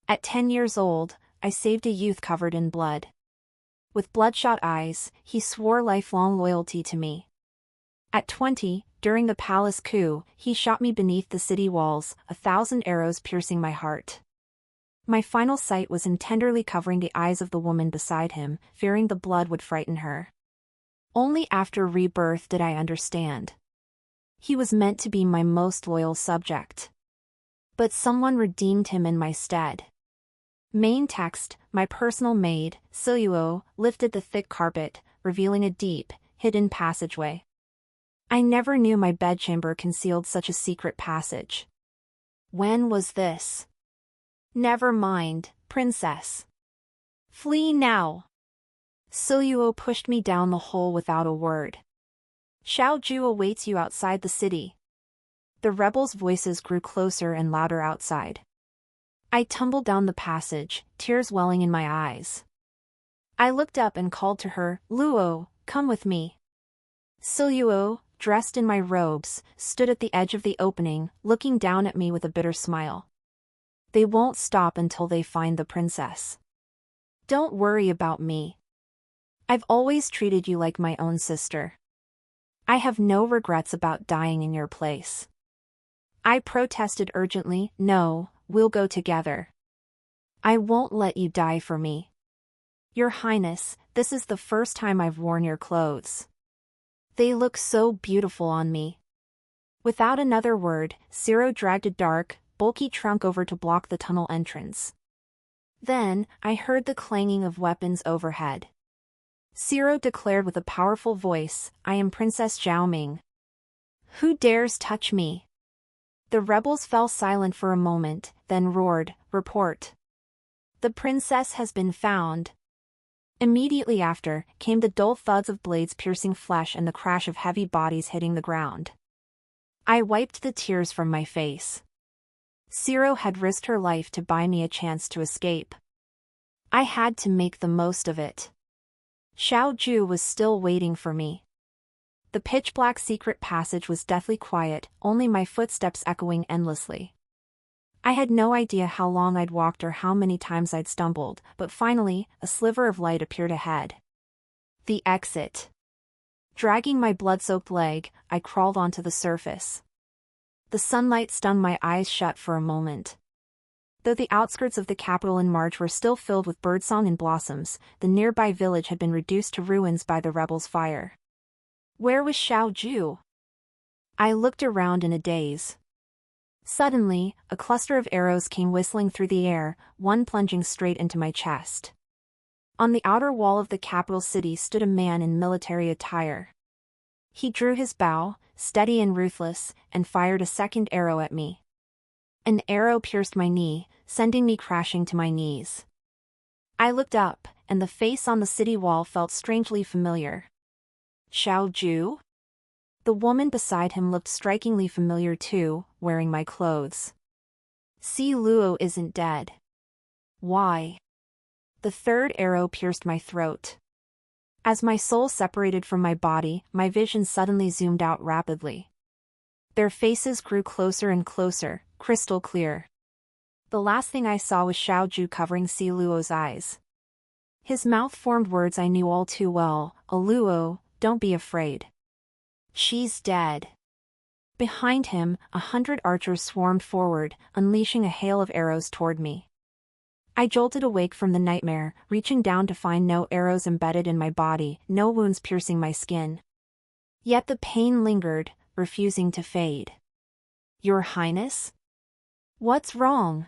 At 10 years old, I saved a youth covered in blood. With bloodshot eyes, he swore lifelong loyalty to me. At 20, during the palace coup, he shot me beneath the city walls, 1,000 arrows piercing my heart. My final sight was in tenderly covering the eyes of the woman beside him, fearing the blood would frighten her. Only after rebirth did I understand. He was meant to be my most loyal subject. But someone redeemed him in my stead. Main text, my personal maid, Siluo, lifted the thick carpet, revealing a deep, hidden passageway. I never knew my bedchamber concealed such a secret passage. When was this? Never mind, princess. Flee now. Siluo pushed me down the hole without a word. Xiaoju awaits you outside the city. The rebels' voices grew closer and louder outside. I tumbled down the passage, tears welling in my eyes. I looked up and called to her, Luo, come with me. Siluo, dressed in my robes, stood at the edge of the opening, looking down at me with a bitter smile. They won't stop until they find the princess. Don't worry about me. I've always treated you like my own sister. I have no regrets about dying in your place. I protested urgently, no, we'll go together. I won't let you die for me. Your Highness, this is the first time I've worn your clothes. They look so beautiful on me. Without another word, Ciro dragged a dark, bulky trunk over to block the tunnel entrance. Then, I heard the clanging of weapons overhead. Ciro declared with a powerful voice, I am Princess Zhaoming. Who dares touch me? The rebels fell silent for a moment, then roared, report. The princess has been found. Immediately after, came the dull thuds of blades piercing flesh and the crash of heavy bodies hitting the ground. I wiped the tears from my face. Ciro had risked her life to buy me a chance to escape. I had to make the most of it. Xiaoju was still waiting for me. The pitch-black secret passage was deathly quiet, only my footsteps echoing endlessly. I had no idea how long I'd walked or how many times I'd stumbled, but finally, a sliver of light appeared ahead. The exit. Dragging my blood-soaked leg, I crawled onto the surface. The sunlight stung my eyes shut for a moment. Though the outskirts of the capital in March were still filled with birdsong and blossoms, the nearby village had been reduced to ruins by the rebels' fire. Where was Xiaoju? I looked around in a daze. Suddenly, a cluster of arrows came whistling through the air, one plunging straight into my chest. On the outer wall of the capital city stood a man in military attire. He drew his bow, steady and ruthless, and fired a second arrow at me. An arrow pierced my knee, sending me crashing to my knees. I looked up, and the face on the city wall felt strangely familiar. Xiaoju? The woman beside him looked strikingly familiar too, wearing my clothes. Si Luo isn't dead. Why? The third arrow pierced my throat. As my soul separated from my body, my vision suddenly zoomed out rapidly. Their faces grew closer and closer, crystal clear. The last thing I saw was Xiaoju covering Si Luo's eyes. His mouth formed words I knew all too well, Luo, don't be afraid. She's dead. Behind him, 100 archers swarmed forward, unleashing a hail of arrows toward me. I jolted awake from the nightmare, reaching down to find no arrows embedded in my body, no wounds piercing my skin. Yet the pain lingered, refusing to fade. Your Highness? What's wrong?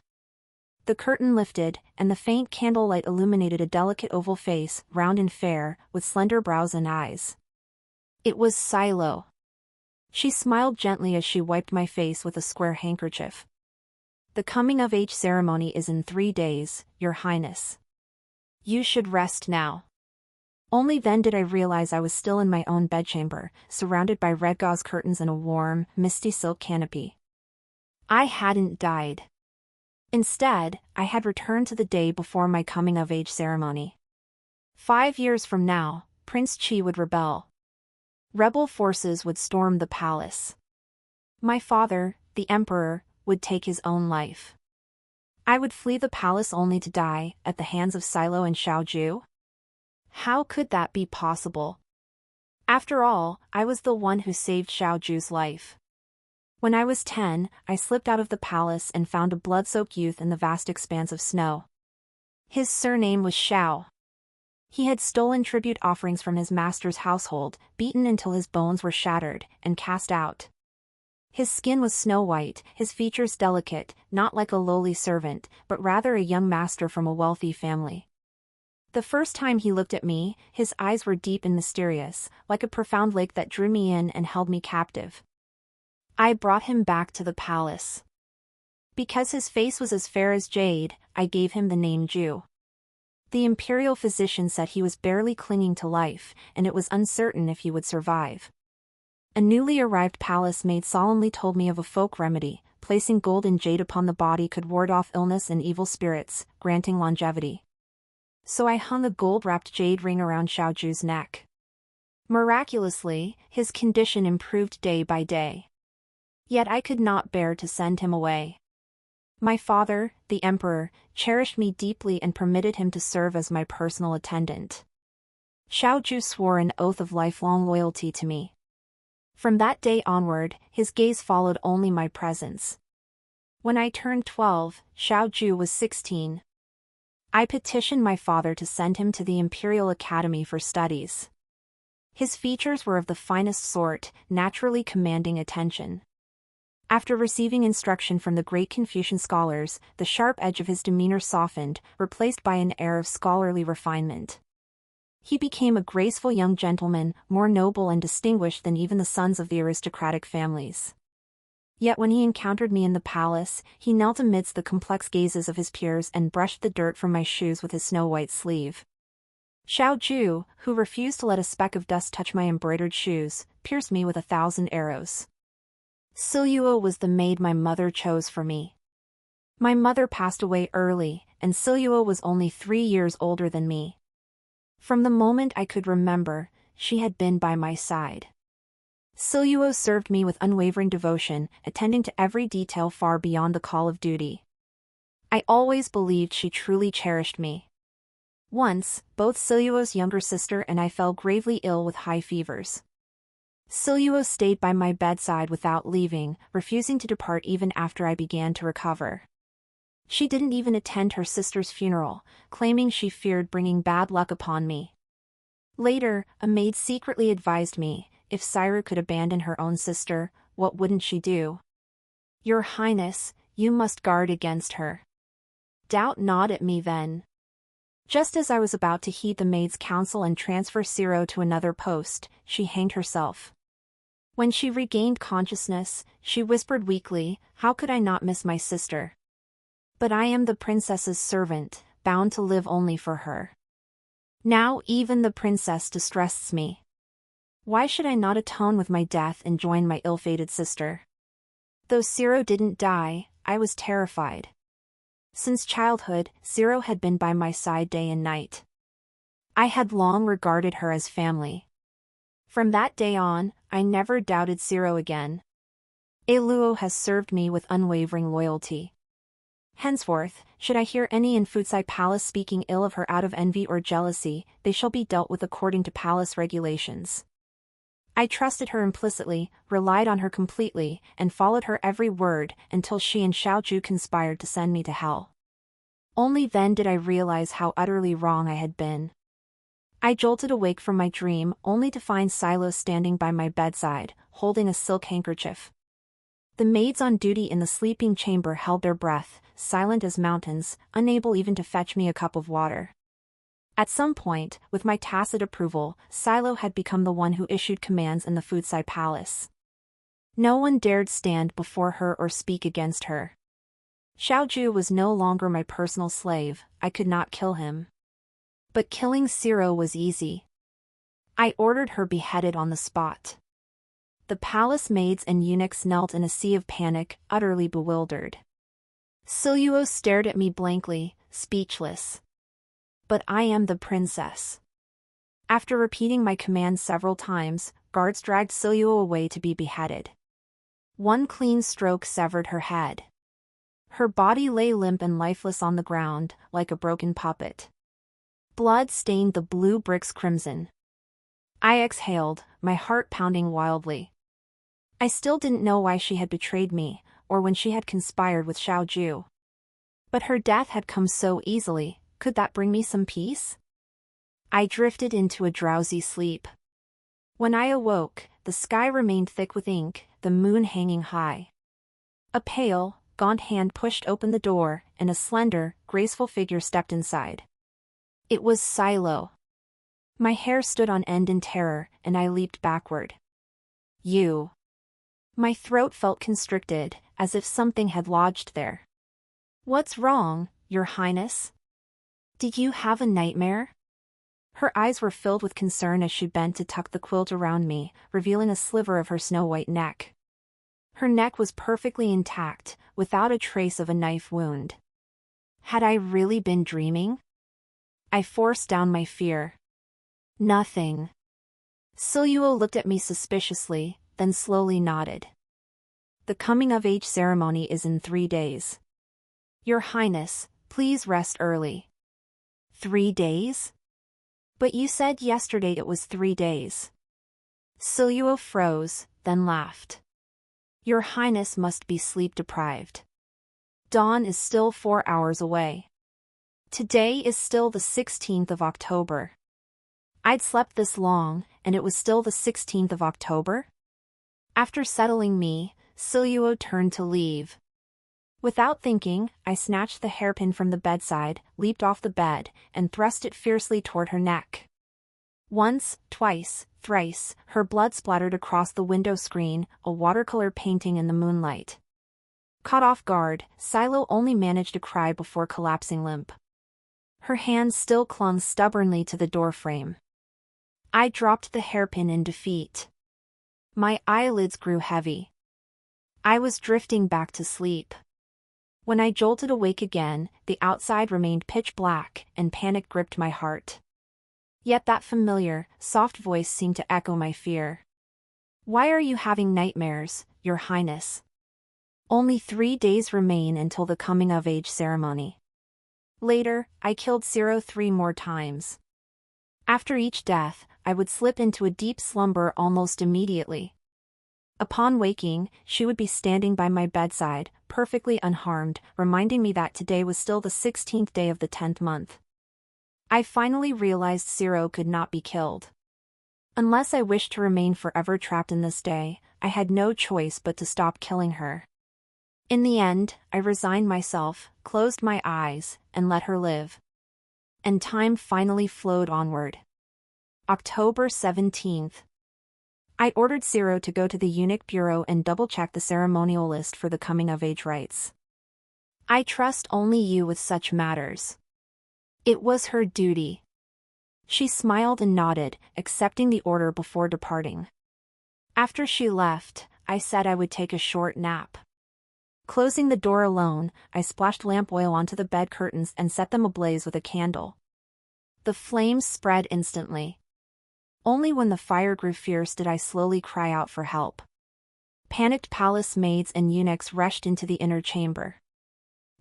The curtain lifted, and the faint candlelight illuminated a delicate oval face, round and fair, with slender brows and eyes. It was Silo. She smiled gently as she wiped my face with a square handkerchief. The coming-of-age ceremony is in 3 days, Your Highness. You should rest now. Only then did I realize I was still in my own bedchamber, surrounded by red gauze curtains and a warm, misty silk canopy. I hadn't died. Instead, I had returned to the day before my coming-of-age ceremony. 5 years from now, Prince Qi would rebel. Rebel forces would storm the palace. My father, the emperor, would take his own life. I would flee the palace only to die at the hands of Silo and Xiaoju? How could that be possible? After all, I was the one who saved Xiaoju's life. When I was 10, I slipped out of the palace and found a blood-soaked youth in the vast expanse of snow. His surname was Xiao. He had stolen tribute offerings from his master's household, beaten until his bones were shattered, and cast out. His skin was snow-white, his features delicate, not like a lowly servant, but rather a young master from a wealthy family. The first time he looked at me, his eyes were deep and mysterious, like a profound lake that drew me in and held me captive. I brought him back to the palace. Because his face was as fair as jade, I gave him the name Ju. The imperial physician said he was barely clinging to life, and it was uncertain if he would survive. A newly arrived palace maid solemnly told me of a folk remedy: placing gold and jade upon the body could ward off illness and evil spirits, granting longevity. So I hung a gold-wrapped jade ring around Xiaoju's neck. Miraculously, his condition improved day by day. Yet I could not bear to send him away. My father, the emperor, cherished me deeply and permitted him to serve as my personal attendant. Xiaoju swore an oath of lifelong loyalty to me. From that day onward, his gaze followed only my presence. When I turned 12, Xiaoju was 16. I petitioned my father to send him to the Imperial Academy for studies. His features were of the finest sort, naturally commanding attention. After receiving instruction from the great Confucian scholars, the sharp edge of his demeanor softened, replaced by an air of scholarly refinement. He became a graceful young gentleman, more noble and distinguished than even the sons of the aristocratic families. Yet when he encountered me in the palace, he knelt amidst the complex gazes of his peers and brushed the dirt from my shoes with his snow-white sleeve. Xiaoju, who refused to let a speck of dust touch my embroidered shoes, pierced me with 1,000 arrows. Siluo was the maid my mother chose for me. My mother passed away early, and Siluo was only 3 years older than me. From the moment I could remember, she had been by my side. Siluo served me with unwavering devotion, attending to every detail far beyond the call of duty. I always believed she truly cherished me. Once, both Siluo's younger sister and I fell gravely ill with high fevers. Siluo stayed by my bedside without leaving, refusing to depart even after I began to recover. She didn't even attend her sister's funeral, claiming she feared bringing bad luck upon me. Later, a maid secretly advised me, if Siru could abandon her own sister, what wouldn't she do? Your Highness, you must guard against her. Doubt not at me then. Just as I was about to heed the maid's counsel and transfer Siru to another post, she hanged herself. When she regained consciousness, she whispered weakly, "How could I not miss my sister? But I am the princess's servant, bound to live only for her. Now even the princess distresses me. Why should I not atone with my death and join my ill-fated sister?" Though Siru didn't die, I was terrified. Since childhood, Siru had been by my side day and night. I had long regarded her as family. From that day on, I never doubted Siru again. Luo has served me with unwavering loyalty. Henceforth, should I hear any in Futsai Palace speaking ill of her out of envy or jealousy, they shall be dealt with according to palace regulations. I trusted her implicitly, relied on her completely, and followed her every word until she and Xiaoju conspired to send me to hell. Only then did I realize how utterly wrong I had been. I jolted awake from my dream only to find Silo standing by my bedside, holding a silk handkerchief. The maids on duty in the sleeping chamber held their breath, silent as mountains, unable even to fetch me a cup of water. At some point, with my tacit approval, Silo had become the one who issued commands in the Futsai Palace. No one dared stand before her or speak against her. Xiaoju was no longer my personal slave, I could not kill him. But killing Siru was easy. I ordered her beheaded on the spot. The palace maids and eunuchs knelt in a sea of panic, utterly bewildered. Siluo stared at me blankly, speechless. But I am the princess. After repeating my command several times, guards dragged Siluo away to be beheaded. One clean stroke severed her head. Her body lay limp and lifeless on the ground, like a broken puppet. Blood stained the blue bricks crimson. I exhaled, my heart pounding wildly. I still didn't know why she had betrayed me, or when she had conspired with Xiao Ju. But her death had come so easily, could that bring me some peace? I drifted into a drowsy sleep. When I awoke, the sky remained thick with ink, the moon hanging high. A pale, gaunt hand pushed open the door, and a slender, graceful figure stepped inside. It was Silo. My hair stood on end in terror, and I leaped backward. You. My throat felt constricted, as if something had lodged there. What's wrong, Your Highness? Did you have a nightmare? Her eyes were filled with concern as she bent to tuck the quilt around me, revealing a sliver of her snow-white neck. Her neck was perfectly intact, without a trace of a knife wound. Had I really been dreaming? I forced down my fear. Nothing. Siluo looked at me suspiciously, then slowly nodded. The coming-of-age ceremony is in 3 days. Your Highness, please rest early. 3 days? But you said yesterday it was 3 days. Siluo froze, then laughed. Your Highness must be sleep-deprived. Dawn is still 4 hours away. Today is still the 16th of October. I'd slept this long, and it was still the 16th of October? After settling me, Siluo turned to leave. Without thinking, I snatched the hairpin from the bedside, leaped off the bed, and thrust it fiercely toward her neck. Once, twice, thrice, her blood splattered across the window screen, a watercolor painting in the moonlight. Caught off guard, Silo only managed to cry before collapsing limp. Her hands still clung stubbornly to the doorframe. I dropped the hairpin in defeat. My eyelids grew heavy. I was drifting back to sleep. When I jolted awake again, the outside remained pitch black, and panic gripped my heart. Yet that familiar, soft voice seemed to echo my fear. Why are you having nightmares, Your Highness? Only 3 days remain until the coming-of-age ceremony. Later, I killed Zero 3 more times. After each death, I would slip into a deep slumber almost immediately. Upon waking, she would be standing by my bedside, perfectly unharmed, reminding me that today was still the 16th day of the 10th month. I finally realized Zero could not be killed. Unless I wished to remain forever trapped in this day, I had no choice but to stop killing her. In the end, I resigned myself, closed my eyes, and let her live. And time finally flowed onward. October 17th. I ordered Zero to go to the eunuch bureau and double-check the ceremonial list for the coming-of-age rites. I trust only you with such matters. It was her duty. She smiled and nodded, accepting the order before departing. After she left, I said I would take a short nap. Closing the door alone, I splashed lamp oil onto the bed curtains and set them ablaze with a candle. The flames spread instantly. Only when the fire grew fierce did I slowly cry out for help. Panicked palace maids and eunuchs rushed into the inner chamber.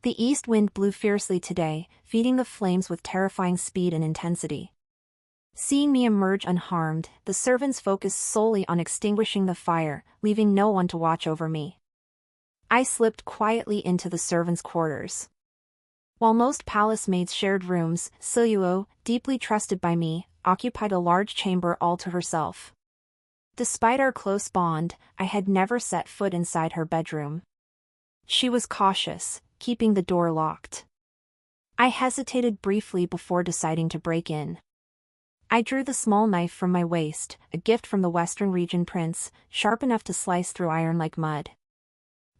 The east wind blew fiercely today, feeding the flames with terrifying speed and intensity. Seeing me emerge unharmed, the servants focused solely on extinguishing the fire, leaving no one to watch over me. I slipped quietly into the servants' quarters. While most palace maids shared rooms, Siluo, deeply trusted by me, occupied a large chamber all to herself. Despite our close bond, I had never set foot inside her bedroom. She was cautious, keeping the door locked. I hesitated briefly before deciding to break in. I drew the small knife from my waist, a gift from the Western Region Prince, sharp enough to slice through iron like mud.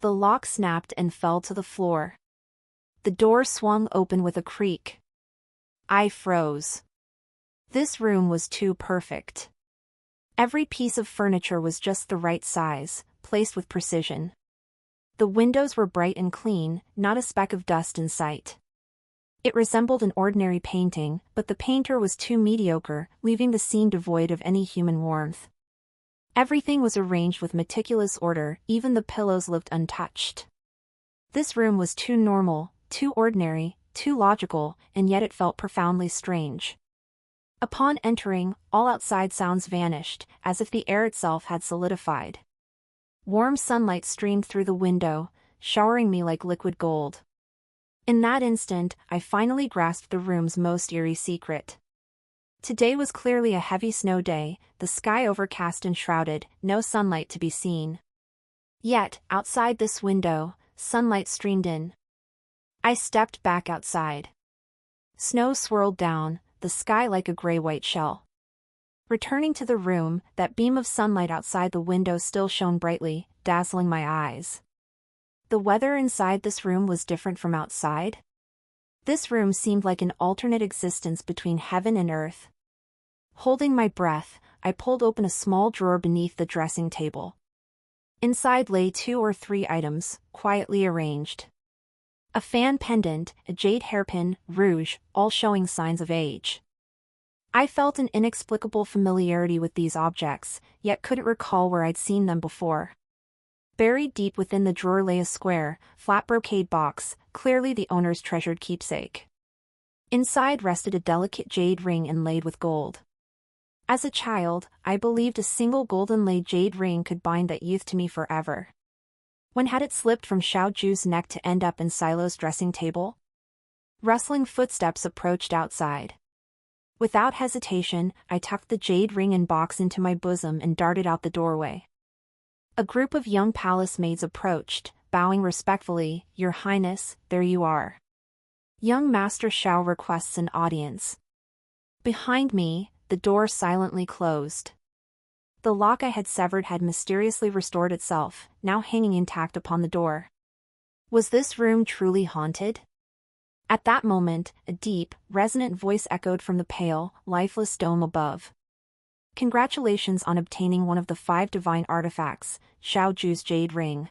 The lock snapped and fell to the floor. The door swung open with a creak. I froze. This room was too perfect. Every piece of furniture was just the right size, placed with precision. The windows were bright and clean, not a speck of dust in sight. It resembled an ordinary painting, but the painter was too mediocre, leaving the scene devoid of any human warmth. Everything was arranged with meticulous order, even the pillows looked untouched. This room was too normal, too ordinary, too logical, and yet it felt profoundly strange. Upon entering, all outside sounds vanished, as if the air itself had solidified. Warm sunlight streamed through the window, showering me like liquid gold. In that instant, I finally grasped the room's most eerie secret. Today was clearly a heavy snow day, the sky overcast and shrouded, no sunlight to be seen. Yet, outside this window, sunlight streamed in. I stepped back outside. Snow swirled down, the sky like a gray-white shell. Returning to the room, that beam of sunlight outside the window still shone brightly, dazzling my eyes. The weather inside this room was different from outside. This room seemed like an alternate existence between heaven and earth. Holding my breath, I pulled open a small drawer beneath the dressing table. Inside lay 2 or 3 items, quietly arranged. A fan pendant, a jade hairpin, rouge, all showing signs of age. I felt an inexplicable familiarity with these objects, yet couldn't recall where I'd seen them before. Buried deep within the drawer lay a square, flat brocade box, clearly the owner's treasured keepsake. Inside rested a delicate jade ring inlaid with gold. As a child, I believed a single golden-laid jade ring could bind that youth to me forever. When had it slipped from Xiaoju's neck to end up in Silo's dressing table? Rustling footsteps approached outside. Without hesitation, I tucked the jade ring and box into my bosom and darted out the doorway. A group of young palace maids approached, bowing respectfully, "Your Highness, there you are. Young Master Xiao requests an audience." Behind me, the door silently closed. The lock I had severed had mysteriously restored itself, now hanging intact upon the door. Was this room truly haunted? At that moment, a deep, resonant voice echoed from the pale, lifeless dome above. "Congratulations on obtaining one of the 5 divine artifacts, Xiaoju's jade ring.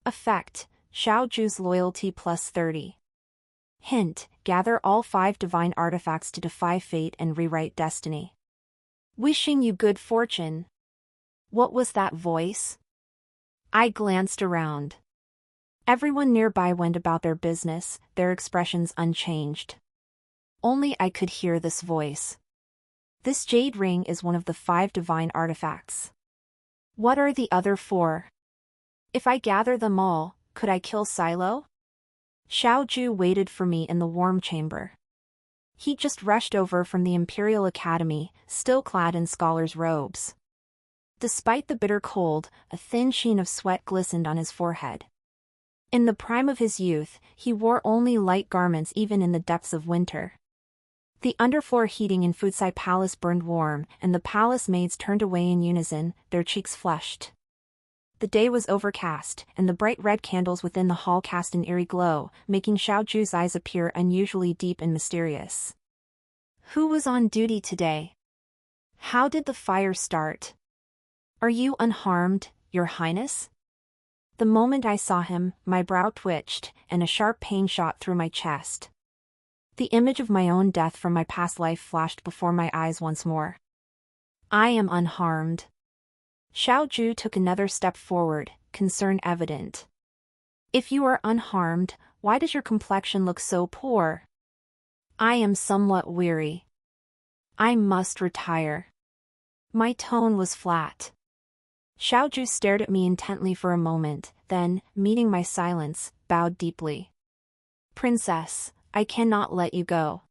Effect: Xiaoju's loyalty plus 30. Hint: gather all 5 divine artifacts to defy fate and rewrite destiny. Wishing you good fortune." What was that voice? I glanced around. Everyone nearby went about their business, their expressions unchanged. Only I could hear this voice. "This jade ring is one of the 5 divine artifacts. What are the other 4? If I gather them all, could I kill Silo?" Xiaoju waited for me in the warm chamber. He'd just rushed over from the Imperial Academy, still clad in scholar's robes. Despite the bitter cold, a thin sheen of sweat glistened on his forehead. In the prime of his youth, he wore only light garments even in the depths of winter. The underfloor heating in Futsai Palace burned warm, and the palace maids turned away in unison, their cheeks flushed. The day was overcast, and the bright red candles within the hall cast an eerie glow, making Xiaoju's eyes appear unusually deep and mysterious. "Who was on duty today? How did the fire start? Are you unharmed, Your Highness?" The moment I saw him, my brow twitched, and a sharp pain shot through my chest. The image of my own death from my past life flashed before my eyes once more. "I am unharmed." Xiaoju took another step forward, concern evident. "If you are unharmed, why does your complexion look so poor?" "I am somewhat weary. I must retire." My tone was flat. Xiaoju stared at me intently for a moment, then, meeting my silence, bowed deeply. "Princess, I cannot let you go.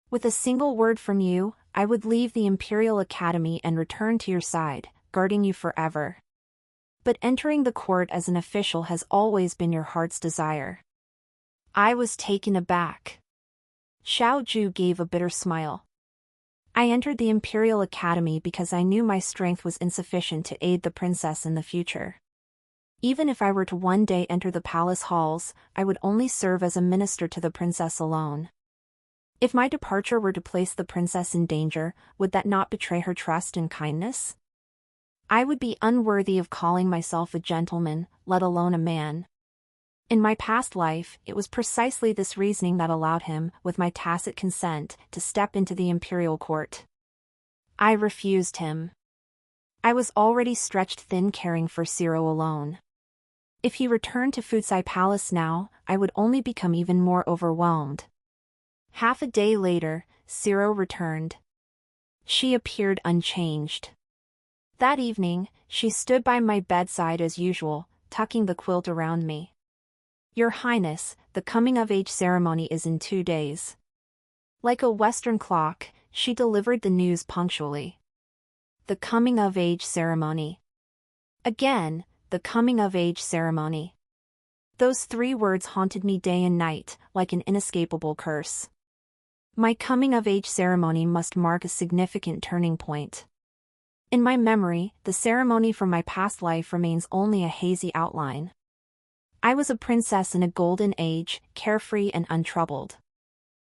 With a single word from you, I would leave the Imperial Academy and return to your side, guarding you forever. But entering the court as an official has always been your heart's desire." I was taken aback. Xiaoju gave a bitter smile. "I entered the Imperial Academy because I knew my strength was insufficient to aid the princess in the future. Even if I were to one day enter the palace halls, I would only serve as a minister to the princess alone. If my departure were to place the princess in danger, would that not betray her trust and kindness? I would be unworthy of calling myself a gentleman, let alone a man. In my past life, it was precisely this reasoning that allowed him, with my tacit consent, to step into the imperial court. I refused him. I was already stretched thin caring for Ciro alone. If he returned to Futsai Palace now, I would only become even more overwhelmed. Half a day later, Ciro returned. She appeared unchanged. That evening, she stood by my bedside as usual, tucking the quilt around me. "Your Highness, the coming-of-age ceremony is in 2 days." Like a Western clock, she delivered the news punctually. The coming-of-age ceremony. Again, the coming-of-age ceremony. Those 3 words haunted me day and night, like an inescapable curse. My coming-of-age ceremony must mark a significant turning point. In my memory, the ceremony from my past life remains only a hazy outline. I was a princess in a golden age, carefree and untroubled.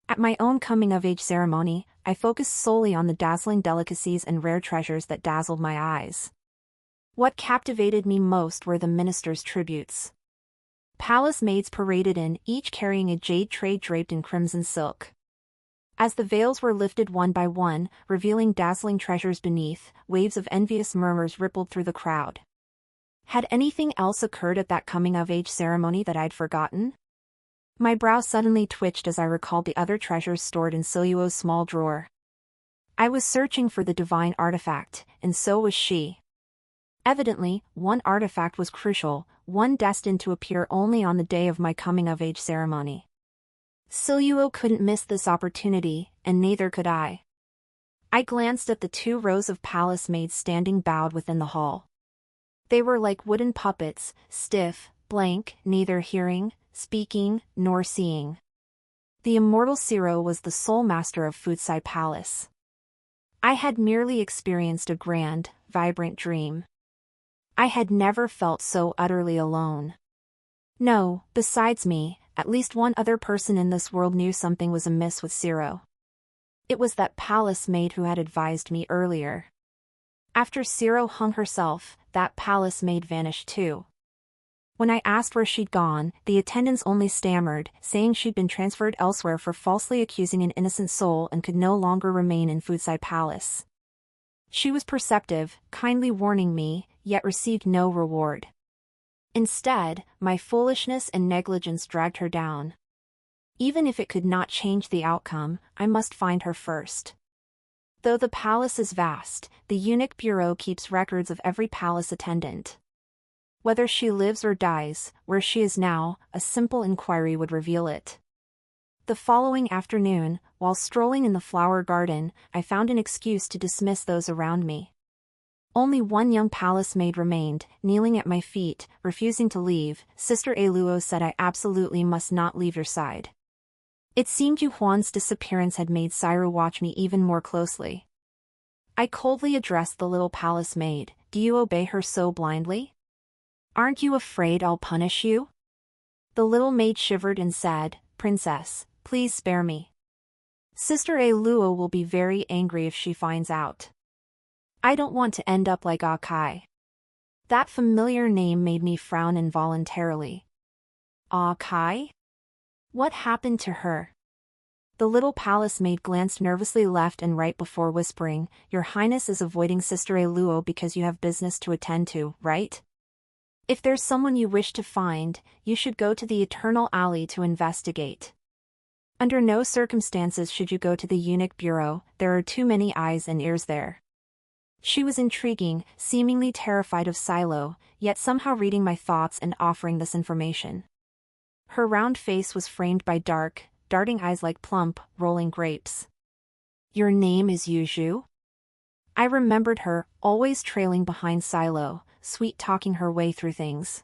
At my own coming-of-age ceremony, I focused solely on the dazzling delicacies and rare treasures that dazzled my eyes. What captivated me most were the ministers' tributes. Palace maids paraded in, each carrying a jade tray draped in crimson silk. As the veils were lifted one by one, revealing dazzling treasures beneath, waves of envious murmurs rippled through the crowd. Had anything else occurred at that coming-of-age ceremony that I'd forgotten? My brow suddenly twitched as I recalled the other treasures stored in Siluo's small drawer. I was searching for the divine artifact, and so was she. Evidently, one artifact was crucial, one destined to appear only on the day of my coming-of-age ceremony. Siluo couldn't miss this opportunity, and neither could I. I glanced at the 2 rows of palace maids standing bowed within the hall. They were like wooden puppets, stiff, blank, neither hearing, speaking, nor seeing. The immortal Ciro was the sole master of Futsai Palace. I had merely experienced a grand, vibrant dream. I had never felt so utterly alone. No, besides me, at least one other person in this world knew something was amiss with Ciro. It was that palace maid who had advised me earlier. After Ciro hung herself, that palace maid vanished too. When I asked where she'd gone, the attendants only stammered, saying she'd been transferred elsewhere for falsely accusing an innocent soul and could no longer remain in Futsai Palace. She was perceptive, kindly warning me, yet received no reward. Instead, my foolishness and negligence dragged her down. Even if it could not change the outcome, I must find her first. Though the palace is vast, the eunuch bureau keeps records of every palace attendant. Whether she lives or dies, where she is now, a simple inquiry would reveal it. The following afternoon, while strolling in the flower garden, I found an excuse to dismiss those around me. Only one young palace maid remained, kneeling at my feet, refusing to leave. Sister Eluo said I absolutely must not leave your side. It seemed Yuhuan's disappearance had made Ciro watch me even more closely. I coldly addressed the little palace maid. "Do you obey her so blindly? Aren't you afraid I'll punish you?" The little maid shivered and said, "Princess, please spare me. Sister Eluo will be very angry if she finds out. I don't want to end up like Akai." That familiar name made me frown involuntarily. Akai? What happened to her? The little palace maid glanced nervously left and right before whispering, "Your Highness is avoiding Sister Eluo because you have business to attend to, right? If there's someone you wish to find, you should go to the Eternal Alley to investigate. Under no circumstances should you go to the eunuch bureau, there are too many eyes and ears there." She was intriguing, seemingly terrified of Silo, yet somehow reading my thoughts and offering this information. Her round face was framed by dark, darting eyes like plump, rolling grapes. "Your name is Yuju?" I remembered her, always trailing behind Silo, sweet-talking her way through things.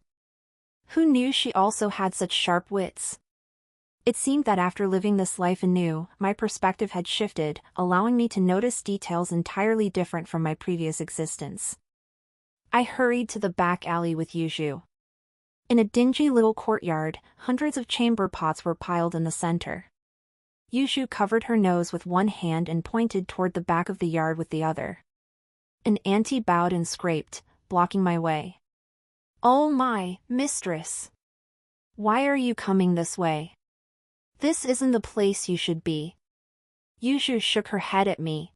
Who knew she also had such sharp wits? It seemed that after living this life anew, my perspective had shifted, allowing me to notice details entirely different from my previous existence. I hurried to the back alley with Yuju. In a dingy little courtyard, hundreds of chamber pots were piled in the center. Yuju covered her nose with one hand and pointed toward the back of the yard with the other. An auntie bowed and scraped, blocking my way. "Oh my, mistress! Why are you coming this way? This isn't the place you should be." Yuju shook her head at me.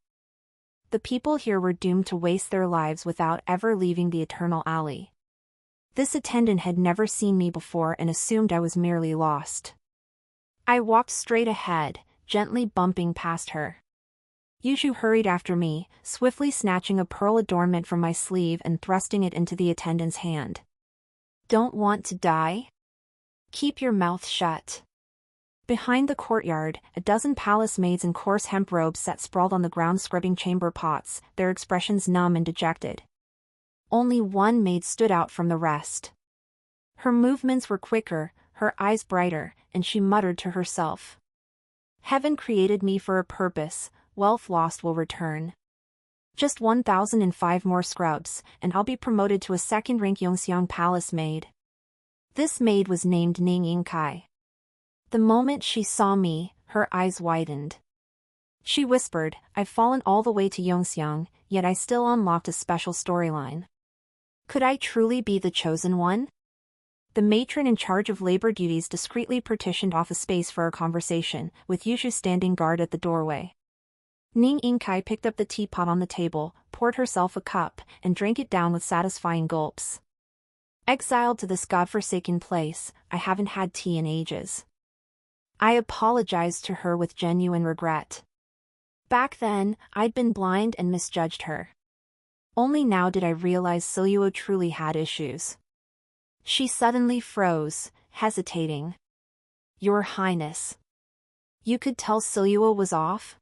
The people here were doomed to waste their lives without ever leaving the Eternal Alley. This attendant had never seen me before and assumed I was merely lost. I walked straight ahead, gently bumping past her. Yushu hurried after me, swiftly snatching a pearl adornment from my sleeve and thrusting it into the attendant's hand. Don't want to die? Keep your mouth shut. Behind the courtyard, a dozen palace maids in coarse hemp robes sat sprawled on the ground scrubbing chamber pots, their expressions numb and dejected. Only one maid stood out from the rest. Her movements were quicker, her eyes brighter, and she muttered to herself. Heaven created me for a purpose, wealth lost will return. Just 1,005 more scrubs, and I'll be promoted to a second-rank Yongxiang palace maid. This maid was named Ning Yingkai. The moment she saw me, her eyes widened. She whispered, I've fallen all the way to Yongxiang, yet I still unlocked a special storyline. Could I truly be the chosen one? The matron in charge of labor duties discreetly partitioned off a space for our conversation, with Yushu standing guard at the doorway. Ning Yingkai picked up the teapot on the table, poured herself a cup, and drank it down with satisfying gulps. Exiled to this godforsaken place, I haven't had tea in ages. I apologized to her with genuine regret. Back then, I'd been blind and misjudged her. Only now did I realize Siluo truly had issues. She suddenly froze, hesitating. Your Highness. You could tell Siluo was off?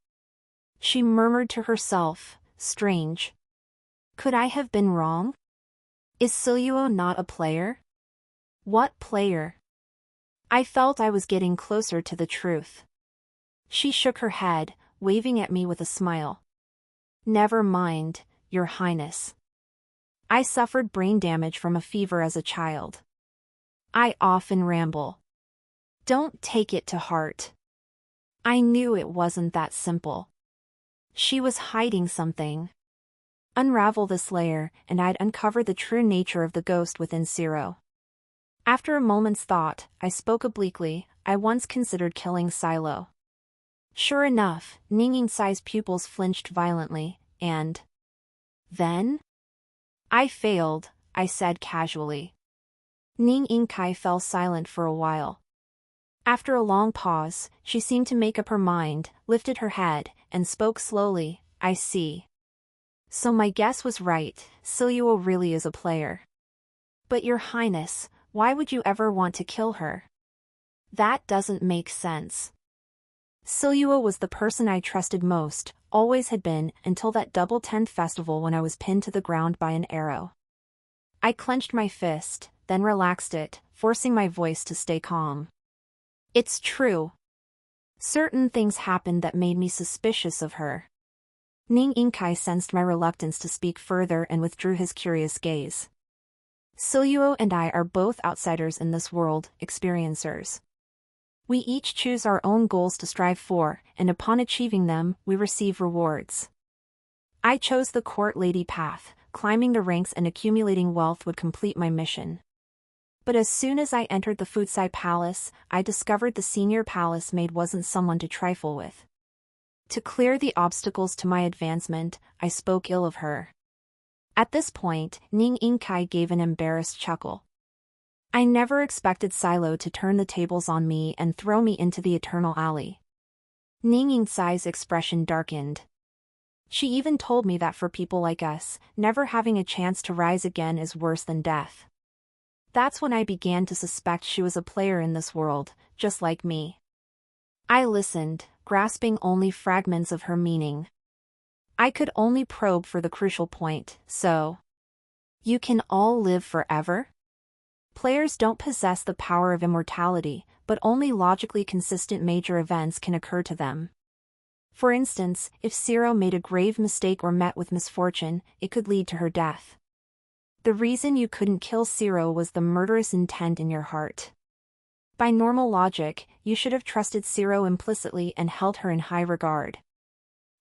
She murmured to herself, strange. Could I have been wrong? Is Siluo not a player? What player? I felt I was getting closer to the truth. She shook her head, waving at me with a smile. Never mind, Your Highness. I suffered brain damage from a fever as a child. I often ramble. Don't take it to heart. I knew it wasn't that simple. She was hiding something. Unravel this layer, and I'd uncover the true nature of the ghost within Zero. After a moment's thought, I spoke obliquely. I once considered killing Silo. Sure enough, Ning Yingcai's pupils flinched violently, and... Then? I failed, I said casually. Ning Yingcai fell silent for a while. After a long pause, she seemed to make up her mind, lifted her head, and spoke slowly, I see. So my guess was right, Siluo really is a player. But Your Highness, why would you ever want to kill her? That doesn't make sense. Siluo was the person I trusted most, always had been, until that double 10th festival when I was pinned to the ground by an arrow. I clenched my fist, then relaxed it, forcing my voice to stay calm. It's true. Certain things happened that made me suspicious of her. Ning Yingcai sensed my reluctance to speak further and withdrew his curious gaze. Siluo and I are both outsiders in this world, experiencers. We each choose our own goals to strive for, and upon achieving them, we receive rewards. I chose the court lady path, climbing the ranks and accumulating wealth would complete my mission. But as soon as I entered the Futsai Palace, I discovered the senior palace maid wasn't someone to trifle with. To clear the obstacles to my advancement, I spoke ill of her. At this point, Ning Yingcai gave an embarrassed chuckle. I never expected Silo to turn the tables on me and throw me into the eternal alley. Ning Yingcai's expression darkened. She even told me that for people like us, never having a chance to rise again is worse than death. That's when I began to suspect she was a player in this world, just like me. I listened, grasping only fragments of her meaning. I could only probe for the crucial point, so... You can all live forever? Players don't possess the power of immortality, but only logically consistent major events can occur to them. For instance, if Zero made a grave mistake or met with misfortune, it could lead to her death. The reason you couldn't kill Zero was the murderous intent in your heart. By normal logic, you should have trusted Zero implicitly and held her in high regard.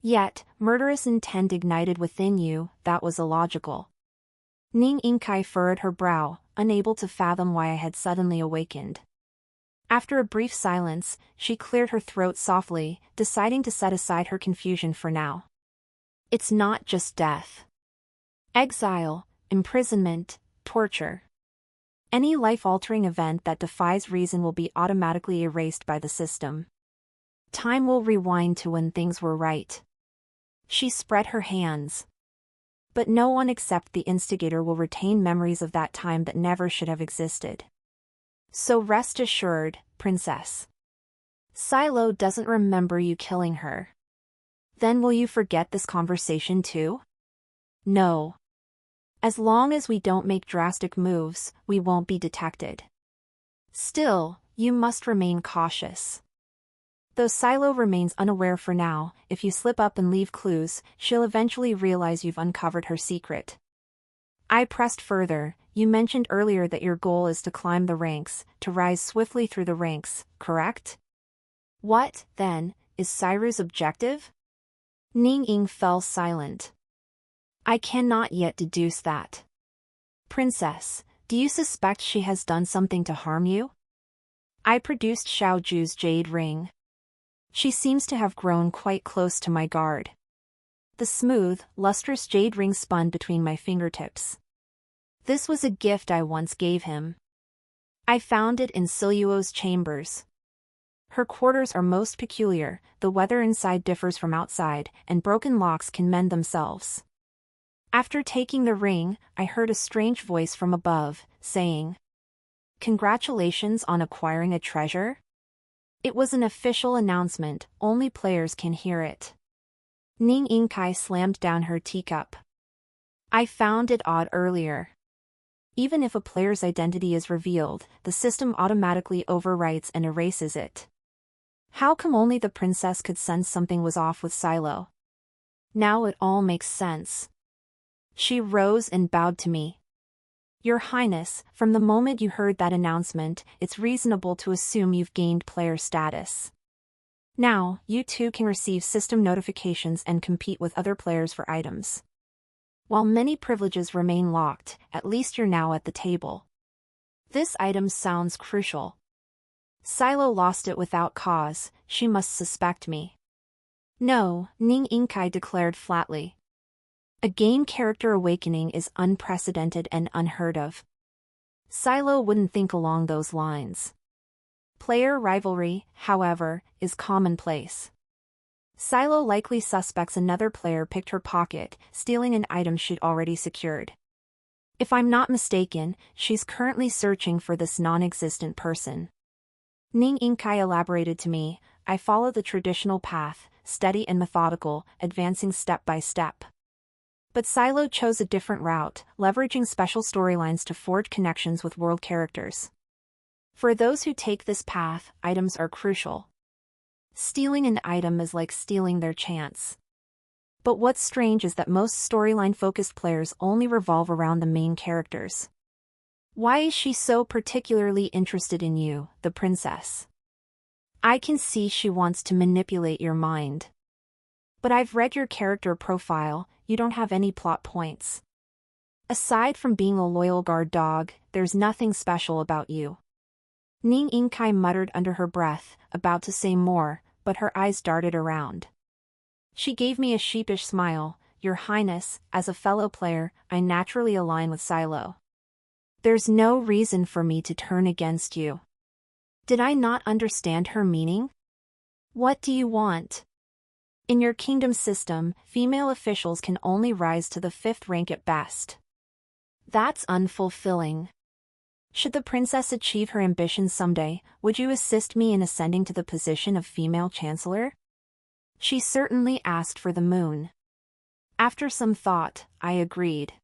Yet, murderous intent ignited within you, that was illogical. Ning Yingcai furrowed her brow, unable to fathom why I had suddenly awakened. After a brief silence, she cleared her throat softly, deciding to set aside her confusion for now. It's not just death. Exile, imprisonment, torture. Any life-altering event that defies reason will be automatically erased by the system. Time will rewind to when things were right. She spread her hands. But no one except the instigator will retain memories of that time that never should have existed. So rest assured, princess. Silo doesn't remember you killing her. Then will you forget this conversation too? No. As long as we don't make drastic moves, we won't be detected. Still, you must remain cautious. Though Silo remains unaware for now, if you slip up and leave clues, she'll eventually realize you've uncovered her secret. I pressed further. You mentioned earlier that your goal is to climb the ranks, to rise swiftly through the ranks, correct? What, then, is Sairu's objective? Ning Ying fell silent. I cannot yet deduce that. Princess, do you suspect she has done something to harm you? I produced Xiaoju's jade ring. She seems to have grown quite close to my guard. The smooth, lustrous jade ring spun between my fingertips. This was a gift I once gave him. I found it in Siluo's chambers. Her quarters are most peculiar, the weather inside differs from outside, and broken locks can mend themselves. After taking the ring, I heard a strange voice from above, saying, "Congratulations on acquiring a treasure?" It was an official announcement, only players can hear it. Ning Yingkai slammed down her teacup. I found it odd earlier. Even if a player's identity is revealed, the system automatically overwrites and erases it. How come only the princess could sense something was off with Silo? Now it all makes sense. She rose and bowed to me. Your Highness, from the moment you heard that announcement, it's reasonable to assume you've gained player status. Now, you too can receive system notifications and compete with other players for items. While many privileges remain locked, at least you're now at the table. This item sounds crucial. Silo lost it without cause, she must suspect me. No, Ning Yingkai declared flatly. A game character awakening is unprecedented and unheard of. Silo wouldn't think along those lines. Player rivalry, however, is commonplace. Silo likely suspects another player picked her pocket, stealing an item she'd already secured. If I'm not mistaken, she's currently searching for this non-existent person. Ning Yingkai elaborated to me, I follow the traditional path, steady and methodical, advancing step by step. But Silo chose a different route, leveraging special storylines to forge connections with world characters. For those who take this path, items are crucial. Stealing an item is like stealing their chance. But what's strange is that most storyline-focused players only revolve around the main characters. Why is she so particularly interested in you, the princess? I can see she wants to manipulate your mind. But I've read your character profile, you don't have any plot points. Aside from being a loyal guard dog, there's nothing special about you. Ning Yingkai muttered under her breath, about to say more, but her eyes darted around. She gave me a sheepish smile, Your Highness, as a fellow player, I naturally align with Silo. There's no reason for me to turn against you. Did I not understand her meaning? What do you want? In your kingdom system, female officials can only rise to the 5th rank at best. That's unfulfilling. Should the princess achieve her ambitions someday, would you assist me in ascending to the position of female chancellor? She certainly asked for the moon. After some thought, I agreed.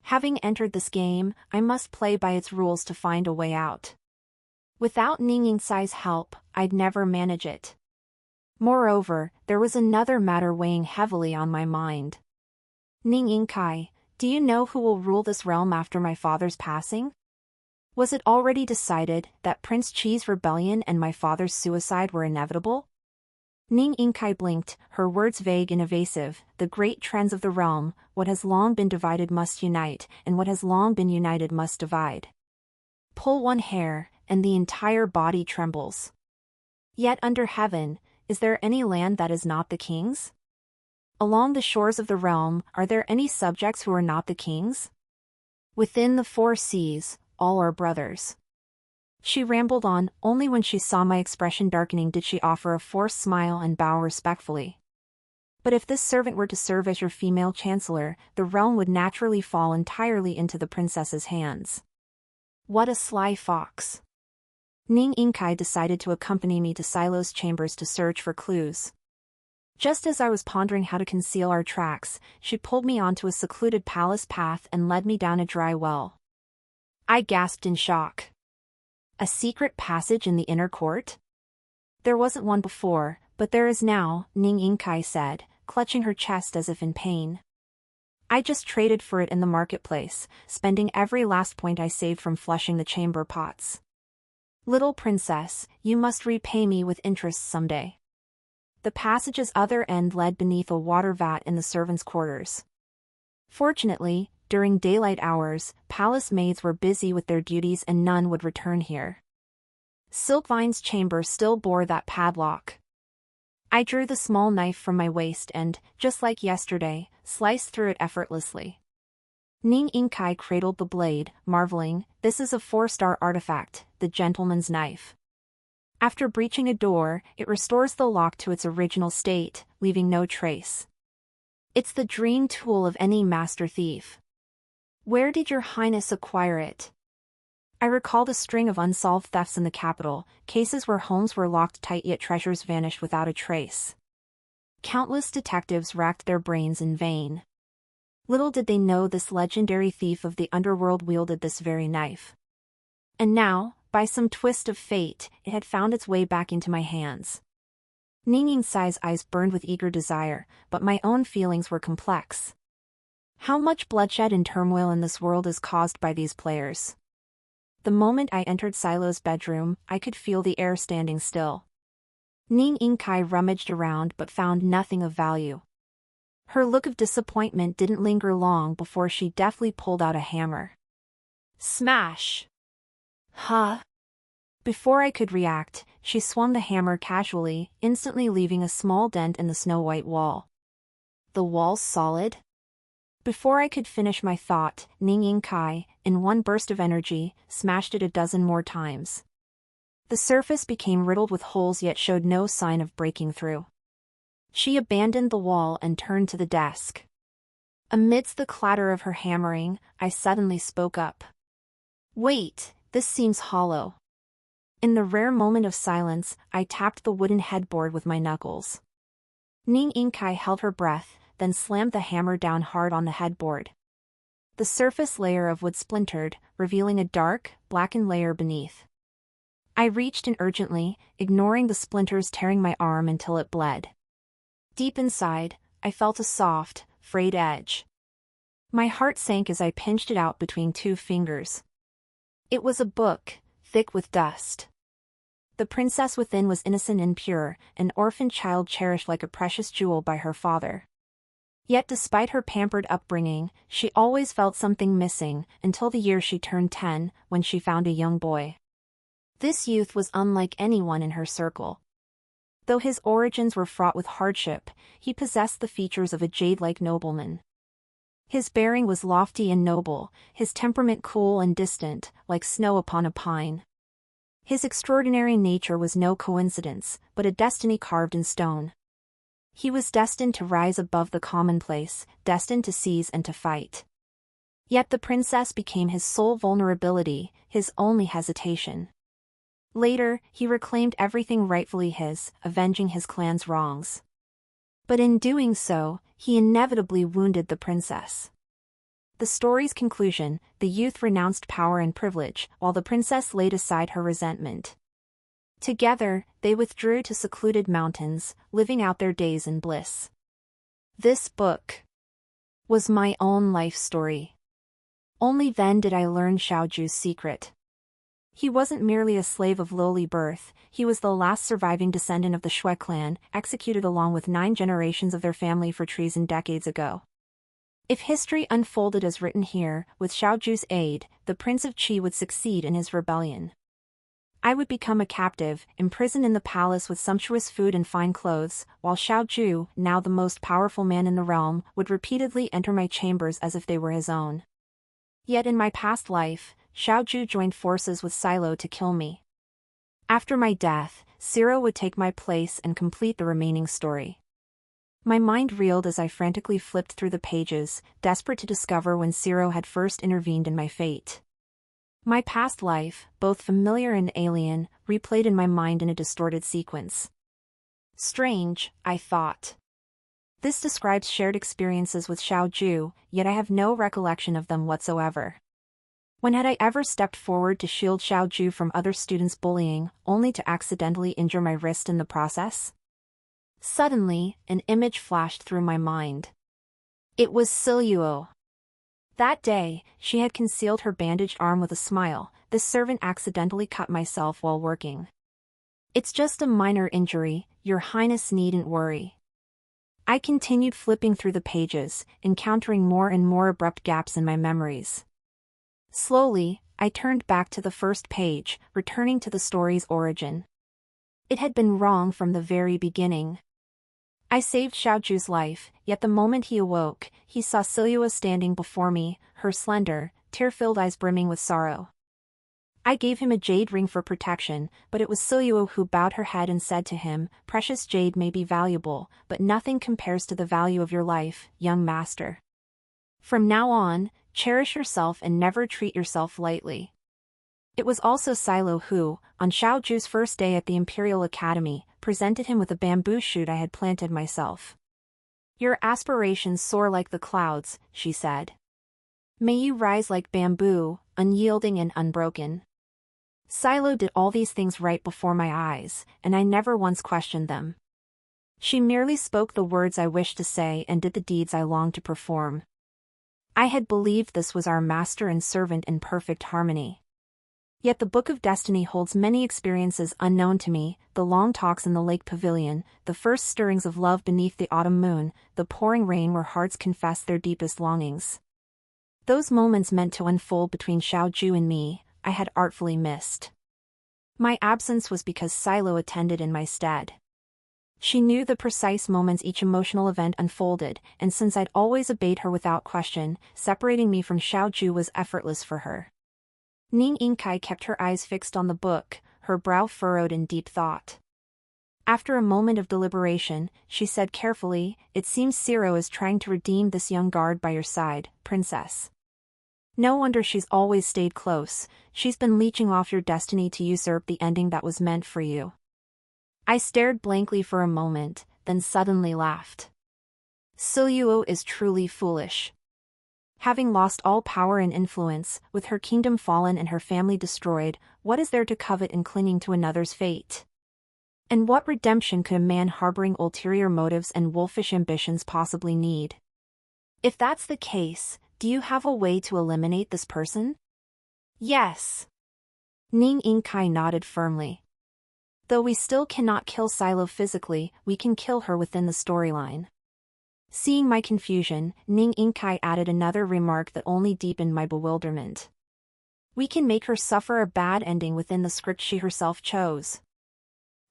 Having entered this game, I must play by its rules to find a way out. Without Ning Yingkai's help, I'd never manage it. Moreover, there was another matter weighing heavily on my mind. Ning Yingkai, do you know who will rule this realm after my father's passing? Was it already decided that Prince Qi's rebellion and my father's suicide were inevitable? Ning Yingkai blinked, her words vague and evasive. The great trends of the realm, what has long been divided must unite, and what has long been united must divide. Pull one hair, and the entire body trembles. Yet under heaven, is there any land that is not the king's? Along the shores of the realm, are there any subjects who are not the king's? Within the 4 seas, all our brothers." She rambled on, only when she saw my expression darkening did she offer a forced smile and bow respectfully. "But if this servant were to serve as your female chancellor, the realm would naturally fall entirely into the princess's hands." What a sly fox. Ning Inkai decided to accompany me to Silo's chambers to search for clues. Just as I was pondering how to conceal our tracks, she pulled me onto a secluded palace path and led me down a dry well. I gasped in shock. A secret passage in the inner court? There wasn't one before, but there is now, Ning Inkai said, clutching her chest as if in pain. I just traded for it in the marketplace, spending every last point I saved from flushing the chamber pots. Little princess, you must repay me with interest someday. The passage's other end led beneath a water vat in the servants' quarters. Fortunately, during daylight hours, palace maids were busy with their duties and none would return here. Silkvine's chamber still bore that padlock. I drew the small knife from my waist and, just like yesterday, sliced through it effortlessly. Ning Inkai cradled the blade, marveling, "This is a 4-star artifact, the gentleman's knife. After breaching a door, it restores the lock to its original state, leaving no trace. It's the dream tool of any master thief. Where did your highness acquire it?" I recalled a string of unsolved thefts in the capital, cases where homes were locked tight yet treasures vanished without a trace. Countless detectives racked their brains in vain. Little did they know this legendary thief of the underworld wielded this very knife. And now, by some twist of fate, it had found its way back into my hands. Ning Inkai's eyes burned with eager desire, but my own feelings were complex. How much bloodshed and turmoil in this world is caused by these players? The moment I entered Silo's bedroom, I could feel the air standing still. Ning Inkai rummaged around but found nothing of value. Her look of disappointment didn't linger long before she deftly pulled out a hammer. Smash! Huh? Before I could react, she swung the hammer casually, instantly leaving a small dent in the snow-white wall. The wall's solid? Before I could finish my thought, Ning Inkai, in one burst of energy, smashed it a dozen more times. The surface became riddled with holes yet showed no sign of breaking through. She abandoned the wall and turned to the desk. Amidst the clatter of her hammering, I suddenly spoke up. "Wait, this seems hollow." In the rare moment of silence, I tapped the wooden headboard with my knuckles. Ning Inkai held her breath, then slammed the hammer down hard on the headboard. The surface layer of wood splintered, revealing a dark, blackened layer beneath. I reached in urgently, ignoring the splinters tearing my arm until it bled. Deep inside, I felt a soft, frayed edge. My heart sank as I pinched it out between 2 fingers. It was a book, thick with dust. The princess within was innocent and pure, an orphan child cherished like a precious jewel by her father. Yet despite her pampered upbringing, she always felt something missing, until the year she turned 10, when she found a young boy. This youth was unlike anyone in her circle. Though his origins were fraught with hardship, he possessed the features of a jade-like nobleman. His bearing was lofty and noble, his temperament cool and distant, like snow upon a pine. His extraordinary nature was no coincidence, but a destiny carved in stone. He was destined to rise above the commonplace, destined to seize and to fight. Yet the princess became his sole vulnerability, his only hesitation. Later, he reclaimed everything rightfully his, avenging his clan's wrongs. But in doing so, he inevitably wounded the princess. The story's conclusion, the youth renounced power and privilege, while the princess laid aside her resentment. Together, they withdrew to secluded mountains, living out their days in bliss. This book was my own life story. Only then did I learn Xiaoju's secret. He wasn't merely a slave of lowly birth, he was the last surviving descendant of the Shui clan, executed along with 9 generations of their family for treason decades ago. If history unfolded as written here, with Xiaoju's aid, the Prince of Qi would succeed in his rebellion. I would become a captive, imprisoned in the palace with sumptuous food and fine clothes, while Xiaoju, now the most powerful man in the realm, would repeatedly enter my chambers as if they were his own. Yet in my past life, Xiaoju joined forces with Silo to kill me. After my death, Ciro would take my place and complete the remaining story. My mind reeled as I frantically flipped through the pages, desperate to discover when Ciro had first intervened in my fate. My past life, both familiar and alien, replayed in my mind in a distorted sequence. Strange, I thought. This describes shared experiences with Xiaoju, yet I have no recollection of them whatsoever. When had I ever stepped forward to shield Xiaoju from other students' bullying, only to accidentally injure my wrist in the process? Suddenly, an image flashed through my mind. It was Siluo. That day, she had concealed her bandaged arm with a smile. This servant accidentally cut myself while working. It's just a minor injury, Your Highness needn't worry. I continued flipping through the pages, encountering more and more abrupt gaps in my memories. Slowly, I turned back to the first page, returning to the story's origin. It had been wrong from the very beginning. I saved Xiaoju's life, yet the moment he awoke, he saw Siluo standing before me, her slender, tear-filled eyes brimming with sorrow. I gave him a jade ring for protection, but it was Siluo who bowed her head and said to him, "Precious jade may be valuable, but nothing compares to the value of your life, young master. From now on, cherish yourself and never treat yourself lightly." It was also Silo who, on Xiaoju's first day at the Imperial Academy, presented him with a bamboo shoot I had planted myself. "Your aspirations soar like the clouds," she said. "May you rise like bamboo, unyielding and unbroken." Silo did all these things right before my eyes, and I never once questioned them. She merely spoke the words I wished to say and did the deeds I longed to perform. I had believed this was our master and servant in perfect harmony. Yet the Book of Destiny holds many experiences unknown to me: the long talks in the lake pavilion, the first stirrings of love beneath the autumn moon, the pouring rain where hearts confess their deepest longings. Those moments meant to unfold between Xiaoju and me, I had artfully missed. My absence was because Silo attended in my stead. She knew the precise moments each emotional event unfolded, and since I'd always obeyed her without question, separating me from Xiaoju was effortless for her. Ning Yingkai kept her eyes fixed on the book, her brow furrowed in deep thought. After a moment of deliberation, she said carefully, "It seems Ciro is trying to redeem this young guard by your side, princess. No wonder she's always stayed close. She's been leeching off your destiny to usurp the ending that was meant for you." I stared blankly for a moment, then suddenly laughed. Siluo is truly foolish. Having lost all power and influence, with her kingdom fallen and her family destroyed, what is there to covet in clinging to another's fate? And what redemption could a man harboring ulterior motives and wolfish ambitions possibly need? If that's the case, do you have a way to eliminate this person? Yes. Ning Yingkai nodded firmly. Though we still cannot kill Silo physically, we can kill her within the storyline. Seeing my confusion, Ning Yingkai added another remark that only deepened my bewilderment. We can make her suffer a bad ending within the script she herself chose.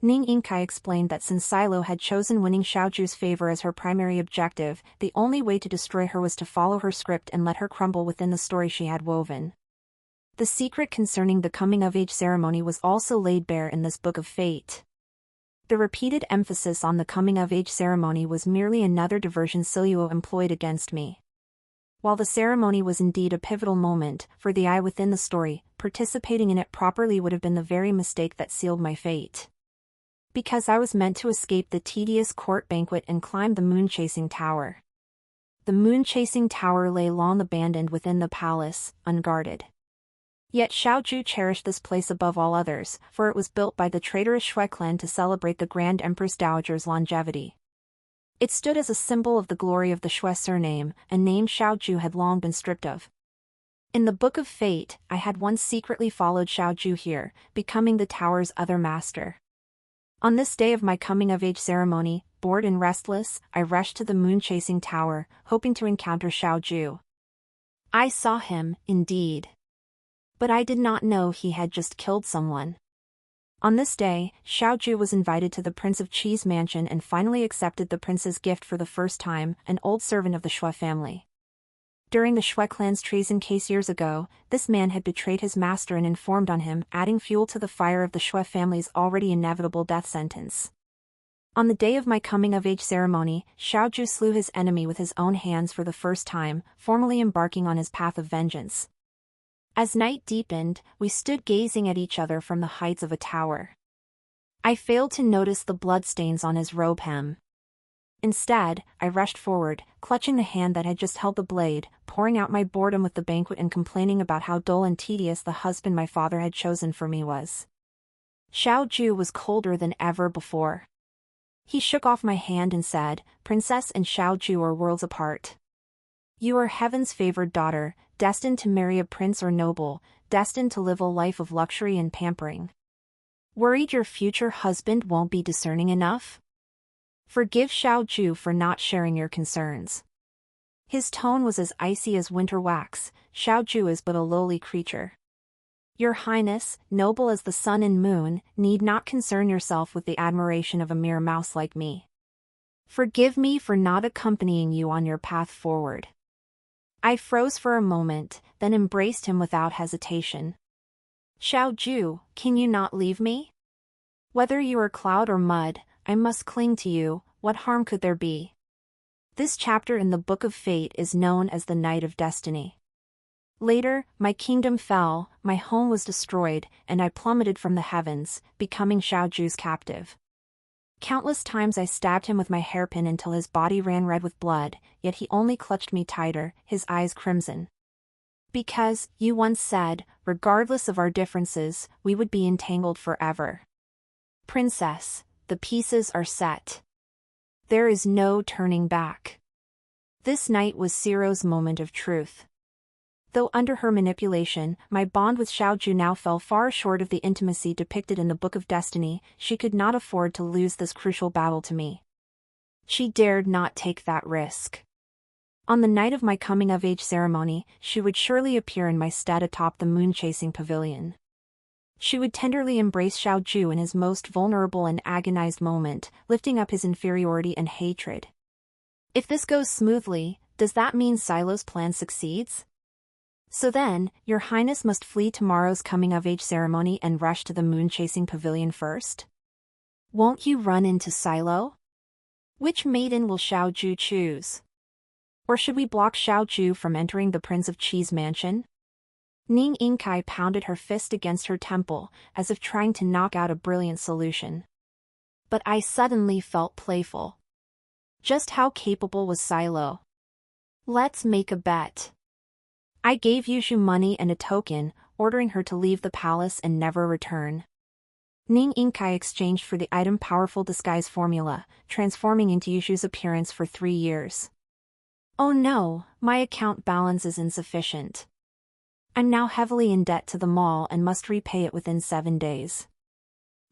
Ning Yingkai explained that since Silo had chosen winning Xiaoju's favor as her primary objective, the only way to destroy her was to follow her script and let her crumble within the story she had woven. The secret concerning the coming-of-age ceremony was also laid bare in this book of fate. The repeated emphasis on the coming-of-age ceremony was merely another diversion Siluo employed against me. While the ceremony was indeed a pivotal moment for the I within the story, participating in it properly would have been the very mistake that sealed my fate. Because I was meant to escape the tedious court banquet and climb the moon-chasing tower. The moon-chasing tower lay long abandoned within the palace, unguarded. Yet Xiaoju cherished this place above all others, for it was built by the traitorous Shui clan to celebrate the Grand Empress Dowager's longevity. It stood as a symbol of the glory of the Shui surname, a name Xiaoju had long been stripped of. In the Book of Fate, I had once secretly followed Xiaoju here, becoming the tower's other master. On this day of my coming-of-age ceremony, bored and restless, I rushed to the moon-chasing tower, hoping to encounter Xiaoju. I saw him, indeed. But I did not know he had just killed someone. On this day, Xiaoju was invited to the Prince of Qi's mansion and finally accepted the prince's gift for the first time, an old servant of the Shui family. During the Shui clan's treason case years ago, this man had betrayed his master and informed on him, adding fuel to the fire of the Shui family's already inevitable death sentence. On the day of my coming-of-age ceremony, Xiaoju slew his enemy with his own hands for the first time, formally embarking on his path of vengeance. As night deepened, we stood gazing at each other from the heights of a tower. I failed to notice the bloodstains on his robe hem. Instead, I rushed forward, clutching the hand that had just held the blade, pouring out my boredom with the banquet and complaining about how dull and tedious the husband my father had chosen for me was. Xiaoju was colder than ever before. He shook off my hand and said, "Princess and Xiaoju are worlds apart. You are heaven's favored daughter, destined to marry a prince or noble, destined to live a life of luxury and pampering. Worried your future husband won't be discerning enough? Forgive Xiaoju for not sharing your concerns." His tone was as icy as winter wax. "Xiaoju is but a lowly creature. Your Highness, noble as the sun and moon, need not concern yourself with the admiration of a mere mouse like me. Forgive me for not accompanying you on your path forward." I froze for a moment, then embraced him without hesitation. "Xiaoju, can you not leave me? Whether you are cloud or mud, I must cling to you. What harm could there be?" This chapter in the Book of Fate is known as the Night of Destiny. Later, my kingdom fell, my home was destroyed, and I plummeted from the heavens, becoming Xiaoju's captive. Countless times I stabbed him with my hairpin until his body ran red with blood, yet he only clutched me tighter, his eyes crimson. "Because, you once said, regardless of our differences, we would be entangled forever. Princess, the pieces are set. There is no turning back." This night was Ciro's moment of truth. Though under her manipulation, my bond with Xiaoju now fell far short of the intimacy depicted in the Book of Destiny, she could not afford to lose this crucial battle to me. She dared not take that risk. On the night of my coming-of-age ceremony, she would surely appear in my stead atop the moon-chasing pavilion. She would tenderly embrace Xiaoju in his most vulnerable and agonized moment, lifting up his inferiority and hatred. If this goes smoothly, does that mean Silo's plan succeeds? So then, your Highness must flee tomorrow's coming-of-age ceremony and rush to the moon-chasing pavilion first? Won't you run into Silo? Which maiden will Xiaoju choose? Or should we block Xiaoju from entering the Prince of Qi's mansion? Ning Yingkai pounded her fist against her temple, as if trying to knock out a brilliant solution. But I suddenly felt playful. Just how capable was Silo? "Let's make a bet." I gave Yushu money and a token, ordering her to leave the palace and never return. Ning Yingkai exchanged for the item powerful disguise formula, transforming into Yushu's appearance for 3 years. Oh no, my account balance is insufficient. I'm now heavily in debt to the mall and must repay it within 7 days.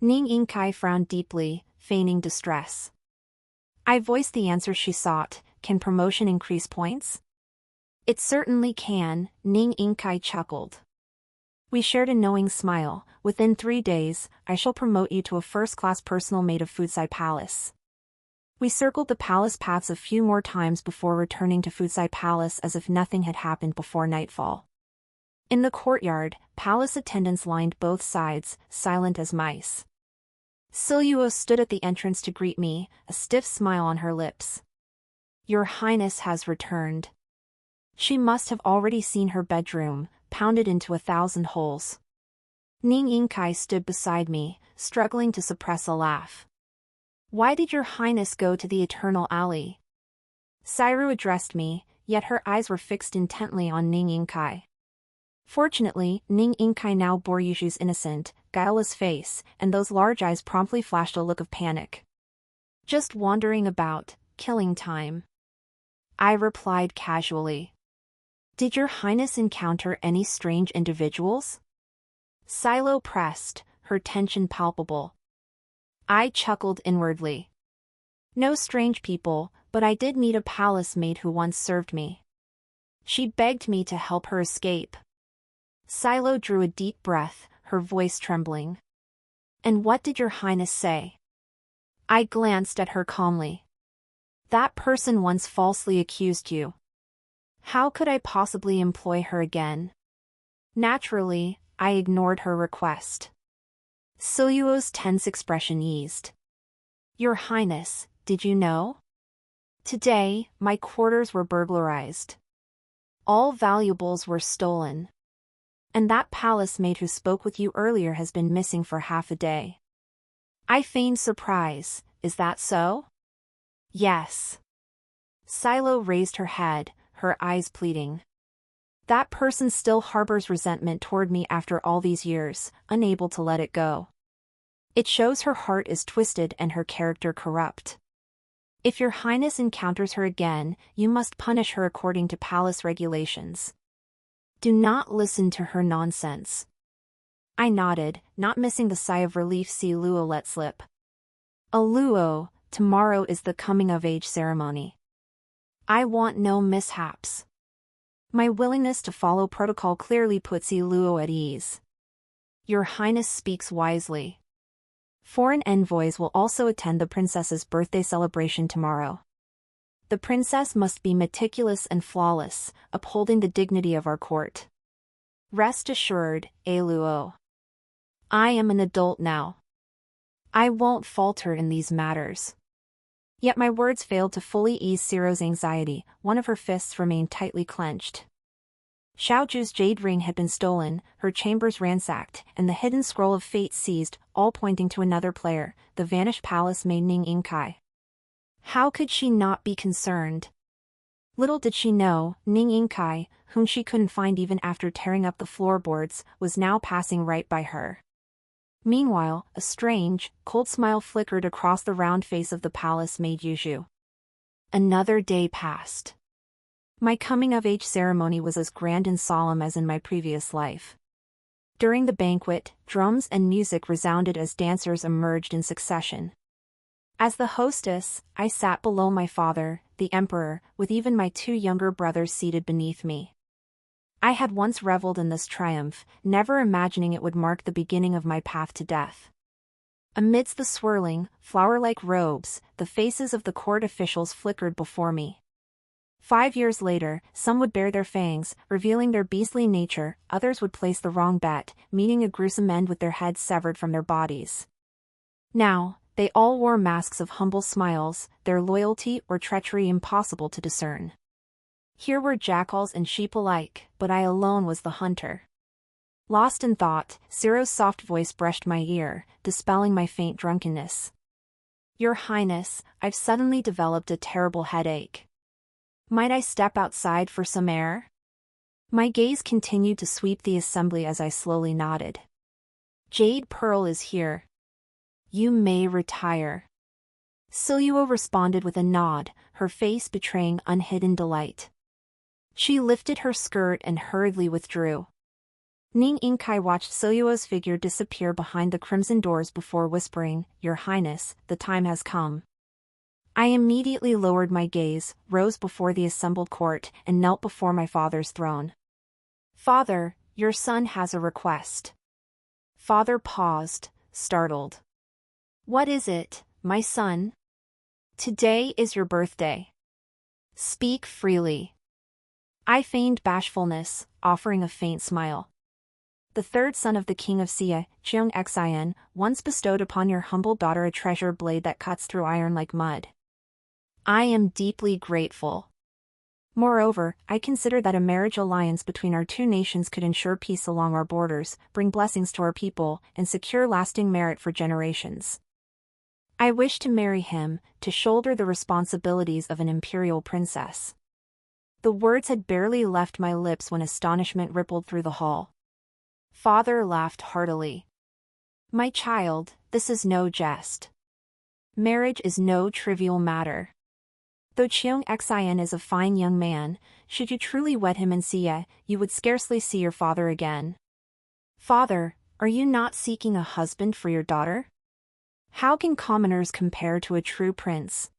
Ning Yingkai frowned deeply, feigning distress. I voiced the answer she sought. Can promotion increase points? It certainly can, Ning Yingkai chuckled. We shared a knowing smile. Within 3 days, I shall promote you to a first-class personal maid of Futsai Palace. We circled the palace paths a few more times before returning to Futsai Palace as if nothing had happened before nightfall. In the courtyard, palace attendants lined both sides, silent as mice. Siluo stood at the entrance to greet me, a stiff smile on her lips. Your Highness has returned. She must have already seen her bedroom, pounded into 1,000 holes. Ning Yingkai stood beside me, struggling to suppress a laugh. Why did your Highness go to the Eternal Alley? Ciro addressed me, yet her eyes were fixed intently on Ning Yingkai. Fortunately, Ning Yingkai now bore Yushu's innocent, guileless face, and those large eyes promptly flashed a look of panic. Just wandering about, killing time. I replied casually. Did your Highness encounter any strange individuals? Silo pressed, her tension palpable. I chuckled inwardly. No strange people, but I did meet a palace maid who once served me. She begged me to help her escape. Silo drew a deep breath, her voice trembling. And what did your Highness say? I glanced at her calmly. That person once falsely accused you. How could I possibly employ her again? Naturally, I ignored her request. Siluo's tense expression eased. Your Highness, did you know? Today, my quarters were burglarized. All valuables were stolen. And that palace maid who spoke with you earlier has been missing for half a day. I feigned surprise. Is that so? Yes. Silo raised her head, her eyes pleading. That person still harbors resentment toward me after all these years, unable to let it go. It shows her heart is twisted and her character corrupt. If your Highness encounters her again, you must punish her according to palace regulations. Do not listen to her nonsense. I nodded, not missing the sigh of relief Luo let slip. Luo, tomorrow is the coming-of-age ceremony. I want no mishaps. My willingness to follow protocol clearly puts Luo at ease. Your Highness speaks wisely. Foreign envoys will also attend the princess's birthday celebration tomorrow. The princess must be meticulous and flawless, upholding the dignity of our court. Rest assured, Luo. I am an adult now. I won't falter in these matters. Yet my words failed to fully ease Siro's anxiety. One of her fists remained tightly clenched. Xiaoju's jade ring had been stolen, her chambers ransacked, and the hidden scroll of fate seized, all pointing to another player, the vanished palace maid Ning Yingkai. How could she not be concerned? Little did she know, Ning Yingkai, whom she couldn't find even after tearing up the floorboards, was now passing right by her. Meanwhile, a strange, cold smile flickered across the round face of the palace maid Yuzhu. Another day passed. My coming-of-age ceremony was as grand and solemn as in my previous life. During the banquet, drums and music resounded as dancers emerged in succession. As the hostess, I sat below my father, the emperor, with even my two younger brothers seated beneath me. I had once reveled in this triumph, never imagining it would mark the beginning of my path to death. Amidst the swirling, flower-like robes, the faces of the court officials flickered before me. 5 years later, some would bare their fangs, revealing their beastly nature, others would place the wrong bet, meeting a gruesome end with their heads severed from their bodies. Now, they all wore masks of humble smiles, their loyalty or treachery impossible to discern. Here were jackals and sheep alike, but I alone was the hunter. Lost in thought, Siro's soft voice brushed my ear, dispelling my faint drunkenness. Your Highness, I've suddenly developed a terrible headache. Might I step outside for some air? My gaze continued to sweep the assembly as I slowly nodded. Jade Pearl is here. You may retire. Siluo responded with a nod, her face betraying unhidden delight. She lifted her skirt and hurriedly withdrew. Ning Yingkai watched Siluo's figure disappear behind the crimson doors before whispering, Your Highness, the time has come. I immediately lowered my gaze, rose before the assembled court, and knelt before my father's throne. Father, your son has a request. Father paused, startled. What is it, my son? Today is your birthday. Speak freely. I feigned bashfulness, offering a faint smile. The third son of the king of Xia, Cheong Xian, once bestowed upon your humble daughter a treasure blade that cuts through iron like mud. I am deeply grateful. Moreover, I consider that a marriage alliance between our two nations could ensure peace along our borders, bring blessings to our people, and secure lasting merit for generations. I wish to marry him, to shoulder the responsibilities of an imperial princess. The words had barely left my lips when astonishment rippled through the hall. Father laughed heartily. My child, this is no jest. Marriage is no trivial matter. Though Cheong Xian is a fine young man, should you truly wed him in Xia, you would scarcely see your father again. Father, are you not seeking a husband for your daughter? How can commoners compare to a true prince?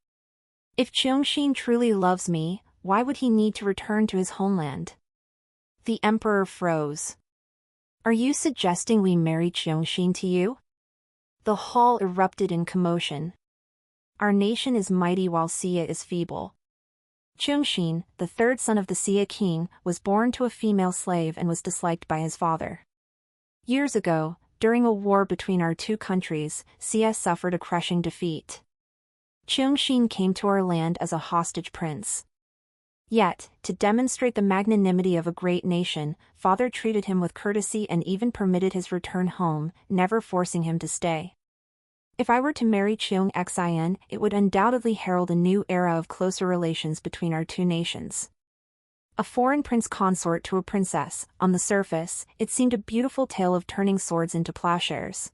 If Cheongxin truly loves me, why would he need to return to his homeland? The emperor froze. Are you suggesting we marry Cheongxin to you? The hall erupted in commotion. Our nation is mighty while Xia is feeble. Chungxin, the third son of the Xia king, was born to a female slave and was disliked by his father. Years ago, during a war between our two countries, Xia suffered a crushing defeat. Chungxin came to our land as a hostage prince. Yet, to demonstrate the magnanimity of a great nation, father treated him with courtesy and even permitted his return home, never forcing him to stay. If I were to marry Chungxin, it would undoubtedly herald a new era of closer relations between our two nations. A foreign prince consort to a princess, on the surface, it seemed a beautiful tale of turning swords into plowshares.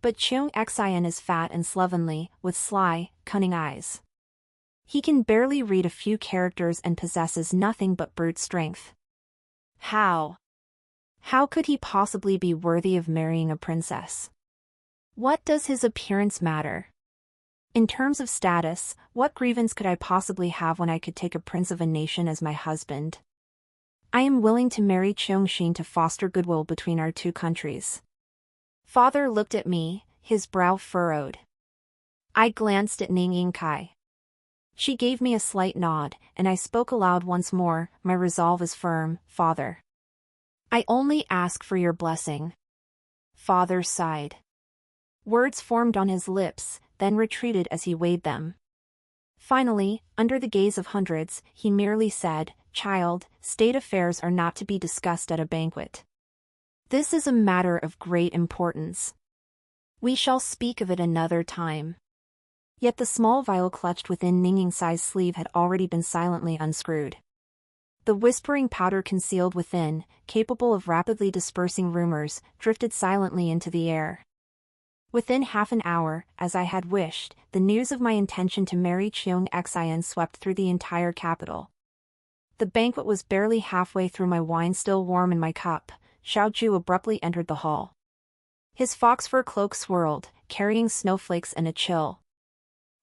But Chungxin is fat and slovenly, with sly, cunning eyes. He can barely read a few characters and possesses nothing but brute strength. How could he possibly be worthy of marrying a princess? What does his appearance matter? In terms of status, what grievance could I possibly have when I could take a prince of a nation as my husband? I am willing to marry Chungxin to foster goodwill between our two countries. Father looked at me, his brow furrowed. I glanced at Ning Yingkai. She gave me a slight nod, and I spoke aloud once more. My resolve is firm, father. I only ask for your blessing. Father sighed. Words formed on his lips, then retreated as he weighed them. Finally, under the gaze of hundreds, he merely said, "Child, state affairs are not to be discussed at a banquet. This is a matter of great importance. We shall speak of it another time." Yet the small vial clutched within Ning Yingcai's sleeve had already been silently unscrewed. The whispering powder concealed within, capable of rapidly dispersing rumors, drifted silently into the air. Within half an hour, as I had wished, the news of my intention to marry Chungxin swept through the entire capital. The banquet was barely halfway through, my wine still warm in my cup. Xiaoju abruptly entered the hall. His fox fur cloak swirled, carrying snowflakes and a chill.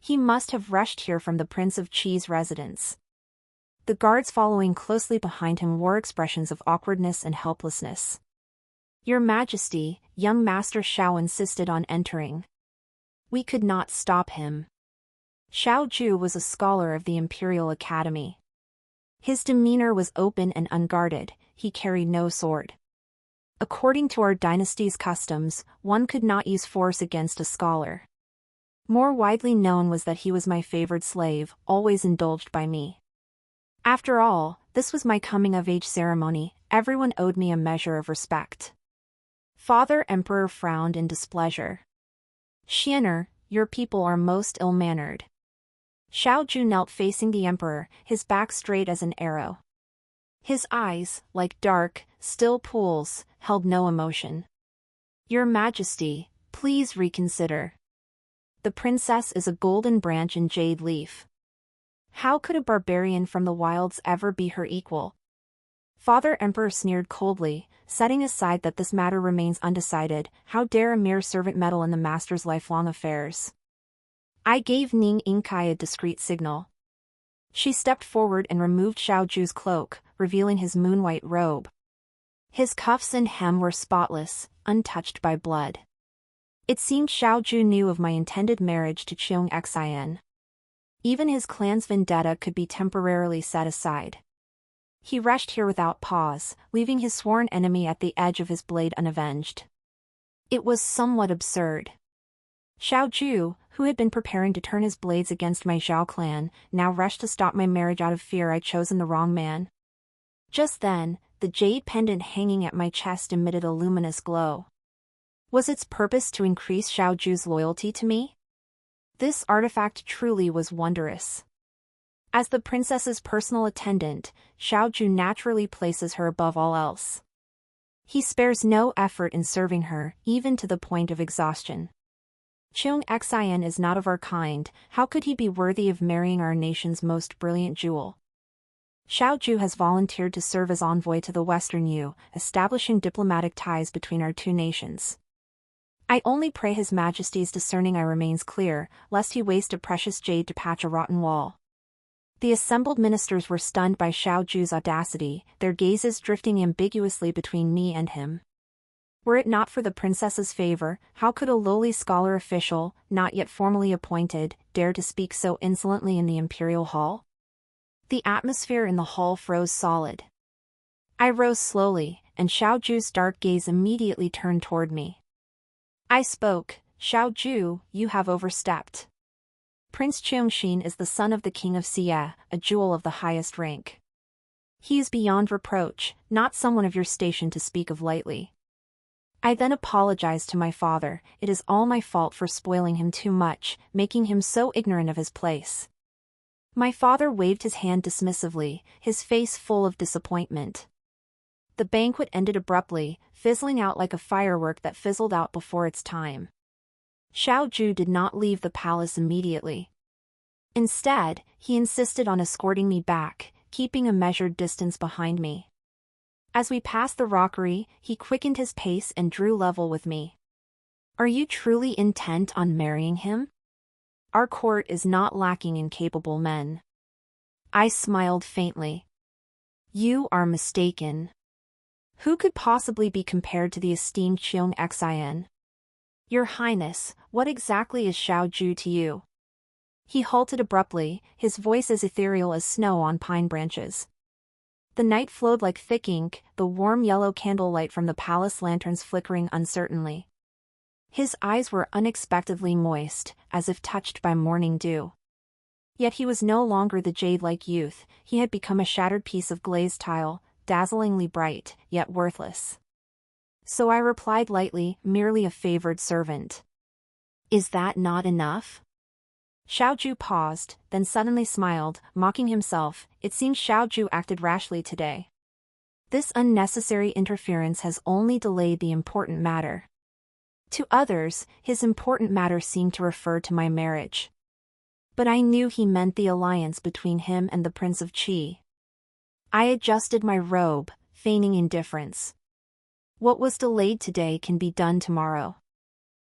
He must have rushed here from the Prince of Qi's residence. The guards following closely behind him wore expressions of awkwardness and helplessness. "Your Majesty," young Master Xiao insisted on entering. We could not stop him. Xiaoju was a scholar of the Imperial Academy. His demeanor was open and unguarded, he carried no sword. According to our dynasty's customs, one could not use force against a scholar. More widely known was that he was my favored slave, always indulged by me. After all, this was my coming-of-age ceremony, everyone owed me a measure of respect. Father Emperor frowned in displeasure. "Xianer, your people are most ill-mannered." Xiaoju knelt facing the emperor, his back straight as an arrow. His eyes, like dark, still pools, held no emotion. "Your Majesty, please reconsider. The princess is a golden branch and jade leaf. How could a barbarian from the wilds ever be her equal?" Father Emperor sneered coldly, setting aside that this matter remains undecided. How dare a mere servant meddle in the master's lifelong affairs? I gave Ning Yingcai a discreet signal. She stepped forward and removed Xiaoju's cloak, revealing his moon-white robe. His cuffs and hem were spotless, untouched by blood. It seemed Xiaoju knew of my intended marriage to Chungxin. Even his clan's vendetta could be temporarily set aside. He rushed here without pause, leaving his sworn enemy at the edge of his blade unavenged. It was somewhat absurd. Xiaoju, who had been preparing to turn his blades against my Zhao clan, now rushed to stop my marriage out of fear I'd chosen the wrong man. Just then, the jade pendant hanging at my chest emitted a luminous glow. Was its purpose to increase Xiaoju's loyalty to me? This artifact truly was wondrous. As the princess's personal attendant, Xiaoju naturally places her above all else. He spares no effort in serving her, even to the point of exhaustion. Chungxin is not of our kind, how could he be worthy of marrying our nation's most brilliant jewel? Xiaoju has volunteered to serve as envoy to the Western Yu, establishing diplomatic ties between our two nations. I only pray His Majesty's discerning eye remains clear, lest he waste a precious jade to patch a rotten wall. The assembled ministers were stunned by Xiaoju's audacity, their gazes drifting ambiguously between me and him. Were it not for the princess's favor, how could a lowly scholar official, not yet formally appointed, dare to speak so insolently in the imperial hall? The atmosphere in the hall froze solid. I rose slowly, and Xiao Ju's dark gaze immediately turned toward me. I spoke, "Xiao Ju, you have overstepped. Prince Cheongxin is the son of the king of Xie, a jewel of the highest rank. He is beyond reproach, not someone of your station to speak of lightly." I then apologized to my father. It is all my fault for spoiling him too much, making him so ignorant of his place. My father waved his hand dismissively, his face full of disappointment. The banquet ended abruptly, fizzling out like a firework that fizzled out before its time. Xiao Ju did not leave the palace immediately. Instead, he insisted on escorting me back, keeping a measured distance behind me. As we passed the rockery, he quickened his pace and drew level with me. "Are you truly intent on marrying him? Our court is not lacking in capable men." I smiled faintly. "You are mistaken. Who could possibly be compared to the esteemed Cheong Xin? Your Highness, what exactly is Xiao Ju to you?" He halted abruptly, his voice as ethereal as snow on pine branches. The night flowed like thick ink, the warm yellow candlelight from the palace lanterns flickering uncertainly. His eyes were unexpectedly moist, as if touched by morning dew. Yet he was no longer the jade-like youth, he had become a shattered piece of glazed tile, dazzlingly bright, yet worthless. So I replied lightly, merely a favored servant. "Is that not enough?" Xiao Ju paused, then suddenly smiled, mocking himself. It seems Xiao Ju acted rashly today. This unnecessary interference has only delayed the important matter. To others, his important matter seemed to refer to my marriage. But I knew he meant the alliance between him and the Prince of Qi. I adjusted my robe, feigning indifference. What was delayed today can be done tomorrow.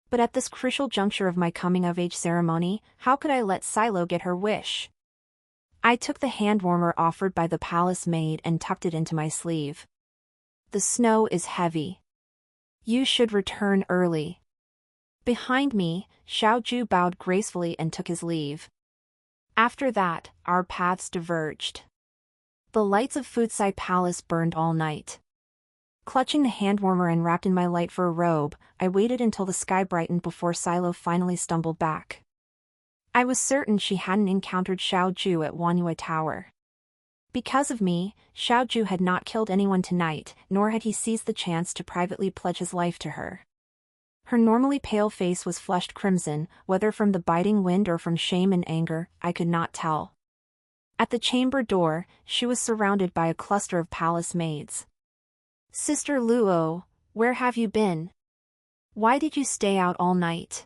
But at this crucial juncture of my coming-of-age ceremony, how could I let Silo get her wish? I took the hand warmer offered by the palace maid and tucked it into my sleeve. "The snow is heavy. You should return early." Behind me, Xiao Ju bowed gracefully and took his leave. After that, our paths diverged. The lights of Futsai Palace burned all night. Clutching the hand warmer and wrapped in my light fur robe, I waited until the sky brightened before Silo finally stumbled back. I was certain she hadn't encountered Xiao Ju at Wanyue Tower. Because of me, Xiao Ju had not killed anyone tonight, nor had he seized the chance to privately pledge his life to her. Her normally pale face was flushed crimson, whether from the biting wind or from shame and anger, I could not tell. At the chamber door, she was surrounded by a cluster of palace maids. "Sister Luo, where have you been? Why did you stay out all night?"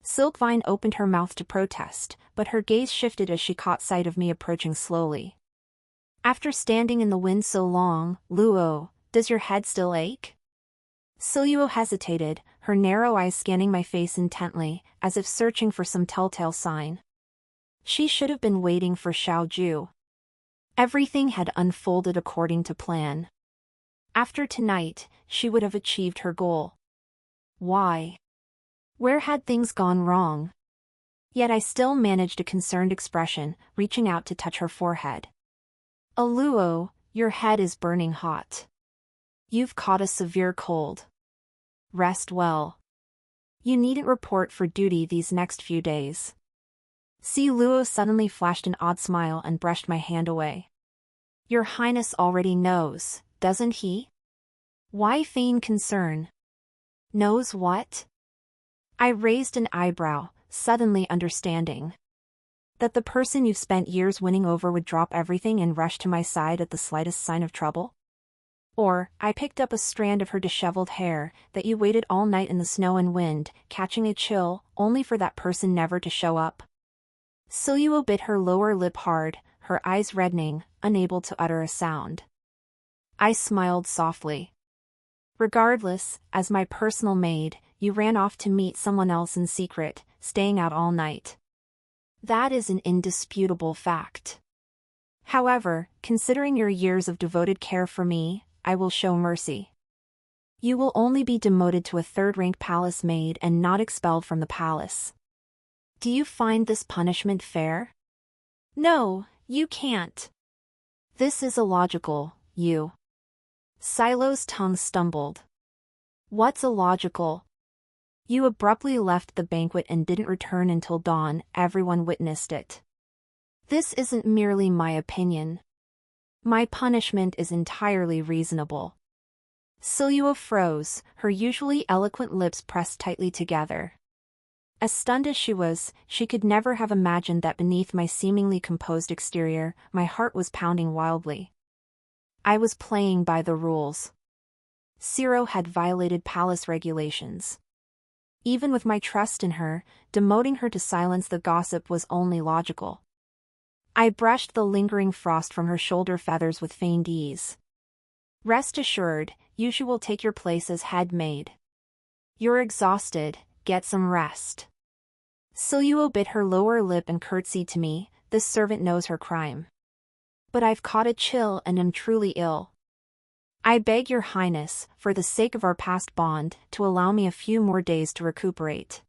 Silkvine opened her mouth to protest, but her gaze shifted as she caught sight of me approaching slowly. "After standing in the wind so long, Luo, does your head still ache?" Siluo hesitated, her narrow eyes scanning my face intently, as if searching for some telltale sign. She should have been waiting for Xiao Ju. Everything had unfolded according to plan. After tonight, she would have achieved her goal. Why? Where had things gone wrong? Yet I still managed a concerned expression, reaching out to touch her forehead. "Aluo, your head is burning hot. You've caught a severe cold. Rest well. You needn't report for duty these next few days." Si Luo suddenly flashed an odd smile and brushed my hand away. "Your Highness already knows, doesn't he? Why feign concern?" "Knows what?" I raised an eyebrow, suddenly understanding. That the person you've spent years winning over would drop everything and rush to my side at the slightest sign of trouble? Or, I picked up a strand of her disheveled hair, that you waited all night in the snow and wind, catching a chill, only for that person never to show up? Siluo bit her lower lip hard, her eyes reddening, unable to utter a sound. I smiled softly. "Regardless, as my personal maid, you ran off to meet someone else in secret, staying out all night. That is an indisputable fact. However, considering your years of devoted care for me, I will show mercy. You will only be demoted to a third-rank palace maid and not expelled from the palace. Do you find this punishment fair?" "No, You can't. This is illogical, you. Silo's tongue stumbled. What's illogical? You abruptly left the banquet and didn't return until dawn, everyone witnessed it. This isn't merely my opinion. My punishment is entirely reasonable. Siluo froze, her usually eloquent lips pressed tightly together. As stunned as she was, she could never have imagined that beneath my seemingly composed exterior, my heart was pounding wildly. I was playing by the rules. Ciro had violated palace regulations. Even with my trust in her, demoting her to silence the gossip was only logical. I brushed the lingering frost from her shoulder feathers with feigned ease. Rest assured, you will take your place as head maid. You're exhausted, get some rest. Siluo bit her lower lip and curtsied to me, this servant knows her crime. But I've caught a chill and am truly ill. I beg your highness, for the sake of our past bond, to allow me a few more days to recuperate.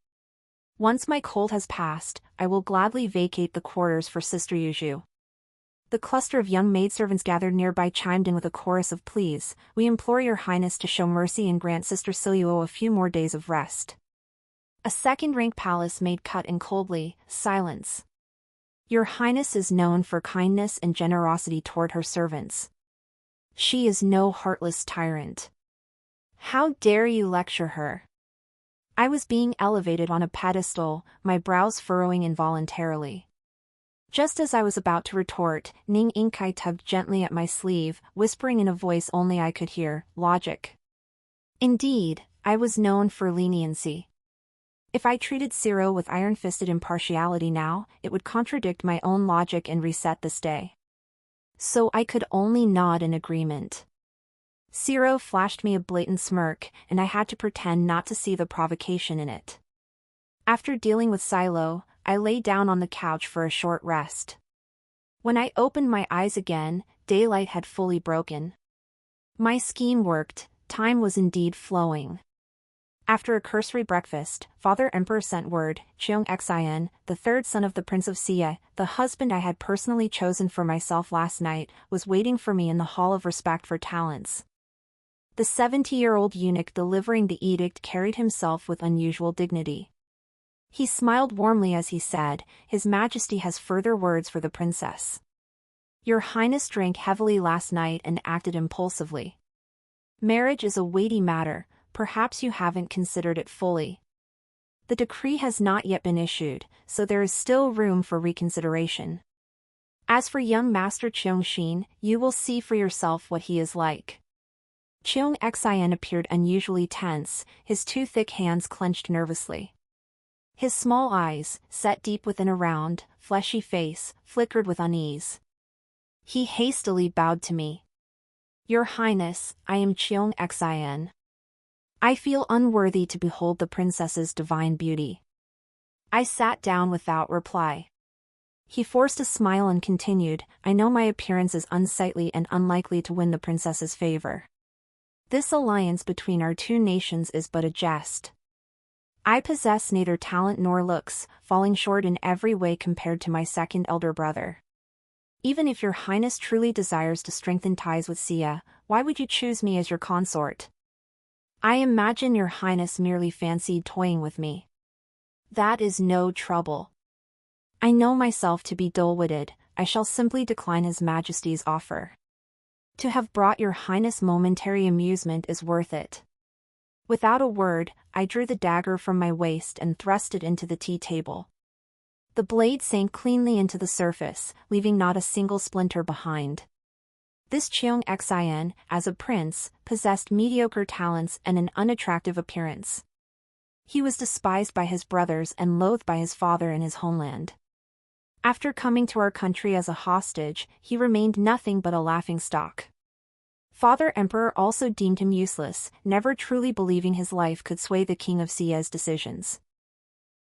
Once my cold has passed, I will gladly vacate the quarters for Sister Yuju. The cluster of young maidservants gathered nearby chimed in with a chorus of pleas. We implore your highness to show mercy and grant Sister Siluo a few more days of rest. A second-rank palace maid cut in coldly, silence. Your highness is known for kindness and generosity toward her servants. She is no heartless tyrant. How dare you lecture her? I was being elevated on a pedestal, my brows furrowing involuntarily. Just as I was about to retort, Ning Inkai tugged gently at my sleeve, whispering in a voice only I could hear, logic. Indeed, I was known for leniency. If I treated Ciro with iron-fisted impartiality now, it would contradict my own logic and reset this day. So I could only nod in agreement. Ciro flashed me a blatant smirk, and I had to pretend not to see the provocation in it. After dealing with Silo, I lay down on the couch for a short rest. When I opened my eyes again, daylight had fully broken. My scheme worked, time was indeed flowing. After a cursory breakfast, Father Emperor sent word, Cheong Xin, the third son of the Prince of Xie, the husband I had personally chosen for myself last night, was waiting for me in the Hall of Respect for Talents. The 70-year-old eunuch delivering the edict carried himself with unusual dignity. He smiled warmly as he said, His Majesty has further words for the princess. Your Highness drank heavily last night and acted impulsively. Marriage is a weighty matter, perhaps you haven't considered it fully. The decree has not yet been issued, so there is still room for reconsideration. As for young Master Cheong Xin, you will see for yourself what he is like. Cheong Xin appeared unusually tense, his two thick hands clenched nervously. His small eyes, set deep within a round, fleshy face, flickered with unease. He hastily bowed to me. Your Highness, I am Cheong Xin. I feel unworthy to behold the princess's divine beauty. I sat down without reply. He forced a smile and continued, I know my appearance is unsightly and unlikely to win the princess's favor. This alliance between our two nations is but a jest. I possess neither talent nor looks, falling short in every way compared to my second elder brother. Even if your Highness truly desires to strengthen ties with Xie, why would you choose me as your consort? I imagine your Highness merely fancied toying with me. That is no trouble. I know myself to be dull-witted, I shall simply decline His Majesty's offer. To have brought your Highness momentary amusement is worth it. Without a word, I drew the dagger from my waist and thrust it into the tea table. The blade sank cleanly into the surface, leaving not a single splinter behind. This Cheong Xin, as a prince, possessed mediocre talents and an unattractive appearance. He was despised by his brothers and loathed by his father in his homeland. After coming to our country as a hostage, he remained nothing but a laughingstock. Father Emperor also deemed him useless, never truly believing his life could sway the King of Xie's decisions.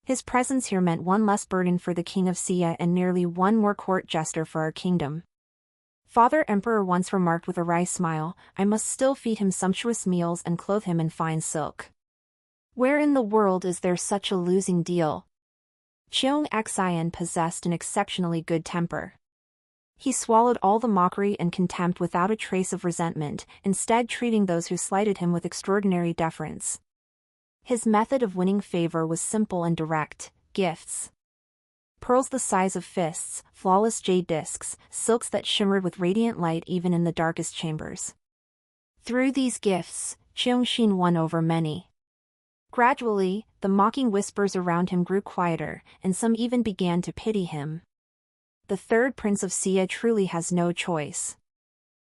His presence here meant one less burden for the King of Xie and nearly one more court jester for our kingdom. Father Emperor once remarked with a wry smile, I must still feed him sumptuous meals and clothe him in fine silk. Where in the world is there such a losing deal? Cheong Xin possessed an exceptionally good temper. He swallowed all the mockery and contempt without a trace of resentment, instead treating those who slighted him with extraordinary deference. His method of winning favor was simple and direct: gifts. Pearls the size of fists, flawless jade discs, silks that shimmered with radiant light even in the darkest chambers. Through these gifts, Cheongsheen won over many. Gradually, the mocking whispers around him grew quieter, and some even began to pity him. The third prince of Sia truly has no choice.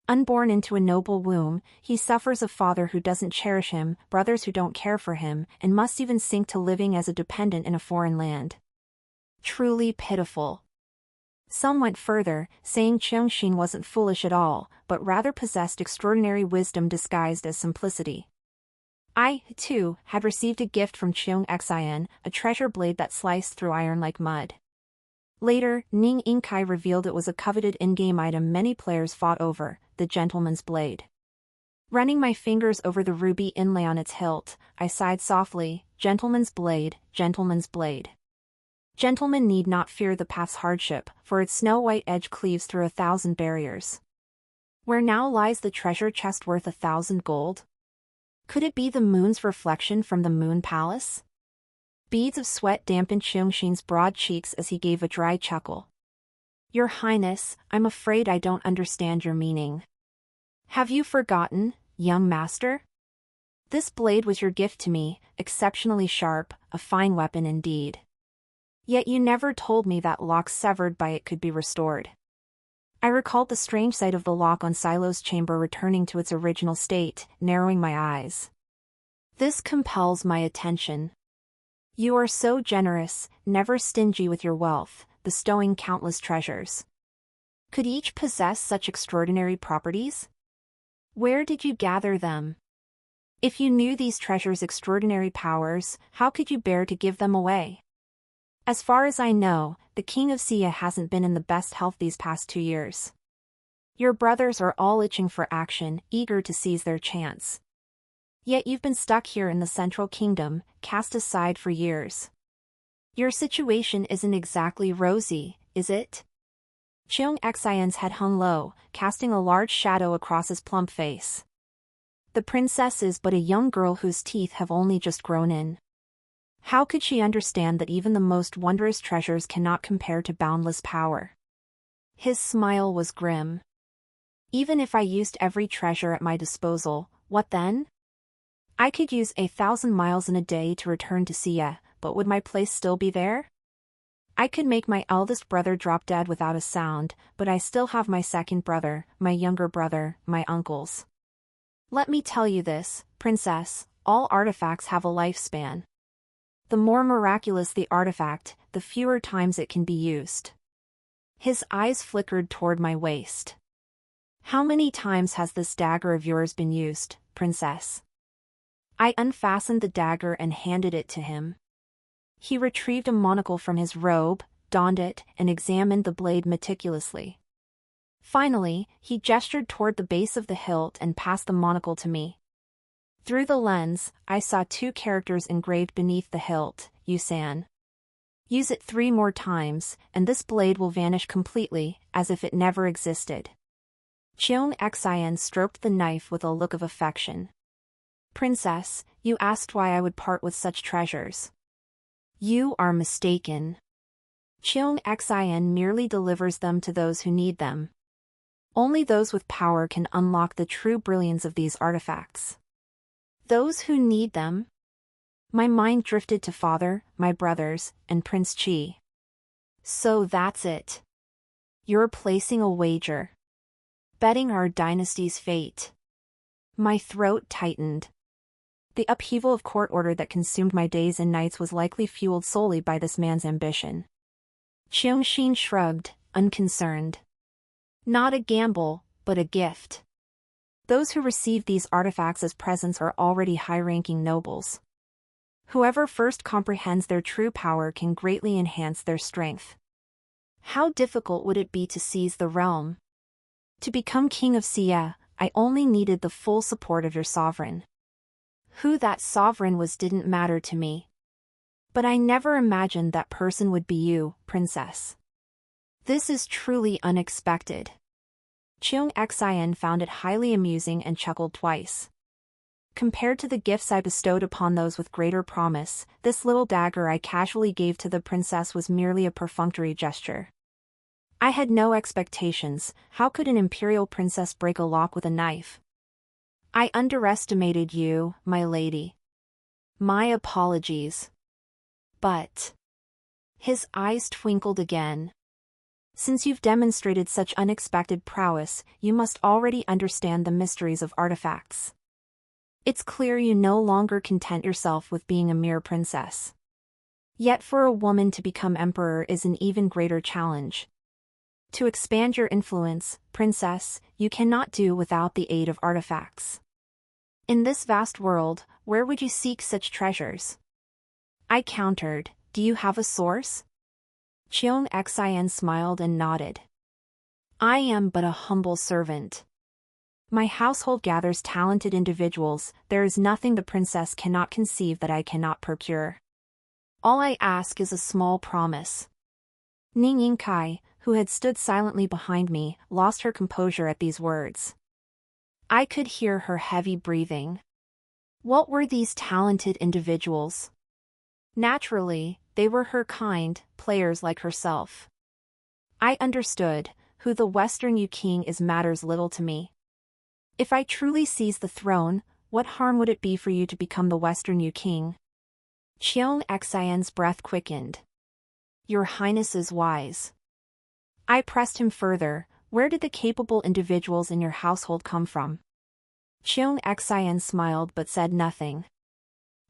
Unborn into a noble womb, he suffers a father who doesn't cherish him, brothers who don't care for him, and must even sink to living as a dependent in a foreign land. Truly pitiful. Some went further, saying Cheongsheen wasn't foolish at all, but rather possessed extraordinary wisdom disguised as simplicity. I, too, had received a gift from Cheong Xian, a treasure blade that sliced through iron like mud. Later, Ning Inkai revealed it was a coveted in-game item many players fought over, the gentleman's blade. Running my fingers over the ruby inlay on its hilt, I sighed softly, gentleman's blade, gentleman's blade. Gentlemen need not fear the path's hardship, for its snow-white edge cleaves through 1,000 barriers. Where now lies the treasure chest worth 1,000 gold? Could it be the moon's reflection from the Moon Palace? Beads of sweat dampened Cheongsheen's broad cheeks as he gave a dry chuckle. Your Highness, I'm afraid I don't understand your meaning. Have you forgotten, young master? This blade was your gift to me, exceptionally sharp, a fine weapon indeed. Yet you never told me that lock severed by it could be restored. I recalled the strange sight of the lock on Silo's chamber returning to its original state, narrowing my eyes. This compels my attention. You are so generous, never stingy with your wealth, bestowing countless treasures. Could each possess such extraordinary properties? Where did you gather them? If you knew these treasures' extraordinary powers, how could you bear to give them away? As far as I know, the King of Sia hasn't been in the best health these past 2 years. Your brothers are all itching for action, eager to seize their chance. Yet you've been stuck here in the Central Kingdom, cast aside for years. Your situation isn't exactly rosy, is it? Cheong Xian's head hung low, casting a large shadow across his plump face. The princess is but a young girl whose teeth have only just grown in. How could she understand that even the most wondrous treasures cannot compare to boundless power? His smile was grim. Even if I used every treasure at my disposal, what then? I could use 1,000 miles in a day to return to Sia, but would my place still be there? I could make my eldest brother drop dead without a sound, but I still have my second brother, my younger brother, my uncles. Let me tell you this, princess, all artifacts have a lifespan. The more miraculous the artifact, the fewer times it can be used. His eyes flickered toward my waist. How many times has this dagger of yours been used, princess? I unfastened the dagger and handed it to him. He retrieved a monocle from his robe, donned it, and examined the blade meticulously. Finally, he gestured toward the base of the hilt and passed the monocle to me. Through the lens, I saw 2 characters engraved beneath the hilt, Yusan. Use it 3 more times, and this blade will vanish completely, as if it never existed. Cheong Xian stroked the knife with a look of affection. Princess, you asked why I would part with such treasures. You are mistaken. Cheong Xian merely delivers them to those who need them. Only those with power can unlock the true brilliance of these artifacts. Those who need them? My mind drifted to father, my brothers, and Prince Chi. So that's it. You're placing a wager. Betting our dynasty's fate. My throat tightened. The upheaval of court order that consumed my days and nights was likely fueled solely by this man's ambition. Cheongsheen shrugged, unconcerned. Not a gamble, but a gift. Those who receive these artifacts as presents are already high-ranking nobles. Whoever first comprehends their true power can greatly enhance their strength. How difficult would it be to seize the realm? To become king of Sia, I only needed the full support of your sovereign. Who that sovereign was didn't matter to me. But I never imagined that person would be you, princess. This is truly unexpected. Cheong Xin found it highly amusing and chuckled twice. Compared to the gifts I bestowed upon those with greater promise, this little dagger I casually gave to the princess was merely a perfunctory gesture. I had no expectations. How could an imperial princess break a lock with a knife? I underestimated you, my lady. My apologies. But... His eyes twinkled again. Since you've demonstrated such unexpected prowess, you must already understand the mysteries of artifacts. It's clear you no longer content yourself with being a mere princess. Yet for a woman to become emperor is an even greater challenge. To expand your influence, princess, you cannot do without the aid of artifacts. In this vast world, where would you seek such treasures? I countered, do you have a source? Cheong Xin smiled and nodded. I am but a humble servant. My household gathers talented individuals. There is nothing the princess cannot conceive that I cannot procure. All I ask is a small promise. Ning Yingkai, who had stood silently behind me, lost her composure at these words. I could hear her heavy breathing. What were these talented individuals? Naturally, they were her kind, players like herself. I understood, who the Western Yu King is matters little to me. If I truly seize the throne, what harm would it be for you to become the Western Yu King? Cheong Xin's breath quickened. Your Highness is wise. I pressed him further, where did the capable individuals in your household come from? Cheong Xin smiled but said nothing.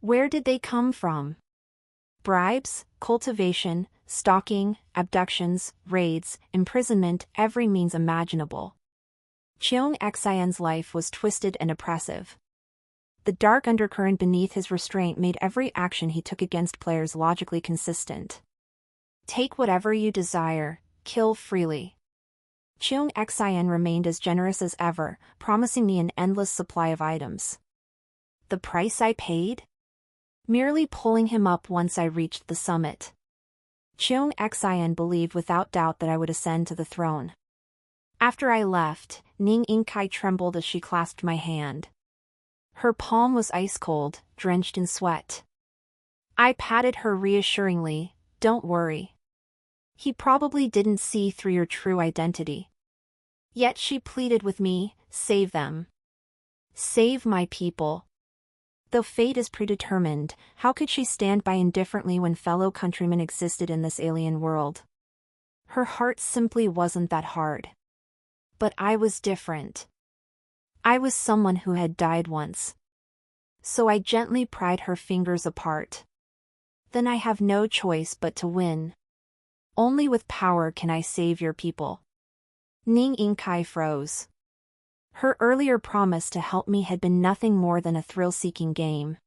Where did they come from? Bribes, cultivation, stalking, abductions, raids, imprisonment, every means imaginable. Cheong Xin's life was twisted and oppressive. The dark undercurrent beneath his restraint made every action he took against players logically consistent. Take whatever you desire, kill freely. Cheong Xin remained as generous as ever, promising me an endless supply of items. The price I paid? Merely pulling him up once I reached the summit. Cheong Xin believed without doubt that I would ascend to the throne. After I left, Ning Yingkai trembled as she clasped my hand. Her palm was ice-cold, drenched in sweat. I patted her reassuringly, don't worry. He probably didn't see through your true identity. Yet she pleaded with me, save them. Save my people. Though fate is predetermined, how could she stand by indifferently when fellow countrymen existed in this alien world? Her heart simply wasn't that hard. But I was different. I was someone who had died once. So I gently pried her fingers apart. Then I have no choice but to win. Only with power can I save your people. Ning Yingkai froze. Her earlier promise to help me had been nothing more than a thrill-seeking game.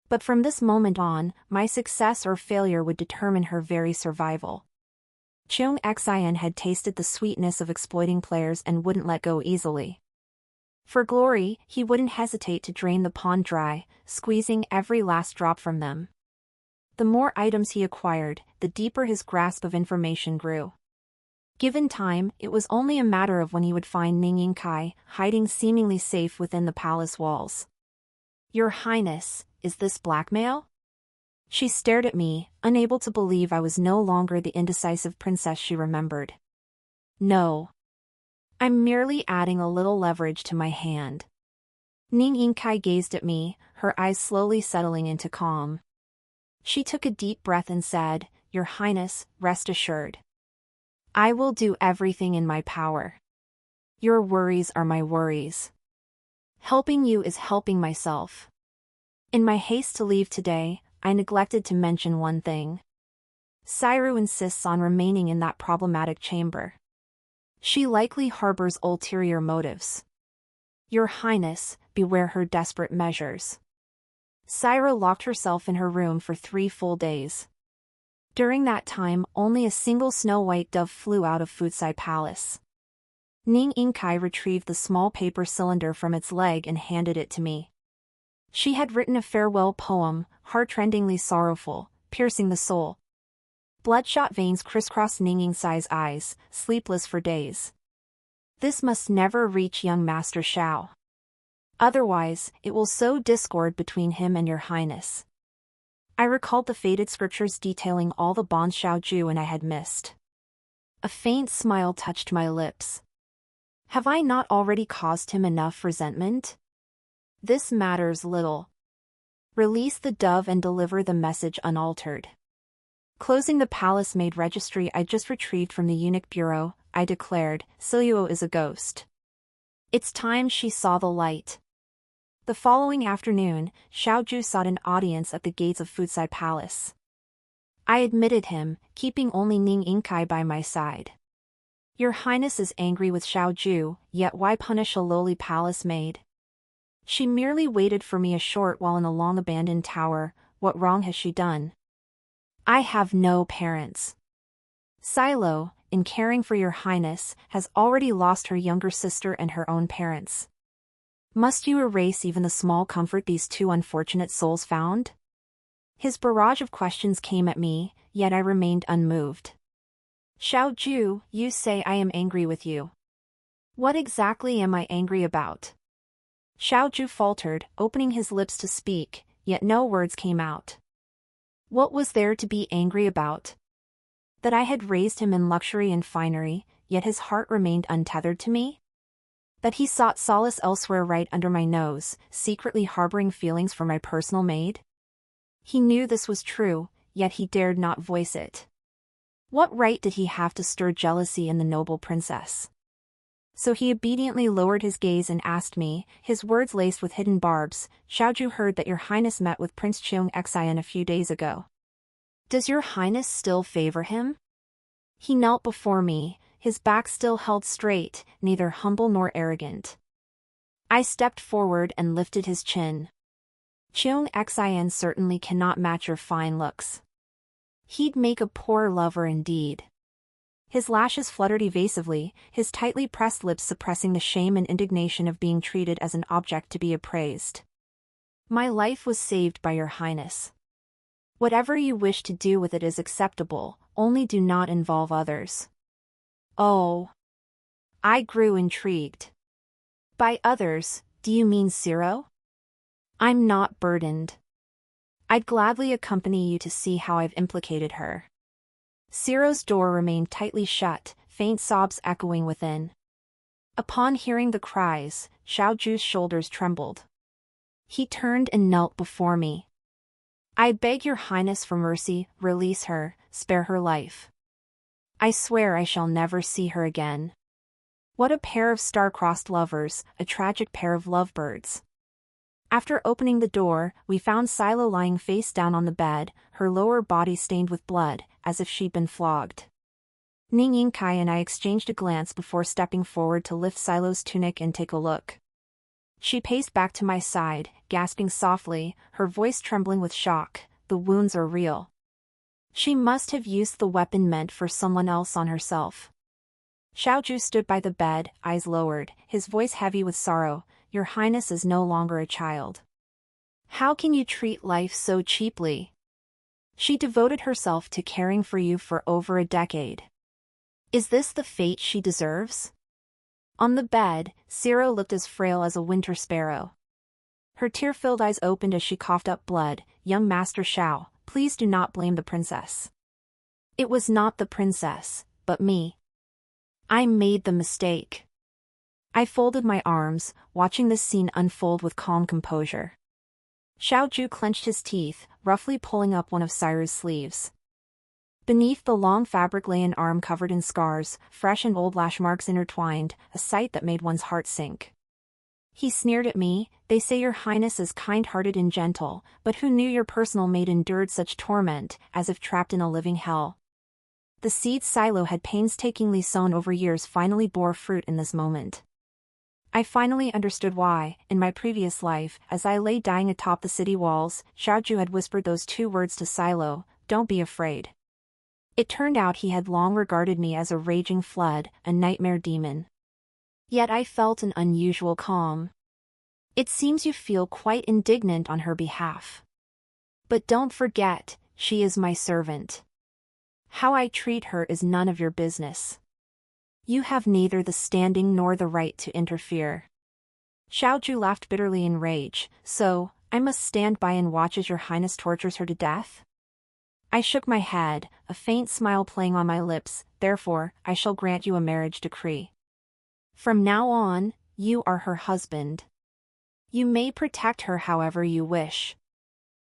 But from this moment on, my success or failure would determine her very survival. Cheong Xin had tasted the sweetness of exploiting players and wouldn't let go easily. For glory, he wouldn't hesitate to drain the pond dry, squeezing every last drop from them. The more items he acquired, the deeper his grasp of information grew. Given time, it was only a matter of when he would find Ning Yingkai, hiding seemingly safe within the palace walls. Your Highness, is this blackmail? She stared at me, unable to believe I was no longer the indecisive princess she remembered. No. I'm merely adding a little leverage to my hand. Ning Yingkai gazed at me, her eyes slowly settling into calm. She took a deep breath and said, Your Highness, rest assured. I will do everything in my power. Your worries are my worries. Helping you is helping myself. In my haste to leave today, I neglected to mention one thing. Cyru insists on remaining in that problematic chamber. She likely harbors ulterior motives. Your Highness, beware her desperate measures. Cyru locked herself in her room for 3 full days. During that time, only a single snow-white dove flew out of Futsai Palace. Ning Yingkai retrieved the small paper cylinder from its leg and handed it to me. She had written a farewell poem, heart-rendingly sorrowful, piercing the soul. bloodshot veins crisscross Ninging Sai's eyes, sleepless for days. This must never reach young Master Shao. Otherwise, it will sow discord between him and your highness. I recalled the faded scriptures detailing all the bonds Shao Ju and I had missed. A faint smile touched my lips. Have I not already caused him enough resentment? This matters little. Release the dove and deliver the message unaltered. Closing the palace-made registry I just retrieved from the eunuch bureau, I declared, Siluo is a ghost. It's time she saw the light. The following afternoon, Shao Ju sought an audience at the gates of Fusai Palace. I admitted him, keeping only Ning Yingkai by my side. Your Highness is angry with Shao Ju, yet why punish a lowly palace maid? She merely waited for me a short while in a long-abandoned tower. What wrong has she done? I have no parents. Silo, in caring for your Highness, has already lost her younger sister and her own parents. Must you erase even the small comfort these two unfortunate souls found? His barrage of questions came at me, yet I remained unmoved. Shao Ju, you say I am angry with you. What exactly am I angry about? Shao Ju faltered, opening his lips to speak, yet no words came out. What was there to be angry about? That I had raised him in luxury and finery, yet his heart remained untethered to me? That he sought solace elsewhere right under my nose, secretly harboring feelings for my personal maid? He knew this was true, yet he dared not voice it. What right did he have to stir jealousy in the noble princess? So he obediently lowered his gaze and asked me, his words laced with hidden barbs, Shao Ju heard that your Highness met with Prince Cheung Xian a few days ago. Does your Highness still favor him? He knelt before me, his back still held straight, neither humble nor arrogant. I stepped forward and lifted his chin. Cheung Xian certainly cannot match your fine looks. He'd make a poor lover indeed. His lashes fluttered evasively, his tightly pressed lips suppressing the shame and indignation of being treated as an object to be appraised. My life was saved by your Highness. Whatever you wish to do with it is acceptable, only do not involve others. Oh. I grew intrigued. By others, do you mean Ciro? I'm not burdened. I'd gladly accompany you to see how I've implicated her. Ciro's door remained tightly shut, faint sobs echoing within. Upon hearing the cries, Shao Ju's shoulders trembled. He turned and knelt before me. I beg your Highness for mercy, release her, spare her life. I swear I shall never see her again. What a pair of star-crossed lovers, a tragic pair of lovebirds. After opening the door, we found Silo lying face down on the bed, her lower body stained with blood, as if she'd been flogged. Ning Yingkai and I exchanged a glance before stepping forward to lift Silo's tunic and take a look. She paced back to my side, gasping softly, her voice trembling with shock. The wounds are real. She must have used the weapon meant for someone else on herself. Shao Ju stood by the bed, eyes lowered, his voice heavy with sorrow. Your Highness is no longer a child. How can you treat life so cheaply? She devoted herself to caring for you for over a decade. Is this the fate she deserves? On the bed, Ciro looked as frail as a winter sparrow. Her tear-filled eyes opened as she coughed up blood. Young Master Shao, please do not blame the princess. It was not the princess, but me. I made the mistake. I folded my arms, watching this scene unfold with calm composure. Shao Ju clenched his teeth, roughly pulling up one of Ciro's sleeves. Beneath the long fabric lay an arm covered in scars, fresh and old lash marks intertwined, a sight that made one's heart sink. He sneered at me, they say your Highness is kind-hearted and gentle, but who knew your personal maid endured such torment, as if trapped in a living hell? The seeds Silo had painstakingly sown over years finally bore fruit in this moment. I finally understood why, in my previous life, as I lay dying atop the city walls, Shao Ju had whispered those two words to Silo, "Don't be afraid." It turned out he had long regarded me as a raging flood, a nightmare demon. Yet I felt an unusual calm. It seems you feel quite indignant on her behalf. But don't forget, she is my servant. How I treat her is none of your business. You have neither the standing nor the right to interfere. Xiaoju laughed bitterly in rage. So, I must stand by and watch as your highness tortures her to death? I shook my head, a faint smile playing on my lips. Therefore, I shall grant you a marriage decree. From now on, you are her husband. You may protect her however you wish.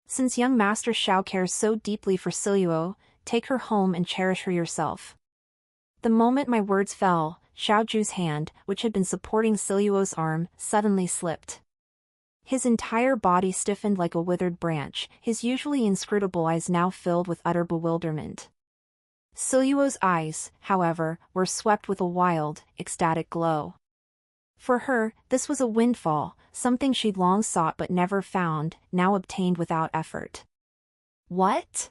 Since young Master Xiao cares so deeply for Siluo, take her home and cherish her yourself. The moment my words fell, Xiaoju's hand, which had been supporting Siluo's arm, suddenly slipped. His entire body stiffened like a withered branch, his usually inscrutable eyes now filled with utter bewilderment. Siluo's eyes, however, were swept with a wild, ecstatic glow. For her, this was a windfall, something she'd long sought but never found, now obtained without effort. What?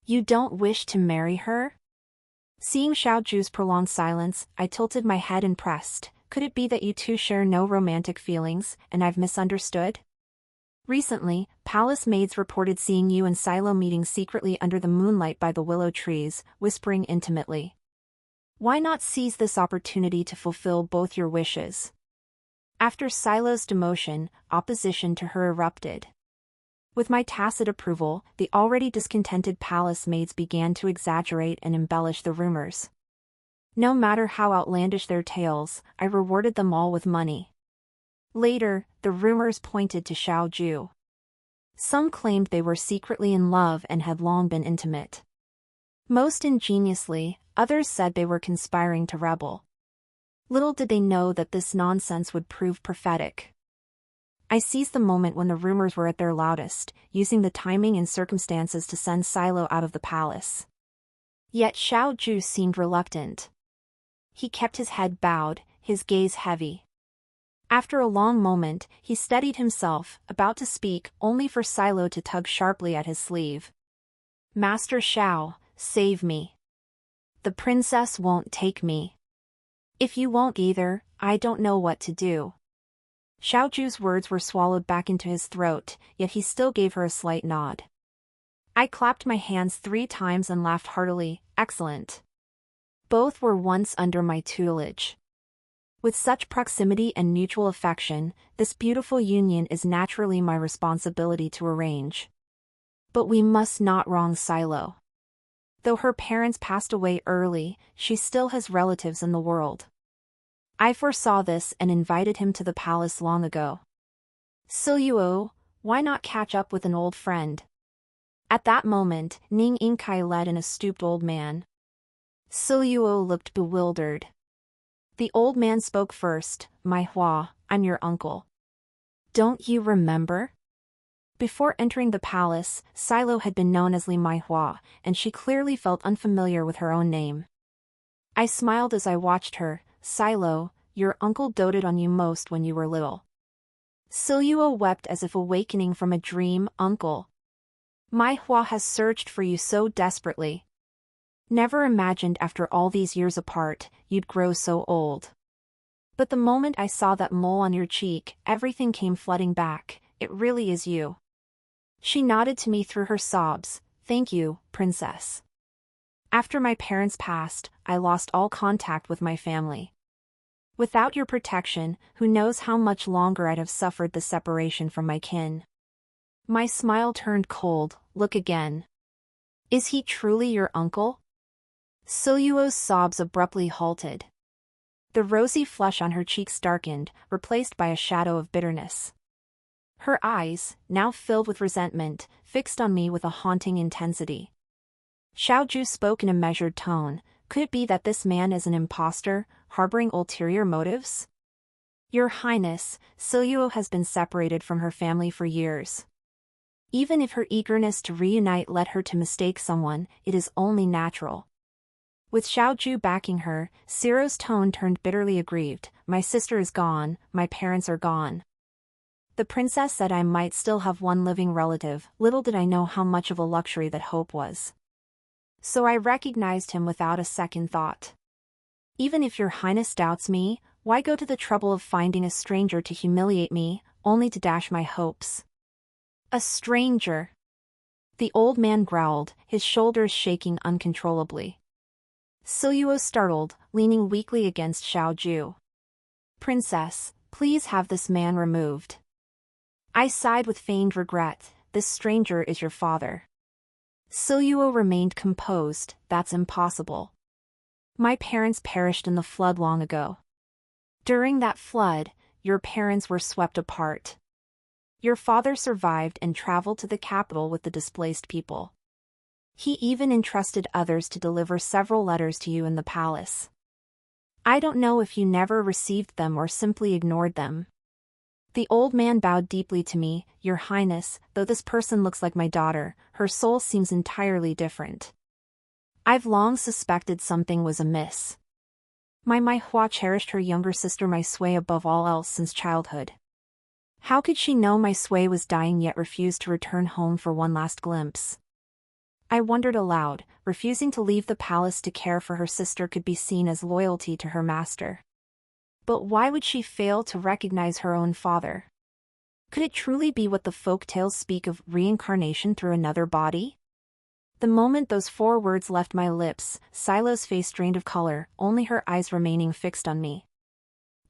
You don't wish to marry her? Seeing Xiaoju's prolonged silence, I tilted my head and pressed. Could it be that you two share no romantic feelings, and I've misunderstood? Recently, palace maids reported seeing you and Silo meeting secretly under the moonlight by the willow trees, whispering intimately. Why not seize this opportunity to fulfill both your wishes? After Silo's demotion, opposition to her erupted. With my tacit approval, the already discontented palace maids began to exaggerate and embellish the rumors. No matter how outlandish their tales, I rewarded them all with money. Later, the rumors pointed to Xiaoju. Some claimed they were secretly in love and had long been intimate. Most ingeniously, others said they were conspiring to rebel. Little did they know that this nonsense would prove prophetic. I seized the moment when the rumors were at their loudest, using the timing and circumstances to send Silo out of the palace. Yet Xiaoju seemed reluctant. He kept his head bowed, his gaze heavy. After a long moment, he steadied himself, about to speak, only for Silo to tug sharply at his sleeve. Master Xiao, save me. The princess won't take me. If you won't either, I don't know what to do. Xiaoju's words were swallowed back into his throat, yet he still gave her a slight nod. I clapped my hands 3 times and laughed heartily. Excellent. Both were once under my tutelage. With such proximity and mutual affection, this beautiful union is naturally my responsibility to arrange. But we must not wrong Silo. Though her parents passed away early, she still has relatives in the world. I foresaw this and invited him to the palace long ago. Siluo, why not catch up with an old friend? At that moment, Ning Yingkai led in a stooped old man. Siluo looked bewildered. The old man spoke first. My Hua, I'm your uncle. Don't you remember? Before entering the palace, Silo had been known as Li Mai Hua, and she clearly felt unfamiliar with her own name. I smiled as I watched her. Silo, your uncle doted on you most when you were little. Siluo wept as if awakening from a dream. Uncle. Mai Hua has searched for you so desperately. Never imagined after all these years apart, you'd grow so old. But the moment I saw that mole on your cheek, everything came flooding back. It really is you. She nodded to me through her sobs. Thank you, princess. After my parents passed, I lost all contact with my family. Without your protection, who knows how much longer I'd have suffered the separation from my kin. My smile turned cold. Look again. Is he truly your uncle? Siluo's sobs abruptly halted. The rosy flush on her cheeks darkened, replaced by a shadow of bitterness. Her eyes, now filled with resentment, fixed on me with a haunting intensity. Xiaoju spoke in a measured tone. Could it be that this man is an impostor, harboring ulterior motives? Your Highness, Siluo has been separated from her family for years. Even if her eagerness to reunite led her to mistake someone, it is only natural. With Xiaoju backing her, Ciro's tone turned bitterly aggrieved. My sister is gone, my parents are gone. The princess said I might still have one living relative. Little did I know how much of a luxury that hope was. So I recognized him without a second thought. Even if your highness doubts me, why go to the trouble of finding a stranger to humiliate me, only to dash my hopes? A stranger. The old man growled, his shoulders shaking uncontrollably. Siluo startled, leaning weakly against Xiaoju. Princess, please have this man removed. I sighed with feigned regret, this stranger is your father. Siluo remained composed, that's impossible. My parents perished in the flood long ago. During that flood, your parents were swept apart. Your father survived and traveled to the capital with the displaced people. He even entrusted others to deliver several letters to you in the palace. I don't know if you never received them or simply ignored them. The old man bowed deeply to me, Your Highness, though this person looks like my daughter, her soul seems entirely different. I've long suspected something was amiss. My Hua cherished her younger sister My Sui above all else since childhood. How could she know My Sui was dying yet refused to return home for one last glimpse? I wondered aloud, refusing to leave the palace to care for her sister could be seen as loyalty to her master. But why would she fail to recognize her own father? Could it truly be what the folk tales speak of, reincarnation through another body? The moment those 4 words left my lips, Silo's face drained of color, only her eyes remaining fixed on me.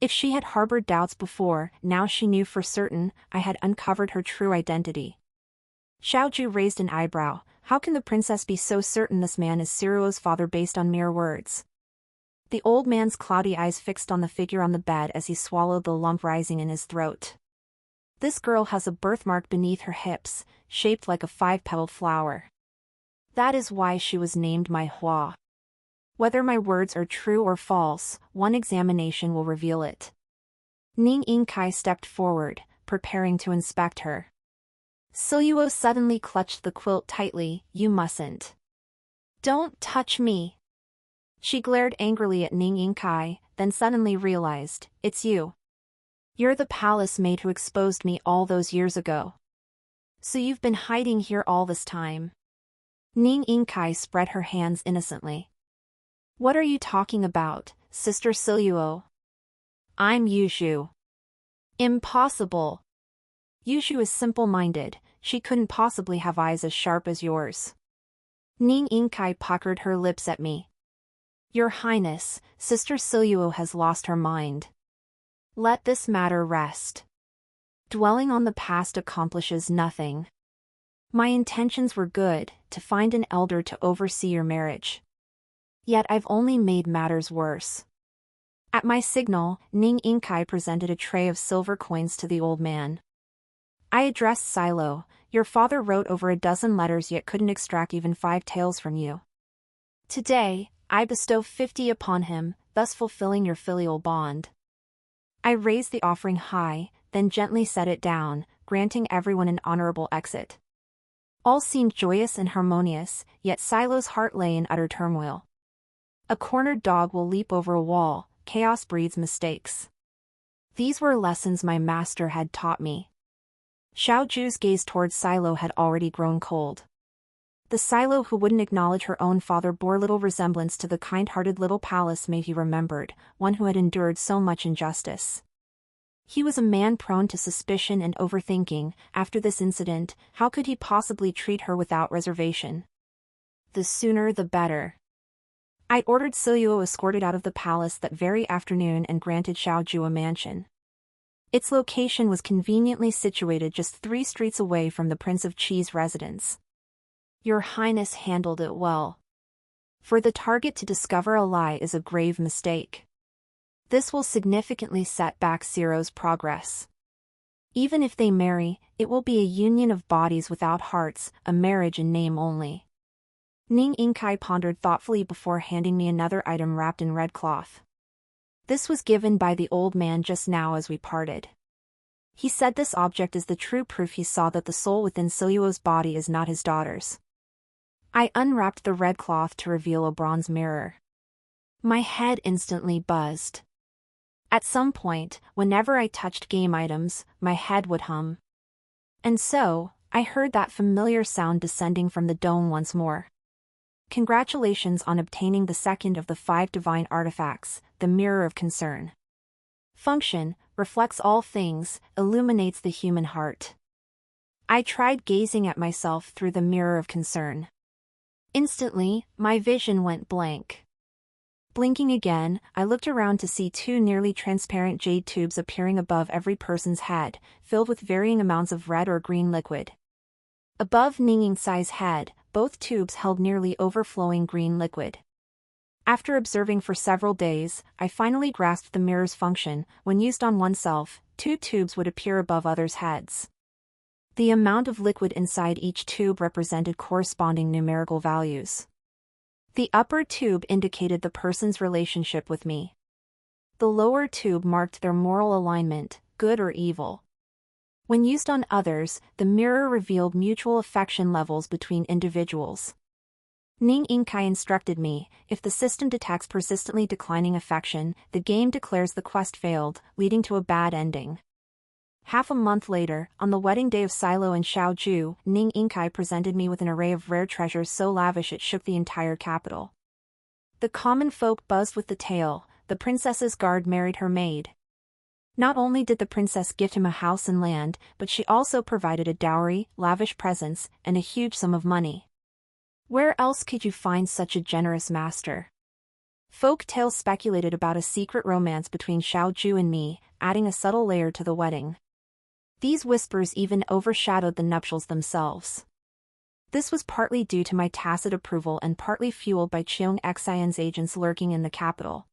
If she had harbored doubts before, now she knew for certain, I had uncovered her true identity. Xiaoju raised an eyebrow. How can the princess be so certain this man is Siluo's father based on mere words? The old man's cloudy eyes fixed on the figure on the bed as he swallowed the lump rising in his throat. This girl has a birthmark beneath her hips, shaped like a 5-petaled flower. That is why she was named my Hua. Whether my words are true or false, one examination will reveal it. Ning Yingkai stepped forward, preparing to inspect her. Siluo suddenly clutched the quilt tightly, You mustn't. Don't touch me. She glared angrily at Ning Yingkai, then suddenly realized, It's you. You're the palace maid who exposed me all those years ago. So you've been hiding here all this time. Ning Yingkai spread her hands innocently. What are you talking about, Sister Siluo? I'm Yushu. Impossible. Yushu is simple-minded, she couldn't possibly have eyes as sharp as yours. Ning Yingkai puckered her lips at me. Your Highness, Sister Siluo has lost her mind. Let this matter rest. Dwelling on the past accomplishes nothing. My intentions were good, to find an elder to oversee your marriage. Yet I've only made matters worse. At my signal, Ning Yingkai presented a tray of silver coins to the old man. I addressed Silo, Your father wrote over a dozen letters yet couldn't extract even 5 taels from you. Today, I bestow 50 upon him, thus fulfilling your filial bond. I raised the offering high, then gently set it down, granting everyone an honorable exit. All seemed joyous and harmonious, yet Silo's heart lay in utter turmoil. A cornered dog will leap over a wall, chaos breeds mistakes. These were lessons my master had taught me. Xiaoju's gaze towards Silo had already grown cold. The Silo who wouldn't acknowledge her own father bore little resemblance to the kind-hearted little palace maid he remembered, one who had endured so much injustice. He was a man prone to suspicion and overthinking. After this incident, how could he possibly treat her without reservation? The sooner the better. I ordered Siluo escorted out of the palace that very afternoon and granted Xiaoju a mansion. Its location was conveniently situated just 3 streets away from the Prince of Qi's residence. Your Highness handled it well. For the target to discover a lie is a grave mistake. This will significantly set back Siro's progress. Even if they marry, it will be a union of bodies without hearts, a marriage in name only. Ning Yingkai pondered thoughtfully before handing me another item wrapped in red cloth. This was given by the old man just now as we parted. He said this object is the true proof he saw that the soul within Siluo's body is not his daughter's. I unwrapped the red cloth to reveal a bronze mirror. My head instantly buzzed. At some point, whenever I touched game items, my head would hum. And so, I heard that familiar sound descending from the dome once more. Congratulations on obtaining the second of the 5 divine artifacts, the Mirror of Concern. Function, reflects all things, illuminates the human heart. I tried gazing at myself through the mirror of concern. Instantly, my vision went blank. Blinking again, I looked around to see two nearly transparent jade tubes appearing above every person's head, filled with varying amounts of red or green liquid. Above Ning Tsai's head, both tubes held nearly overflowing green liquid. After observing for several days, I finally grasped the mirror's function. When used on oneself, two tubes would appear above others' heads. The amount of liquid inside each tube represented corresponding numerical values. The upper tube indicated the person's relationship with me. The lower tube marked their moral alignment, good or evil. When used on others, the mirror revealed mutual affection levels between individuals. Ning Inkai instructed me, if the system detects persistently declining affection, the game declares the quest failed, leading to a bad ending. Half a month later, on the wedding day of Silo and Xiaoju, Ning Inkai presented me with an array of rare treasures so lavish it shook the entire capital. The common folk buzzed with the tale, the princess's guard married her maid. Not only did the princess gift him a house and land, but she also provided a dowry, lavish presents, and a huge sum of money. Where else could you find such a generous master? Folk tales speculated about a secret romance between Xiaoju and me, adding a subtle layer to the wedding. These whispers even overshadowed the nuptials themselves. This was partly due to my tacit approval and partly fueled by Cheong Xian's agents lurking in the capital.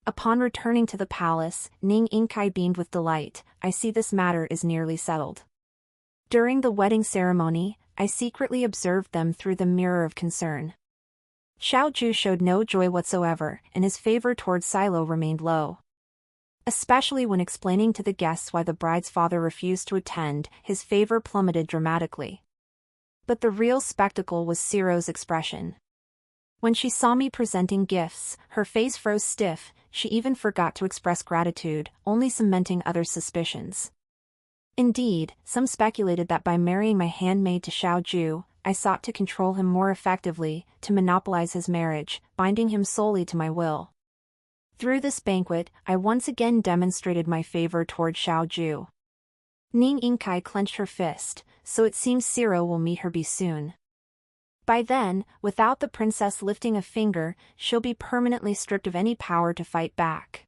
Upon returning to the palace, Ning Inkai beamed with delight. I see this matter is nearly settled. During the wedding ceremony, I secretly observed them through the mirror of concern. Xiaoju showed no joy whatsoever, and his favor towards Silo remained low. Especially when explaining to the guests why the bride's father refused to attend, his favor plummeted dramatically. But the real spectacle was Siro's expression. When she saw me presenting gifts, her face froze stiff. She even forgot to express gratitude, only cementing others' suspicions. Indeed, some speculated that by marrying my handmaid to Xiaoju, I sought to control him more effectively, to monopolize his marriage, binding him solely to my will. Through this banquet, I once again demonstrated my favor toward Xiaoju. Ning Inkai clenched her fist, so it seems Siro will meet her soon. By then, without the princess lifting a finger, she'll be permanently stripped of any power to fight back.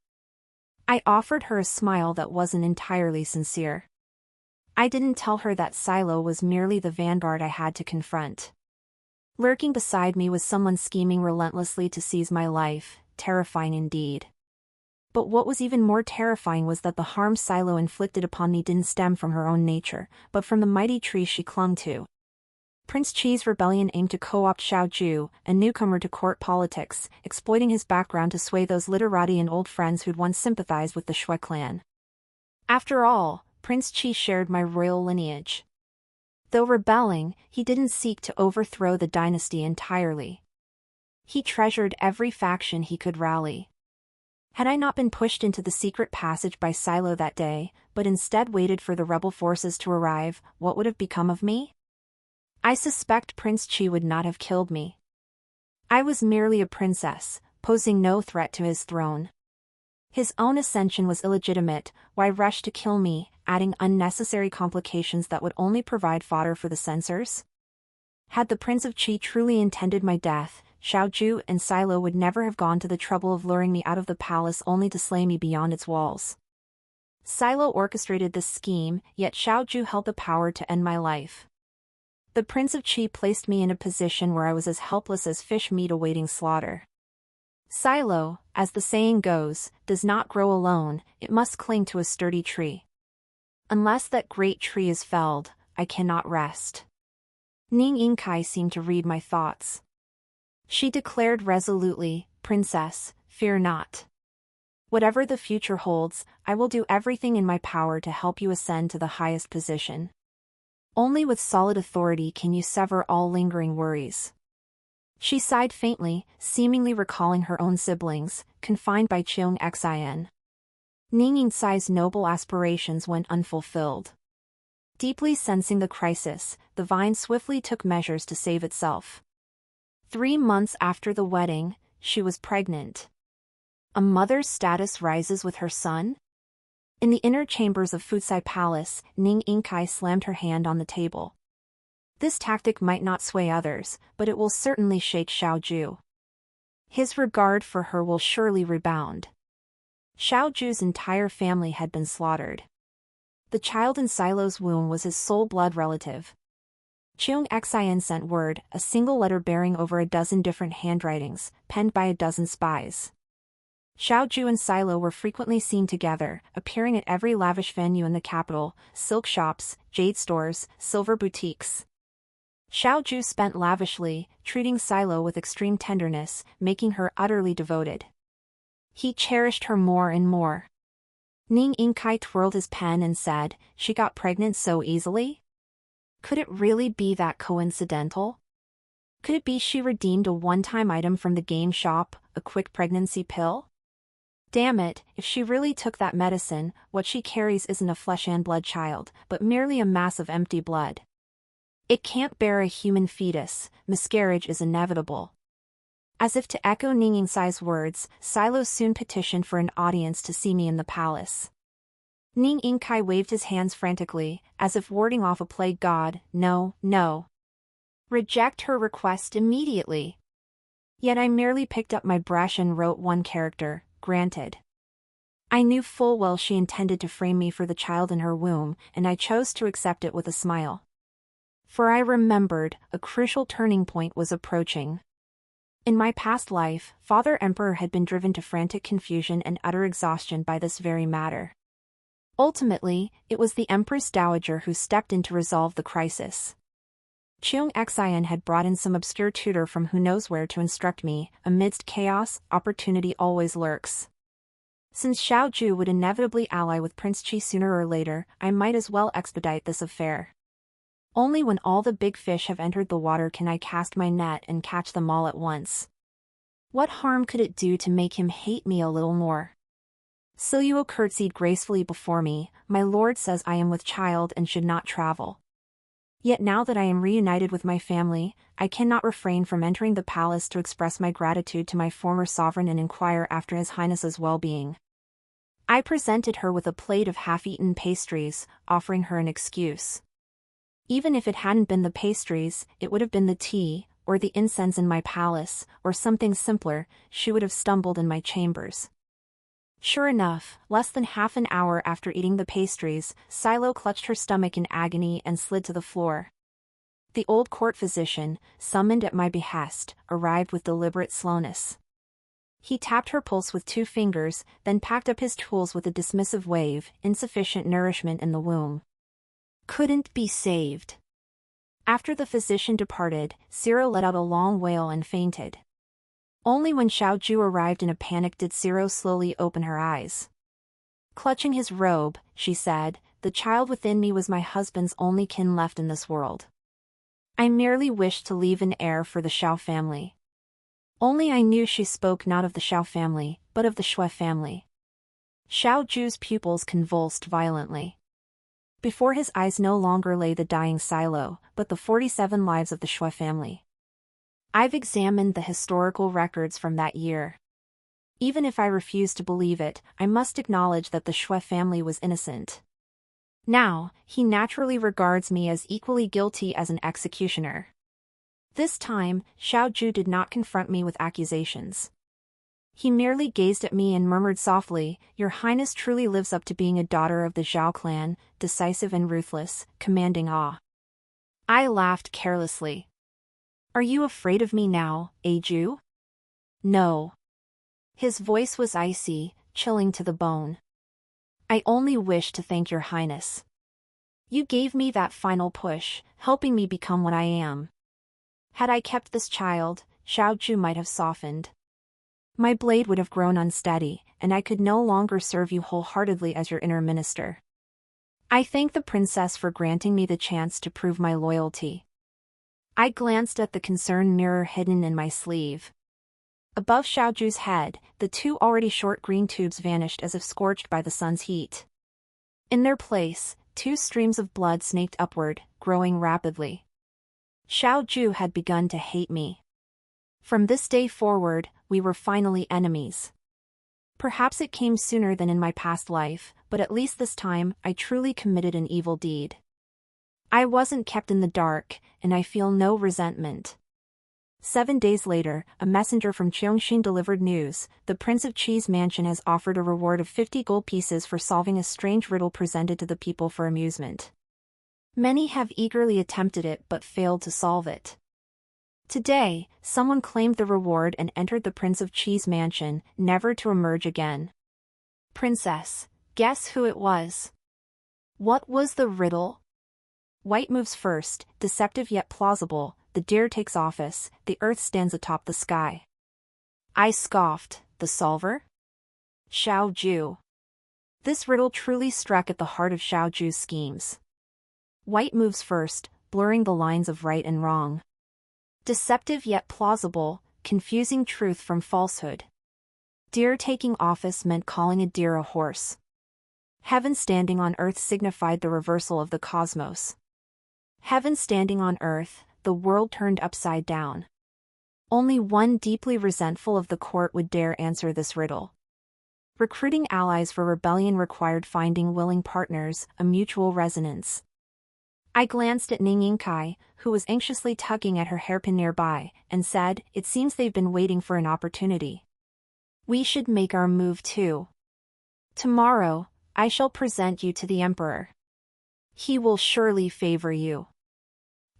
I offered her a smile that wasn't entirely sincere. I didn't tell her that Silo was merely the vanguard I had to confront. Lurking beside me was someone scheming relentlessly to seize my life, terrifying indeed. But what was even more terrifying was that the harm Silo inflicted upon me didn't stem from her own nature, but from the mighty tree she clung to. Prince Qi's rebellion aimed to co-opt Xiaoju, a newcomer to court politics, exploiting his background to sway those literati and old friends who'd once sympathized with the Shui clan. After all, Prince Qi shared my royal lineage. Though rebelling, he didn't seek to overthrow the dynasty entirely. He treasured every faction he could rally. Had I not been pushed into the secret passage by Silo that day, but instead waited for the rebel forces to arrive, what would have become of me? I suspect Prince Qi would not have killed me. I was merely a princess, posing no threat to his throne. His own ascension was illegitimate. Why rush to kill me, adding unnecessary complications that would only provide fodder for the censors? Had the Prince of Qi truly intended my death, Xiaoju and Silo would never have gone to the trouble of luring me out of the palace only to slay me beyond its walls. Silo orchestrated this scheme, yet Xiaoju held the power to end my life. The Prince of Qi placed me in a position where I was as helpless as fish meat awaiting slaughter. Silo, as the saying goes, does not grow alone, it must cling to a sturdy tree. Unless that great tree is felled, I cannot rest. Ning Inkai seemed to read my thoughts. She declared resolutely, Princess, fear not. Whatever the future holds, I will do everything in my power to help you ascend to the highest position. Only with solid authority can you sever all lingering worries. She sighed faintly, seemingly recalling her own siblings, confined by Cheong Xian. Ning Tsai's noble aspirations went unfulfilled. Deeply sensing the crisis, the vine swiftly took measures to save itself. 3 months after the wedding, she was pregnant. A mother's status rises with her son? In the inner chambers of Futsai Palace, Ning Yingkai slammed her hand on the table. This tactic might not sway others, but it will certainly shake Xiaoju. His regard for her will surely rebound. Xiaoju's entire family had been slaughtered. The child in Silo's womb was his sole blood relative. Cheung Xian sent word, a single letter bearing over a dozen different handwritings, penned by a dozen spies. Xiaoju and Silo were frequently seen together, appearing at every lavish venue in the capital, silk shops, jade stores, silver boutiques. Xiaoju spent lavishly, treating Silo with extreme tenderness, making her utterly devoted. He cherished her more and more. Ning Yingkai twirled his pen and said, "She got pregnant so easily? Could it really be that coincidental? Could it be she redeemed a one-time item from the game shop, a quick pregnancy pill? Damn it, if she really took that medicine, what she carries isn't a flesh and blood child, but merely a mass of empty blood. It can't bear a human fetus, miscarriage is inevitable." As if to echo Ning Yingkai's words, Silo soon petitioned for an audience to see me in the palace. Ning Yingkai waved his hands frantically, as if warding off a plague god. "No, no. Reject her request immediately." Yet I merely picked up my brush and wrote one character, "Granted." I knew full well she intended to frame me for the child in her womb, and I chose to accept it with a smile. For I remembered, a crucial turning point was approaching. In my past life, Father Emperor had been driven to frantic confusion and utter exhaustion by this very matter. Ultimately, it was the Empress Dowager who stepped in to resolve the crisis. Cheung Xian had brought in some obscure tutor from who knows where to instruct me. Amidst chaos, opportunity always lurks. Since Xiaoju would inevitably ally with Prince Qi sooner or later, I might as well expedite this affair. Only when all the big fish have entered the water can I cast my net and catch them all at once. What harm could it do to make him hate me a little more? Siluo curtsied gracefully before me. "My lord says I am with child and should not travel. Yet now that I am reunited with my family, I cannot refrain from entering the palace to express my gratitude to my former sovereign and inquire after His Highness's well-being." I presented her with a plate of half-eaten pastries, offering her an excuse. Even if it hadn't been the pastries, it would have been the tea, or the incense in my palace, or something simpler. She would have stumbled in my chambers. Sure enough, less than half an hour after eating the pastries, Silo clutched her stomach in agony and slid to the floor. The old court physician, summoned at my behest, arrived with deliberate slowness. He tapped her pulse with 2 fingers, then packed up his tools with a dismissive wave. "Insufficient nourishment in the womb. Couldn't be saved." After the physician departed, Ciro let out a long wail and fainted. Only when Xiaoju arrived in a panic did Ciro slowly open her eyes. Clutching his robe, she said, "The child within me was my husband's only kin left in this world. I merely wished to leave an heir for the Xiao family." Only I knew she spoke not of the Xiao family, but of the Shui family. Xiaoju's pupils convulsed violently. Before his eyes no longer lay the dying Silo, but the 47 lives of the Shui family. I've examined the historical records from that year. Even if I refuse to believe it, I must acknowledge that the Shui family was innocent. Now, he naturally regards me as equally guilty as an executioner. This time, Xiaoju did not confront me with accusations. He merely gazed at me and murmured softly, "Your Highness truly lives up to being a daughter of the Zhao clan, decisive and ruthless, commanding awe." I laughed carelessly. "Are you afraid of me now, Ju?" "No." His voice was icy, chilling to the bone. "I only wish to thank your Highness. You gave me that final push, helping me become what I am. Had I kept this child, Xiaoju might have softened. My blade would have grown unsteady, and I could no longer serve you wholeheartedly as your inner minister. I thank the princess for granting me the chance to prove my loyalty." I glanced at the concern mirror hidden in my sleeve. Above Xiaoju's head, the 2 already short green tubes vanished as if scorched by the sun's heat. In their place, 2 streams of blood snaked upward, growing rapidly. Xiaoju had begun to hate me. From this day forward, we were finally enemies. Perhaps it came sooner than in my past life, but at least this time I truly committed an evil deed. I wasn't kept in the dark, and I feel no resentment. 7 days later, a messenger from Cheongshin delivered news. The Prince of Cheese Mansion has offered a reward of 50 gold pieces for solving a strange riddle presented to the people for amusement. Many have eagerly attempted it but failed to solve it. Today, someone claimed the reward and entered the Prince of Cheese Mansion, never to emerge again. Princess, guess who it was? What was the riddle? White moves first, deceptive yet plausible. The deer takes office, the earth stands atop the sky. I scoffed, the solver? Xiao Ju. This riddle truly struck at the heart of Xiao Ju's schemes. White moves first, blurring the lines of right and wrong. Deceptive yet plausible, confusing truth from falsehood. Deer taking office meant calling a deer a horse. Heaven standing on earth signified the reversal of the cosmos. Heaven standing on earth, the world turned upside down. Only one deeply resentful of the court would dare answer this riddle. Recruiting allies for rebellion required finding willing partners, a mutual resonance. I glanced at Ning Yingkai, who was anxiously tugging at her hairpin nearby, and said, "It seems they've been waiting for an opportunity. We should make our move too. Tomorrow, I shall present you to the Emperor. He will surely favor you."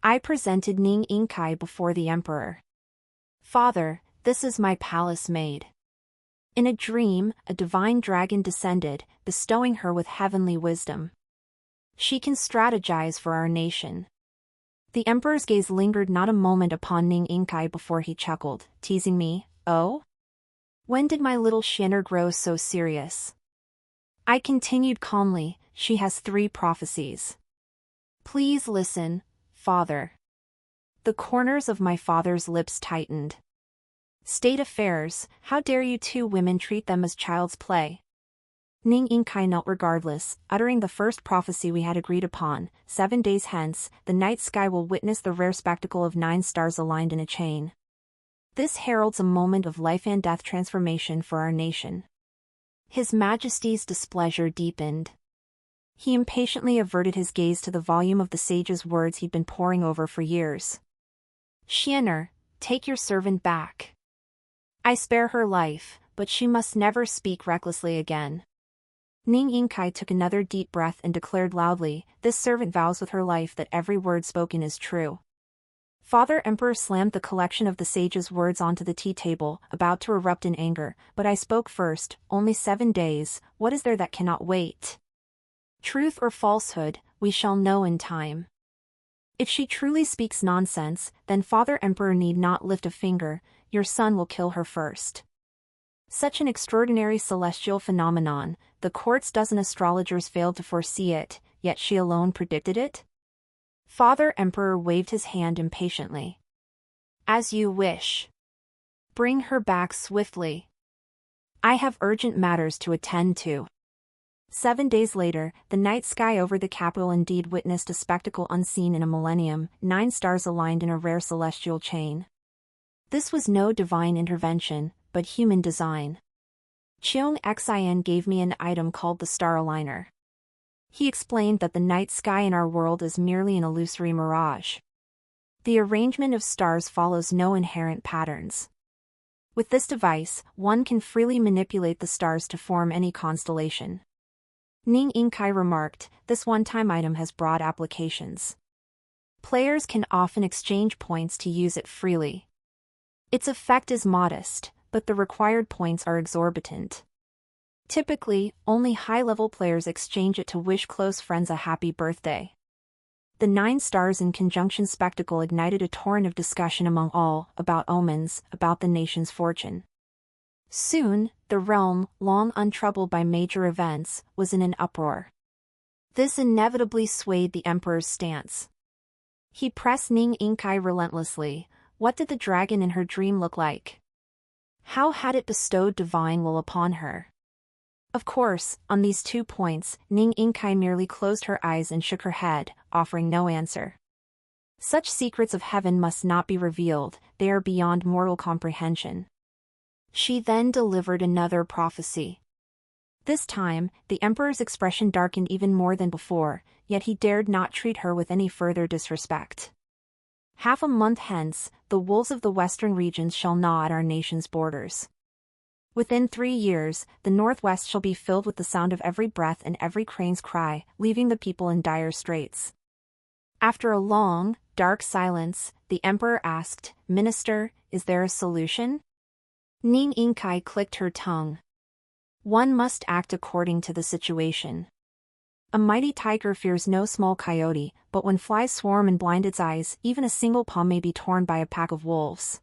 I presented Ning Yingkai before the Emperor. "Father, this is my palace maid." In a dream, a divine dragon descended, bestowing her with heavenly wisdom. She can strategize for our nation. The Emperor's gaze lingered not a moment upon Ning Yingkai before he chuckled, teasing me, "Oh? When did my little Shinner grow so serious?" I continued calmly, "She has 3 prophecies. Please listen, Father." The corners of my father's lips tightened. "State affairs, how dare you 2 women treat them as child's play?" Ning Yingkai knelt regardless, uttering the first prophecy we had agreed upon. 7 days hence, the night sky will witness the rare spectacle of 9 stars aligned in a chain. This heralds a moment of life and death transformation for our nation. His Majesty's displeasure deepened. He impatiently averted his gaze to the volume of the sage's words he'd been poring over for years. "Shinner, take your servant back. I spare her life, but she must never speak recklessly again." Ning Yingkai took another deep breath and declared loudly, "This servant vows with her life that every word spoken is true." Father Emperor slammed the collection of the sage's words onto the tea table, about to erupt in anger, but I spoke first. "Only 7 days, what is there that cannot wait? Truth or falsehood, we shall know in time. If she truly speaks nonsense, then Father Emperor need not lift a finger, your son will kill her first." Such an extraordinary celestial phenomenon, the court's dozen astrologers failed to foresee it, yet she alone predicted it? Father Emperor waved his hand impatiently. "As you wish. Bring her back swiftly. I have urgent matters to attend to." 7 days later, the night sky over the capital indeed witnessed a spectacle unseen in a millennium, 9 stars aligned in a rare celestial chain. This was no divine intervention, but human design. Cheong Xin gave me an item called the Star Aligner. He explained that the night sky in our world is merely an illusory mirage. The arrangement of stars follows no inherent patterns. With this device, one can freely manipulate the stars to form any constellation. Ning Yingkai remarked, "This one-time item has broad applications. Players can often exchange points to use it freely. Its effect is modest, but the required points are exorbitant. Typically, only high-level players exchange it to wish close friends a happy birthday." The 9 stars in conjunction spectacle ignited a torrent of discussion among all, about omens, about the nation's fortune. Soon, the realm, long untroubled by major events, was in an uproar. This inevitably swayed the emperor's stance. He pressed Ning Yingkai relentlessly. What did the dragon in her dream look like? How had it bestowed divine will upon her? Of course, on these 2 points, Ning Yingkai merely closed her eyes and shook her head, offering no answer. Such secrets of heaven must not be revealed, they are beyond mortal comprehension. She then delivered another prophecy. This time, the emperor's expression darkened even more than before, yet he dared not treat her with any further disrespect. Half a month hence, the wolves of the western regions shall gnaw at our nation's borders. Within 3 years, the northwest shall be filled with the sound of every breath and every crane's cry, leaving the people in dire straits. After a long, dark silence, the emperor asked, "Minister, is there a solution?" Ning Inkai clicked her tongue. "One must act according to the situation. A mighty tiger fears no small coyote, but when flies swarm and blind its eyes, even a single paw may be torn by a pack of wolves.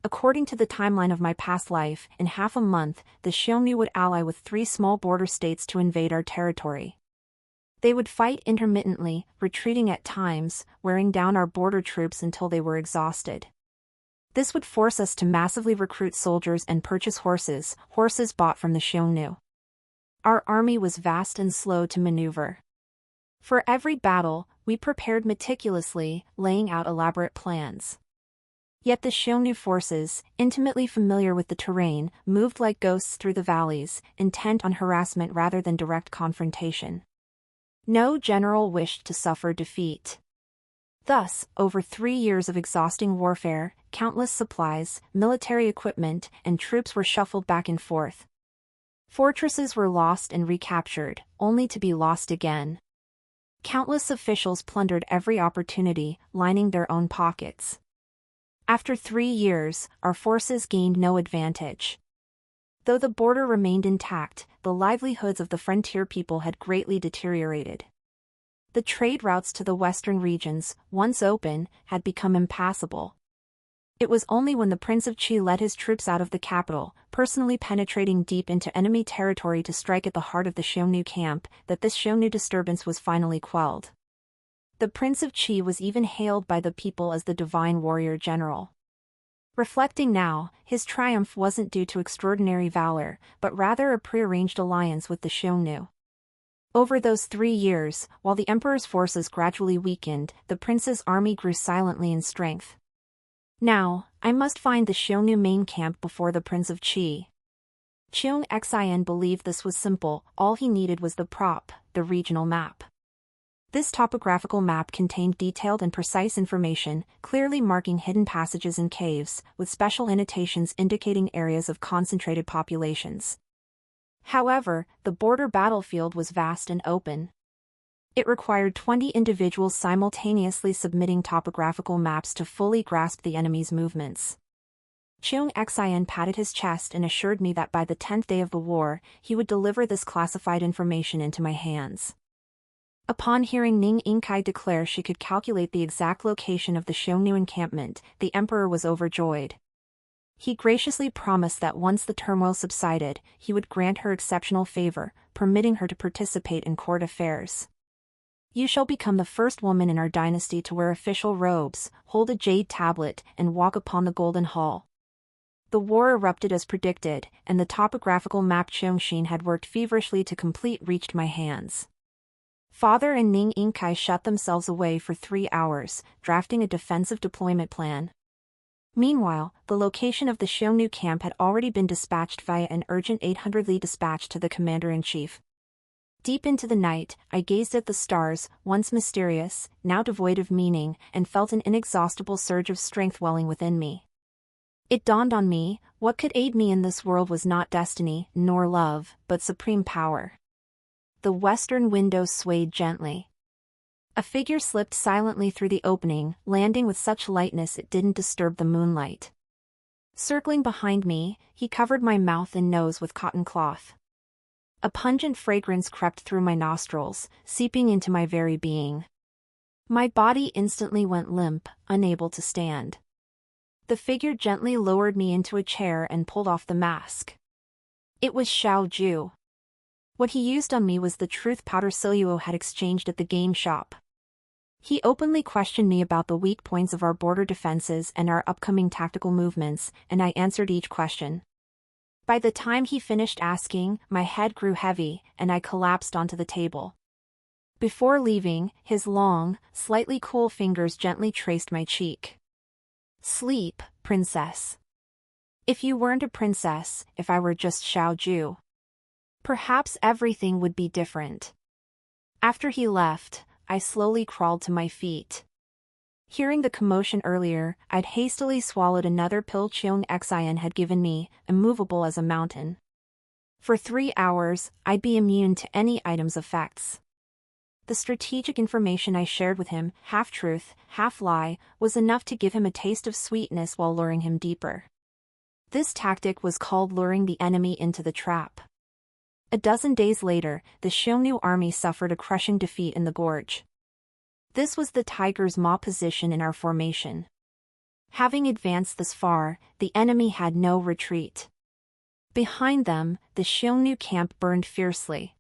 According to the timeline of my past life, in half a month, the Xiongnu would ally with 3 small border states to invade our territory. They would fight intermittently, retreating at times, wearing down our border troops until they were exhausted. This would force us to massively recruit soldiers and purchase horses bought from the Xiongnu. Our army was vast and slow to maneuver. For every battle, we prepared meticulously, laying out elaborate plans. Yet the Xiongnu forces, intimately familiar with the terrain, moved like ghosts through the valleys, intent on harassment rather than direct confrontation. No general wished to suffer defeat. Thus, over 3 years of exhausting warfare, countless supplies, military equipment, and troops were shuffled back and forth. Fortresses were lost and recaptured, only to be lost again. Countless officials plundered every opportunity, lining their own pockets. After 3 years, our forces gained no advantage. Though the border remained intact, the livelihoods of the frontier people had greatly deteriorated. The trade routes to the western regions, once open, had become impassable. It was only when the Prince of Qi led his troops out of the capital, personally penetrating deep into enemy territory to strike at the heart of the Xiongnu camp, that this Xiongnu disturbance was finally quelled. The Prince of Qi was even hailed by the people as the divine warrior general. Reflecting now, his triumph wasn't due to extraordinary valor, but rather a prearranged alliance with the Xiongnu. Over those 3 years, while the emperor's forces gradually weakened, the prince's army grew silently in strength. Now, I must find the Xiongnu main camp before the Prince of Qi. Cheung Xin believed this was simple, all he needed was the regional map. This topographical map contained detailed and precise information, clearly marking hidden passages and caves, with special annotations indicating areas of concentrated populations. However, the border battlefield was vast and open. It required 20 individuals simultaneously submitting topographical maps to fully grasp the enemy's movements. Cheung Xin patted his chest and assured me that by the 10th day of the war, he would deliver this classified information into my hands. Upon hearing Ning Inkai declare she could calculate the exact location of the Xiongnu encampment, the emperor was overjoyed. He graciously promised that once the turmoil subsided, he would grant her exceptional favor, permitting her to participate in court affairs. "You shall become the first woman in our dynasty to wear official robes, hold a jade tablet, and walk upon the Golden Hall." The war erupted as predicted, and the topographical map Cheongxin had worked feverishly to complete reached my hands. Father and Ning Inkai shut themselves away for 3 hours, drafting a defensive deployment plan. Meanwhile, the location of the Xiongnu camp had already been dispatched via an urgent 800 li dispatch to the commander-in-chief. Deep into the night, I gazed at the stars, once mysterious, now devoid of meaning, and felt an inexhaustible surge of strength welling within me. It dawned on me, what could aid me in this world was not destiny, nor love, but supreme power. The western window swayed gently. A figure slipped silently through the opening, landing with such lightness it didn't disturb the moonlight. Circling behind me, he covered my mouth and nose with cotton cloth. A pungent fragrance crept through my nostrils, seeping into my very being. My body instantly went limp, unable to stand. The figure gently lowered me into a chair and pulled off the mask. It was Xiao Ju. What he used on me was the truth powder Siluo had exchanged at the game shop. He openly questioned me about the weak points of our border defenses and our upcoming tactical movements, and I answered each question. By the time he finished asking, my head grew heavy, and I collapsed onto the table. Before leaving, his long, slightly cool fingers gently traced my cheek. "Sleep, princess. If you weren't a princess, if I were just Xiao Ju." Perhaps everything would be different. After he left, I slowly crawled to my feet. Hearing the commotion earlier, I'd hastily swallowed another pill Cheong Xian had given me, immovable as a mountain. For 3 hours, I'd be immune to any item's effects. The strategic information I shared with him, half-truth, half-lie, was enough to give him a taste of sweetness while luring him deeper. This tactic was called luring the enemy into the trap. A dozen days later, the Xiongnu army suffered a crushing defeat in the gorge. This was the tiger's maw position in our formation. Having advanced this far, the enemy had no retreat. Behind them, the Xiongnu camp burned fiercely.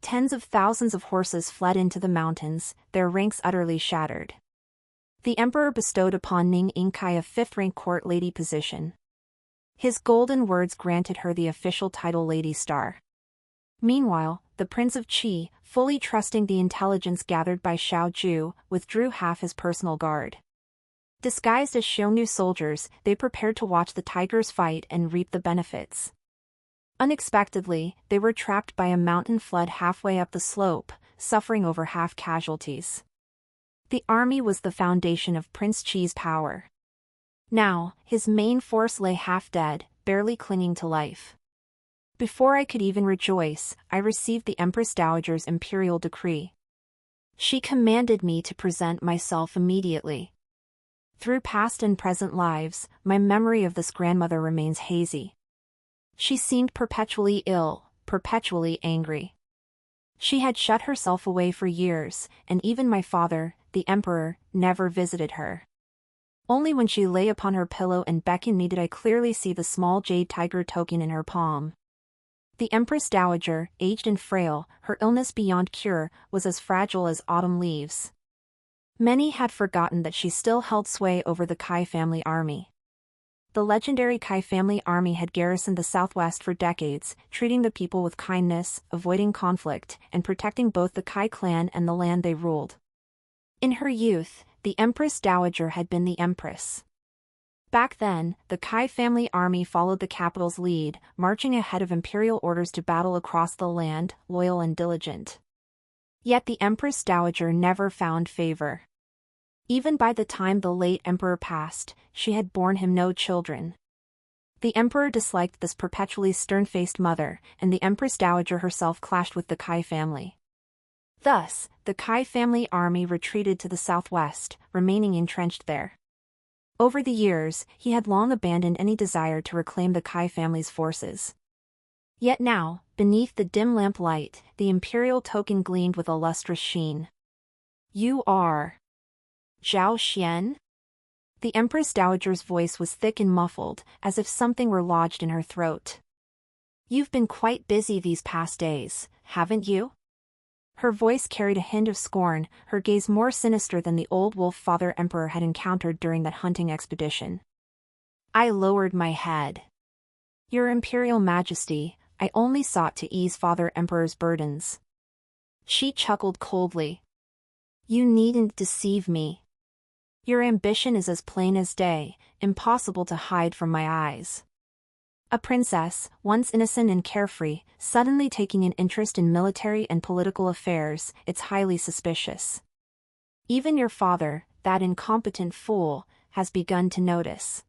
Tens of thousands of horses fled into the mountains, their ranks utterly shattered. The emperor bestowed upon Ning Yingkai a 5th-rank court lady position. His golden words granted her the official title Lady Star. Meanwhile, the Prince of Qi, fully trusting the intelligence gathered by Xiao Ju, withdrew half his personal guard. Disguised as Xiongnu soldiers, they prepared to watch the tigers fight and reap the benefits. Unexpectedly, they were trapped by a mountain flood halfway up the slope, suffering over half casualties. The army was the foundation of Prince Qi's power. Now, his main force lay half dead, barely clinging to life. Before I could even rejoice, I received the Empress Dowager's imperial decree. She commanded me to present myself immediately. Through past and present lives, my memory of this grandmother remains hazy. She seemed perpetually ill, perpetually angry. She had shut herself away for years, and even my father, the emperor, never visited her. Only when she lay upon her pillow and beckoned me did I clearly see the small jade tiger token in her palm. The Empress Dowager, aged and frail, her illness beyond cure, was as fragile as autumn leaves. Many had forgotten that she still held sway over the Kai family army. The legendary Kai family army had garrisoned the southwest for decades, treating the people with kindness, avoiding conflict, and protecting both the Kai clan and the land they ruled. In her youth, the Empress Dowager had been the empress. Back then, the Kai family army followed the capital's lead, marching ahead of imperial orders to battle across the land, loyal and diligent. Yet the Empress Dowager never found favor. Even by the time the late emperor passed, she had borne him no children. The emperor disliked this perpetually stern-faced mother, and the Empress Dowager herself clashed with the Kai family. Thus, the Kai family army retreated to the southwest, remaining entrenched there. Over the years, he had long abandoned any desire to reclaim the Kai family's forces. Yet now, beneath the dim lamplight, the imperial token gleamed with a lustrous sheen. "You are Zhao Xian?" The Empress Dowager's voice was thick and muffled, as if something were lodged in her throat. "You've been quite busy these past days, haven't you?" Her voice carried a hint of scorn, her gaze more sinister than the old wolf father emperor had encountered during that hunting expedition. I lowered my head. "Your Imperial Majesty, I only sought to ease Father Emperor's burdens." She chuckled coldly. "You needn't deceive me. Your ambition is as plain as day, impossible to hide from my eyes. A princess, once innocent and carefree, suddenly taking an interest in military and political affairs, it's highly suspicious. Even your father, that incompetent fool, has begun to notice.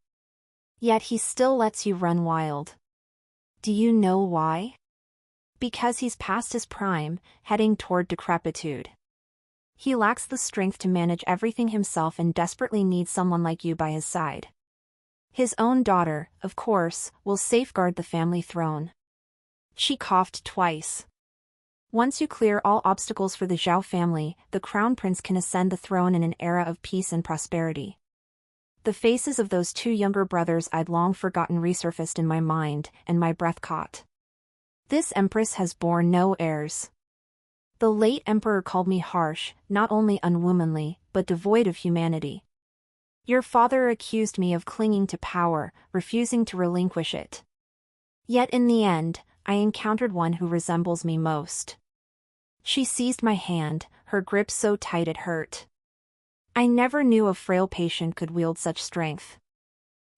Yet he still lets you run wild. Do you know why? Because he's past his prime, heading toward decrepitude. He lacks the strength to manage everything himself and desperately needs someone like you by his side. His own daughter, of course, will safeguard the family throne." She coughed twice. "Once you clear all obstacles for the Zhao family, the crown prince can ascend the throne in an era of peace and prosperity." The faces of those two younger brothers I'd long forgotten resurfaced in my mind, and my breath caught. This empress has borne no heirs. The late emperor called me harsh, not only unwomanly, but devoid of humanity. Your father accused me of clinging to power, refusing to relinquish it. Yet in the end, I encountered one who resembles me most. She seized my hand, her grip so tight it hurt. I never knew a frail patient could wield such strength.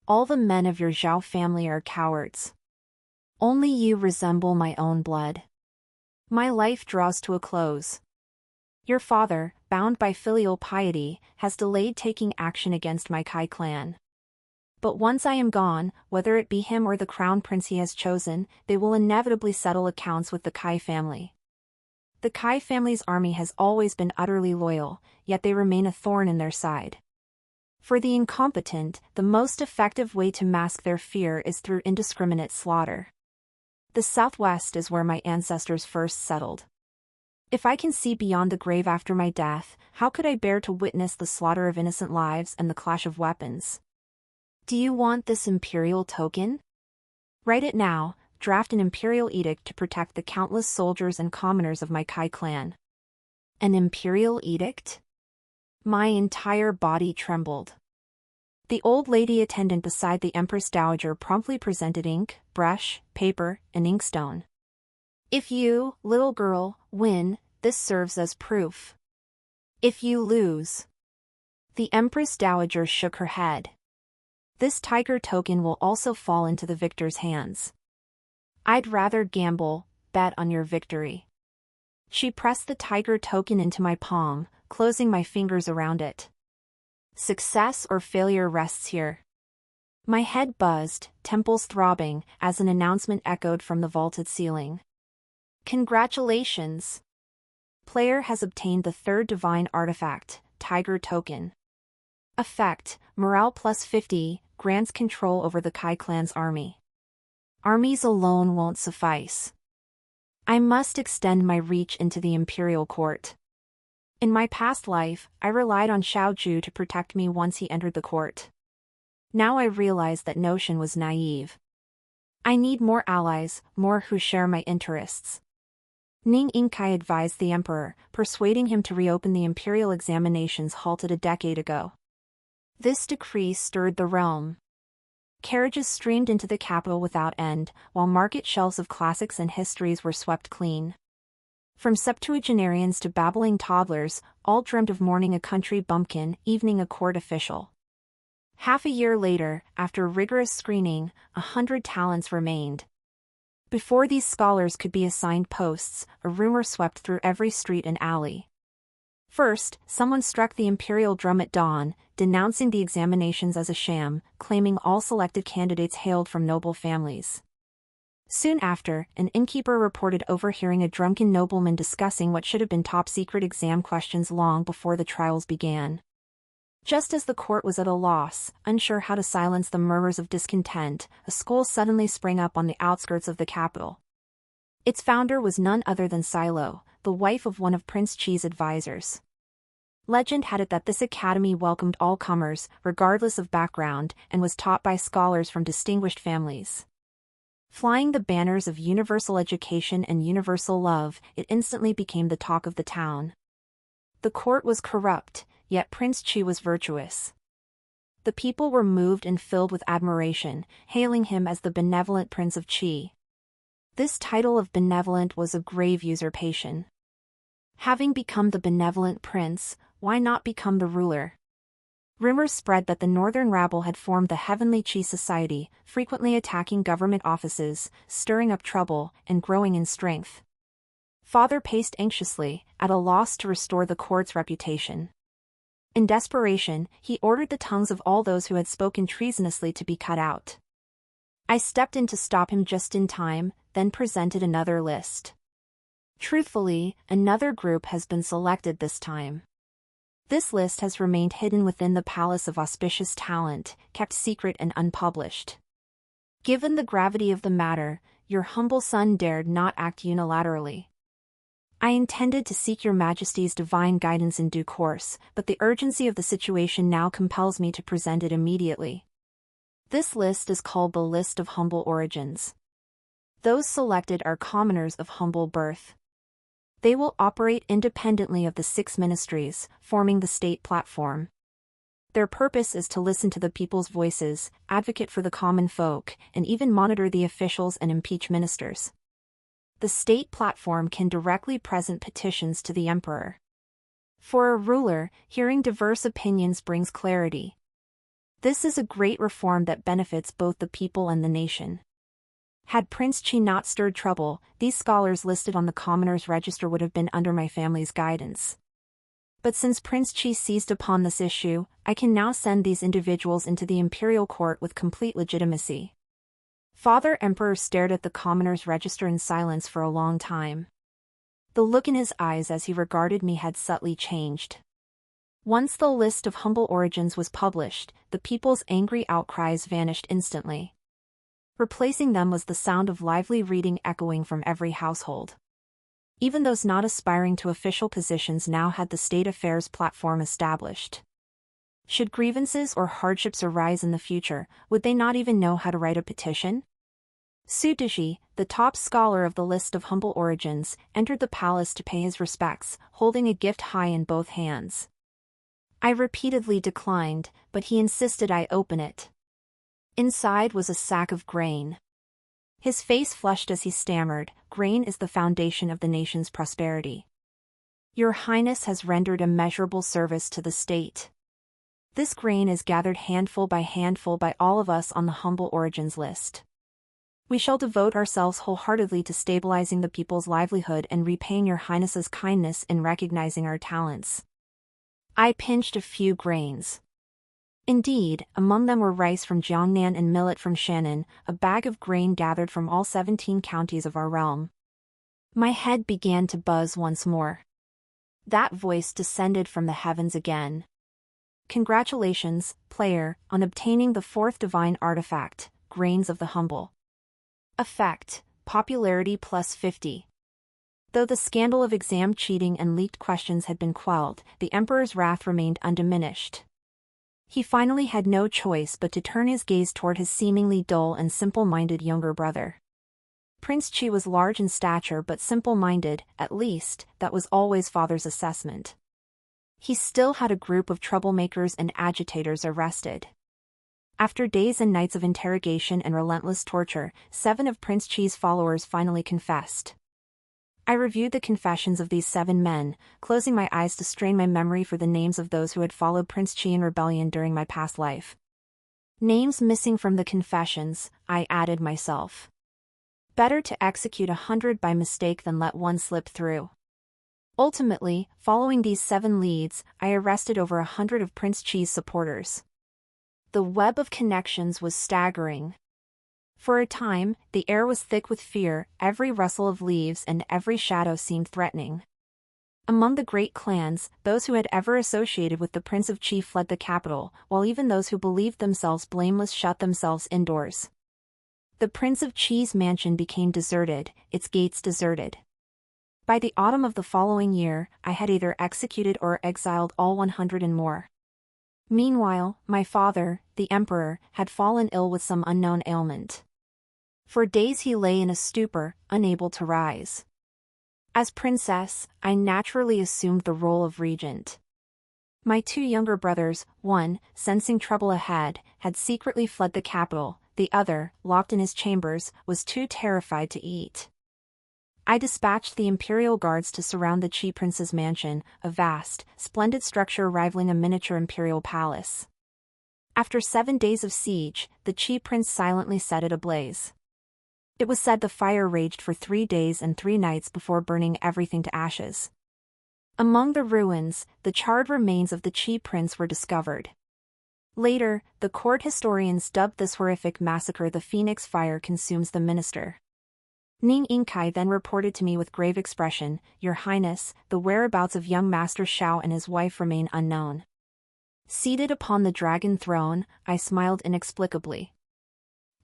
All the men of your Zhao family are cowards. Only you resemble my own blood. My life draws to a close. Your father, bound by filial piety, has delayed taking action against my Kai clan. But once I am gone, whether it be him or the crown prince he has chosen, they will inevitably settle accounts with the Kai family. The Kai family's army has always been utterly loyal, yet they remain a thorn in their side. For the incompetent, the most effective way to mask their fear is through indiscriminate slaughter. The southwest is where my ancestors first settled. If I can see beyond the grave after my death, how could I bear to witness the slaughter of innocent lives and the clash of weapons? Do you want this imperial token? Write it now, draft an imperial edict to protect the countless soldiers and commoners of my Kai clan. An imperial edict? My entire body trembled. The old lady attendant beside the Empress Dowager promptly presented ink, brush, paper, and inkstone. If you, little girl, win, this serves as proof. If you lose. The Empress Dowager shook her head. This tiger token will also fall into the victor's hands. I'd rather gamble, bet on your victory. She pressed the tiger token into my palm, closing my fingers around it. Success or failure rests here. My head buzzed, temples throbbing, as an announcement echoed from the vaulted ceiling. Congratulations! Player has obtained the third divine artifact, Tiger Token. Effect, morale plus 50, grants control over the Kai clan's army. Armies alone won't suffice. I must extend my reach into the imperial court. In my past life, I relied on Xiao Zhu to protect me once he entered the court. Now I realize that notion was naive. I need more allies, more who share my interests. Ning Yingkai advised the emperor, persuading him to reopen the imperial examinations halted a decade ago. This decree stirred the realm. Carriages streamed into the capital without end, while market shelves of classics and histories were swept clean. From septuagenarians to babbling toddlers, all dreamt of morning a country bumpkin, evening a court official. Half a year later, after rigorous screening, 100 talents remained. Before these scholars could be assigned posts, a rumor swept through every street and alley. First, someone struck the imperial drum at dawn, denouncing the examinations as a sham, claiming all selected candidates hailed from noble families. Soon after, an innkeeper reported overhearing a drunken nobleman discussing what should have been top-secret exam questions long before the trials began. Just as the court was at a loss, unsure how to silence the murmurs of discontent, a school suddenly sprang up on the outskirts of the capital. Its founder was none other than Silo, the wife of one of Prince Chi's advisors. Legend had it that this academy welcomed all comers, regardless of background, and was taught by scholars from distinguished families. Flying the banners of universal education and universal love, it instantly became the talk of the town. The court was corrupt, yet Prince Chi was virtuous. The people were moved and filled with admiration, hailing him as the benevolent Prince of Chi. This title of benevolent was a grave usurpation. Having become the benevolent prince, why not become the ruler? Rumors spread that the northern rabble had formed the Heavenly Chi Society, frequently attacking government offices, stirring up trouble, and growing in strength. Father paced anxiously, at a loss to restore the court's reputation. In desperation, he ordered the tongues of all those who had spoken treasonously to be cut out. I stepped in to stop him just in time, then presented another list. Truthfully, another group has been selected this time. This list has remained hidden within the Palace of Auspicious Talent, kept secret and unpublished. Given the gravity of the matter, your humble son dared not act unilaterally. I intended to seek your Majesty's divine guidance in due course, but the urgency of the situation now compels me to present it immediately. This list is called the List of Humble Origins. Those selected are commoners of humble birth. They will operate independently of the 6 ministries, forming the state platform. Their purpose is to listen to the people's voices, advocate for the common folk, and even monitor the officials and impeach ministers. The state platform can directly present petitions to the emperor. For a ruler, hearing diverse opinions brings clarity. This is a great reform that benefits both the people and the nation. Had Prince Chi not stirred trouble, these scholars listed on the commoners' register would have been under my family's guidance. But since Prince Chi seized upon this issue, I can now send these individuals into the imperial court with complete legitimacy. Father Emperor stared at the commoners' register in silence for a long time. The look in his eyes as he regarded me had subtly changed. Once the list of humble origins was published, the people's angry outcries vanished instantly. Replacing them was the sound of lively reading echoing from every household. Even those not aspiring to official positions now had the state affairs platform established. Should grievances or hardships arise in the future, would they not even know how to write a petition? Su Deji, the top scholar of the list of humble origins, entered the palace to pay his respects, holding a gift high in both hands. I repeatedly declined, but he insisted I open it. Inside was a sack of grain. His face flushed as he stammered, "Grain is the foundation of the nation's prosperity. Your Highness has rendered immeasurable service to the state. This grain is gathered handful by all of us on the humble origins list. We shall devote ourselves wholeheartedly to stabilizing the people's livelihood and repaying your Highness's kindness in recognizing our talents." I pinched a few grains. Indeed, among them were rice from Jiangnan and millet from Shannon, a bag of grain gathered from all 17 counties of our realm. My head began to buzz once more. That voice descended from the heavens again. "Congratulations, player, on obtaining the 4th divine artifact, Grains of the Humble. Effect, popularity plus 50. Though the scandal of exam cheating and leaked questions had been quelled, the Emperor's wrath remained undiminished. He finally had no choice but to turn his gaze toward his seemingly dull and simple-minded younger brother. Prince Chi was large in stature but simple-minded, at least, that was always father's assessment. He still had a group of troublemakers and agitators arrested. After days and nights of interrogation and relentless torture, 7 of Prince Chi's followers finally confessed. I reviewed the confessions of these 7 men, closing my eyes to strain my memory for the names of those who had followed Prince Chi in rebellion during my past life. Names missing from the confessions, I added myself. Better to execute 100 by mistake than let one slip through. Ultimately, following these 7 leads, I arrested over 100 of Prince Chi's supporters. The web of connections was staggering. For a time, the air was thick with fear, every rustle of leaves and every shadow seemed threatening. Among the great clans, those who had ever associated with the Prince of Chi fled the capital, while even those who believed themselves blameless shut themselves indoors. The Prince of Chi's mansion became deserted, its gates deserted. By the autumn of the following year, I had either executed or exiled all 100 and more. Meanwhile, my father, the Emperor, had fallen ill with some unknown ailment. For days he lay in a stupor, unable to rise. As princess, I naturally assumed the role of regent. My 2 younger brothers, one, sensing trouble ahead, had secretly fled the capital, the other, locked in his chambers, was too terrified to eat. I dispatched the imperial guards to surround the Chi prince's mansion, a vast, splendid structure rivaling a miniature imperial palace. After 7 days of siege, the Chi prince silently set it ablaze. It was said the fire raged for 3 days and 3 nights before burning everything to ashes. Among the ruins, the charred remains of the Chi prince were discovered. Later, the court historians dubbed this horrific massacre the Phoenix Fire Consumes the Minister. Ning Yingkai then reported to me with grave expression, "Your Highness, the whereabouts of young Master Xiao and his wife remain unknown." Seated upon the dragon throne, I smiled inexplicably.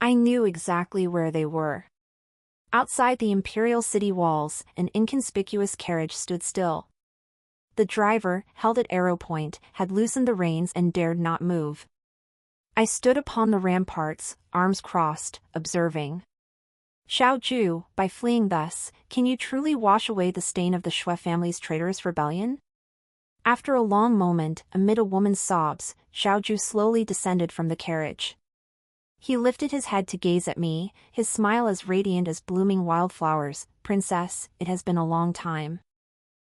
I knew exactly where they were. Outside the imperial city walls, an inconspicuous carriage stood still. The driver, held at arrow point, had loosened the reins and dared not move. I stood upon the ramparts, arms crossed, observing. "Xiao Ju, by fleeing thus, can you truly wash away the stain of the Shui family's traitorous rebellion?" After a long moment, amid a woman's sobs, Xiao Ju slowly descended from the carriage. He lifted his head to gaze at me, his smile as radiant as blooming wildflowers. "Princess, it has been a long time.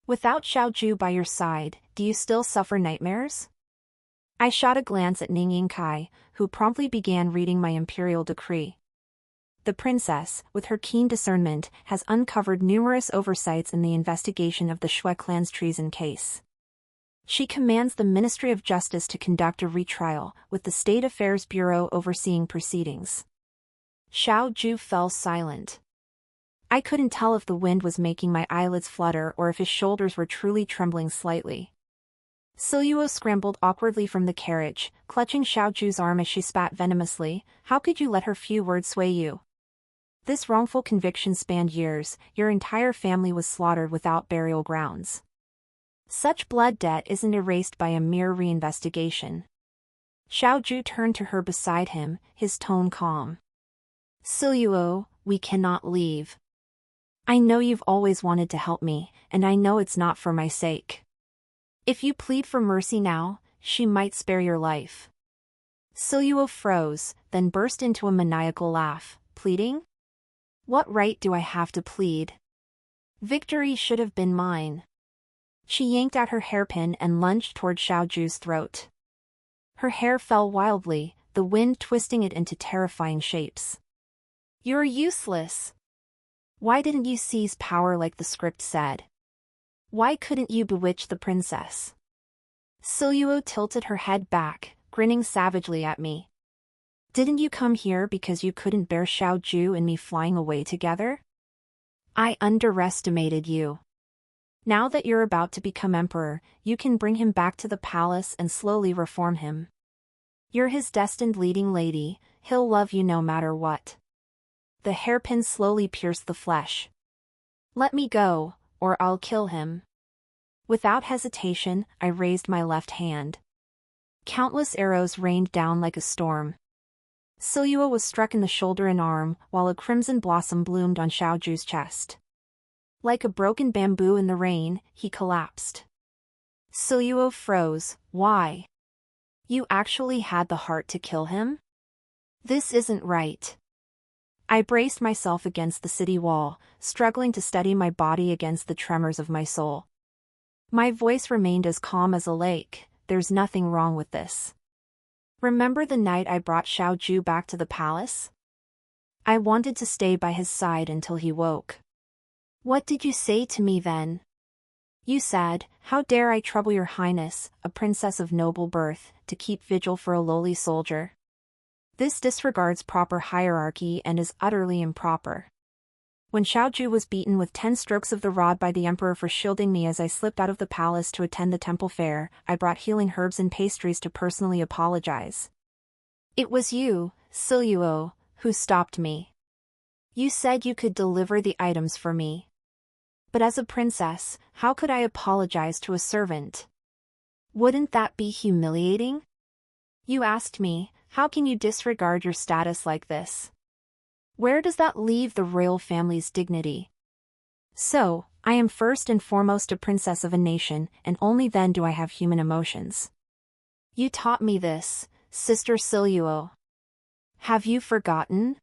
Without Xiao Ju by your side, do you still suffer nightmares?" I shot a glance at Ning Yingkai, who promptly began reading my imperial decree. The princess, with her keen discernment, has uncovered numerous oversights in the investigation of the Shui clan's treason case. She commands the Ministry of Justice to conduct a retrial, with the State Affairs Bureau overseeing proceedings. Xiao Ju fell silent. I couldn't tell if the wind was making my eyelids flutter or if his shoulders were truly trembling slightly. Siluo scrambled awkwardly from the carriage, clutching Xiao Ju's arm as she spat venomously. How could you let her few words sway you? This wrongful conviction spanned years. Your entire family was slaughtered without burial grounds. Such blood debt isn't erased by a mere reinvestigation. Xiao Ju turned to her beside him, his tone calm. Siluo, we cannot leave. I know you've always wanted to help me, and I know it's not for my sake. If you plead for mercy now, she might spare your life. Siluo froze, then burst into a maniacal laugh. Pleading? What right do I have to plead? Victory should have been mine. She yanked out her hairpin and lunged toward Xiao Ju's throat. Her hair fell wildly, the wind twisting it into terrifying shapes. You're useless. Why didn't you seize power like the script said? Why couldn't you bewitch the princess? Siluo tilted her head back, grinning savagely at me. Didn't you come here because you couldn't bear Xiao Ju and me flying away together? I underestimated you. Now that you're about to become emperor, you can bring him back to the palace and slowly reform him. You're his destined leading lady, he'll love you no matter what. The hairpin slowly pierced the flesh. Let me go, or I'll kill him. Without hesitation, I raised my left hand. Countless arrows rained down like a storm. Siluo was struck in the shoulder and arm, while a crimson blossom bloomed on Xiao Ju's chest. Like a broken bamboo in the rain, he collapsed. Siluo froze. Why? You actually had the heart to kill him? This isn't right. I braced myself against the city wall, struggling to steady my body against the tremors of my soul. My voice remained as calm as a lake. There's nothing wrong with this. Remember the night I brought Xiao Ju back to the palace? I wanted to stay by his side until he woke. What did you say to me then? You said, "How dare I trouble your highness, a princess of noble birth, to keep vigil for a lowly soldier? This disregards proper hierarchy and is utterly improper." When Xiao Ju was beaten with 10 strokes of the rod by the emperor for shielding me as I slipped out of the palace to attend the temple fair, I brought healing herbs and pastries to personally apologize. It was you, Siluo, who stopped me. You said you could deliver the items for me. But as a princess, how could I apologize to a servant? Wouldn't that be humiliating? You asked me, how can you disregard your status like this? Where does that leave the royal family's dignity? So, I am first and foremost a princess of a nation, and only then do I have human emotions. You taught me this, Sister Siluo. Have you forgotten?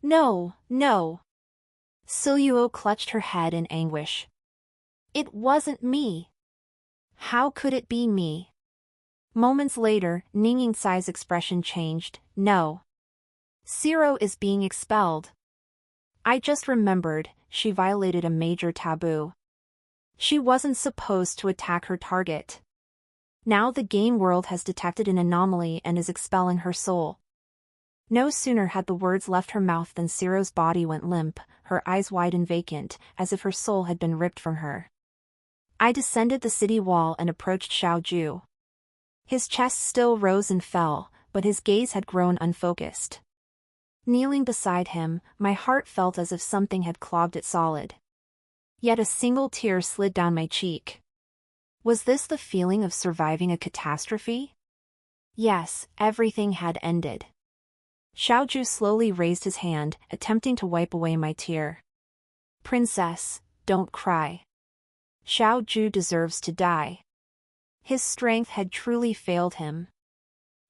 No, no. Siluo clutched her head in anguish. It wasn't me. How could it be me? Moments later, Ning Sai's expression changed. No. Zero is being expelled. I just remembered, she violated a major taboo. She wasn't supposed to attack her target. Now the game world has detected an anomaly and is expelling her soul. No sooner had the words left her mouth than Zero's body went limp, her eyes wide and vacant, as if her soul had been ripped from her. I descended the city wall and approached Xiao Ju. His chest still rose and fell, but his gaze had grown unfocused. Kneeling beside him, my heart felt as if something had clogged it solid. Yet a single tear slid down my cheek. Was this the feeling of surviving a catastrophe? Yes, everything had ended. Xiao Ju slowly raised his hand, attempting to wipe away my tear. Princess, don't cry. Xiao Ju deserves to die. His strength had truly failed him.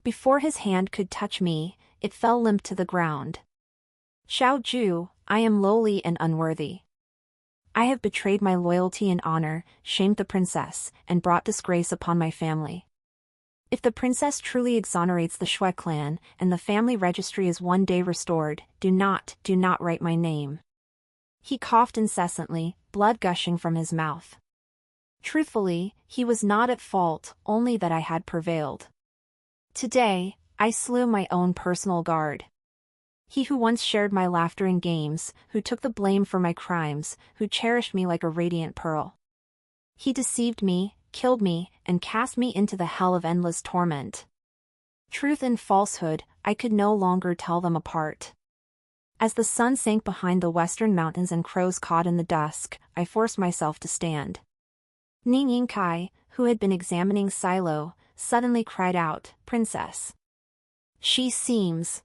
Before his hand could touch me, it fell limp to the ground. Xiao Ju, I am lowly and unworthy. I have betrayed my loyalty and honor, shamed the princess, and brought disgrace upon my family. If the princess truly exonerates the Shui clan, and the family registry is one day restored, do not write my name. He coughed incessantly, blood gushing from his mouth. Truthfully, he was not at fault, only that I had prevailed. Today, I slew my own personal guard. He who once shared my laughter and games, who took the blame for my crimes, who cherished me like a radiant pearl. He deceived me, killed me, and cast me into the hell of endless torment. Truth and falsehood, I could no longer tell them apart. As the sun sank behind the western mountains and crows cawed in the dusk, I forced myself to stand. Ning Yingkai, who had been examining Silo, suddenly cried out, "Princess! She seems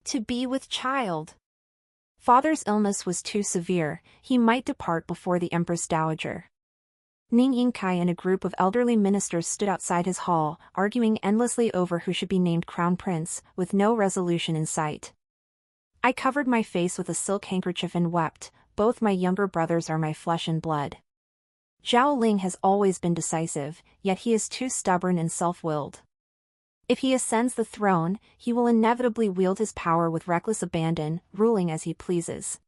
to be with child." Father's illness was too severe, he might depart before the Empress Dowager. Ning Yingkai and a group of elderly ministers stood outside his hall, arguing endlessly over who should be named crown prince, with no resolution in sight. I covered my face with a silk handkerchief and wept. Both my younger brothers are my flesh and blood. Zhao Ling has always been decisive, yet he is too stubborn and self-willed. If he ascends the throne, he will inevitably wield his power with reckless abandon, ruling as he pleases.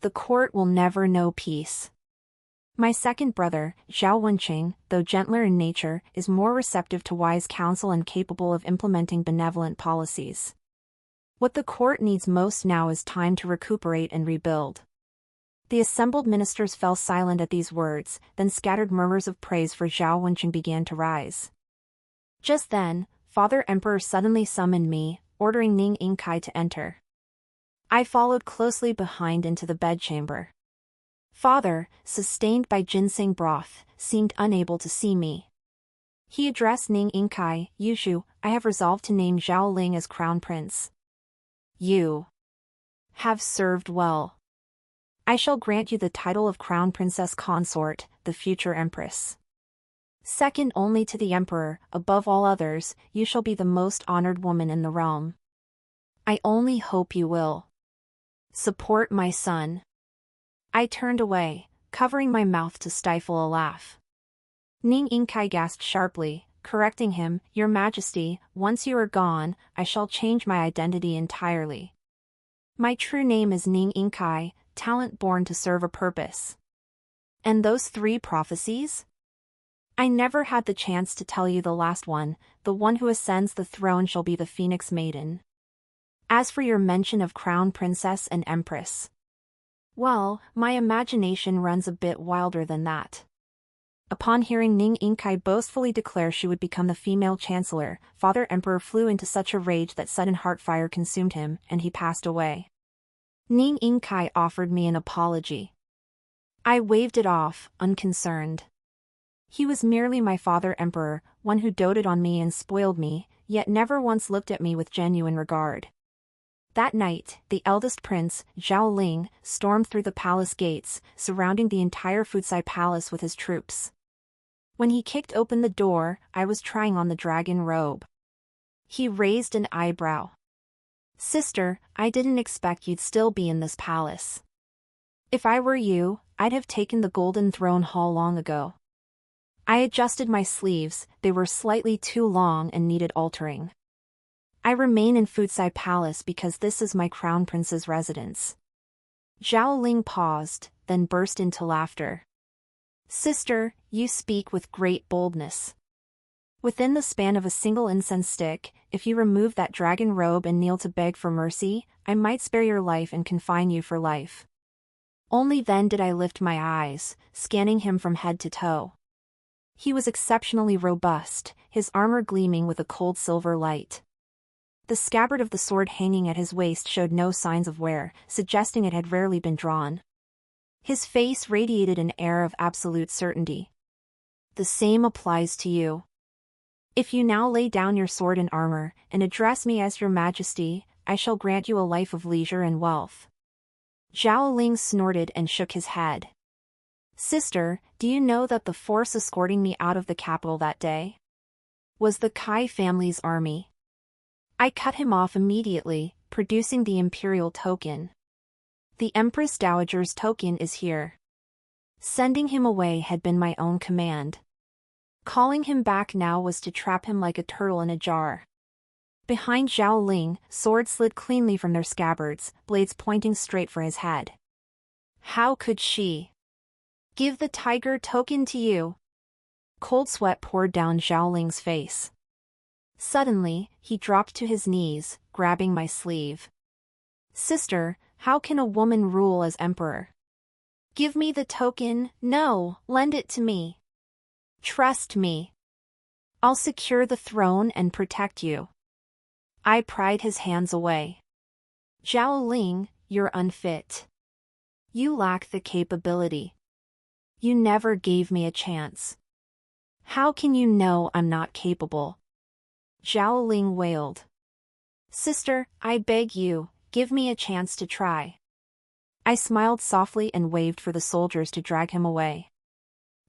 The court will never know peace. My second brother, Zhao Wenqing, though gentler in nature, is more receptive to wise counsel and capable of implementing benevolent policies. What the court needs most now is time to recuperate and rebuild. The assembled ministers fell silent at these words, then scattered murmurs of praise for Zhao Wenqing began to rise. Just then, Father Emperor suddenly summoned me, ordering Ning Yingkai to enter. I followed closely behind into the bedchamber. Father, sustained by ginseng broth, seemed unable to see me. He addressed Ning Yingkai, "Yushu, I have resolved to name Zhao Ling as crown prince. You have served well. I shall grant you the title of crown princess consort, the future empress. Second only to the emperor, above all others, you shall be the most honored woman in the realm. I only hope you will support my son." I turned away, covering my mouth to stifle a laugh. Ning Yingkai gasped sharply, correcting him, "Your Majesty, once you are gone, I shall change my identity entirely. My true name is Ning Yingkai, talent born to serve a purpose." And those 3 prophecies? I never had the chance to tell you the last one. The one who ascends the throne shall be the Phoenix Maiden. As for your mention of crown princess and empress, well, my imagination runs a bit wilder than that. Upon hearing Ning Yingkai boastfully declare she would become the female chancellor, Father Emperor flew into such a rage that sudden heart fire consumed him, and he passed away. Ning Yingkai offered me an apology. I waved it off, unconcerned. He was merely my father emperor, one who doted on me and spoiled me, yet never once looked at me with genuine regard. That night, the eldest prince, Zhao Ling, stormed through the palace gates, surrounding the entire Futsai palace with his troops. When he kicked open the door, I was trying on the dragon robe. He raised an eyebrow. "Sister, I didn't expect you'd still be in this palace. If I were you, I'd have taken the golden throne hall long ago." I adjusted my sleeves, they were slightly too long and needed altering. "I remain in Futsai Palace because this is my crown prince's residence." Zhao Ling paused, then burst into laughter. "Sister, you speak with great boldness. Within the span of a single incense stick, if you remove that dragon robe and kneel to beg for mercy, I might spare your life and confine you for life." Only then did I lift my eyes, scanning him from head to toe. He was exceptionally robust, his armor gleaming with a cold silver light. The scabbard of the sword hanging at his waist showed no signs of wear, suggesting it had rarely been drawn. His face radiated an air of absolute certainty. "The same applies to you. If you now lay down your sword and armor, and address me as your Majesty, I shall grant you a life of leisure and wealth." Zhao Ling snorted and shook his head. "Sister, do you know that the force escorting me out of the capital that day was the Kai family's army?" I cut him off immediately, producing the imperial token. "The Empress Dowager's token is here." Sending him away had been my own command. Calling him back now was to trap him like a turtle in a jar. Behind Zhao Ling, swords slid cleanly from their scabbards, blades pointing straight for his head. How could she give the tiger token to you? Cold sweat poured down Zhao Ling's face. Suddenly, he dropped to his knees, grabbing my sleeve. Sister, how can a woman rule as emperor? Give me the token. No, lend it to me. Trust me. I'll secure the throne and protect you. I pried his hands away. Zhao Ling, you're unfit. You lack the capability. You never gave me a chance. How can you know I'm not capable? Zhao Ling wailed. Sister, I beg you, give me a chance to try. I smiled softly and waved for the soldiers to drag him away.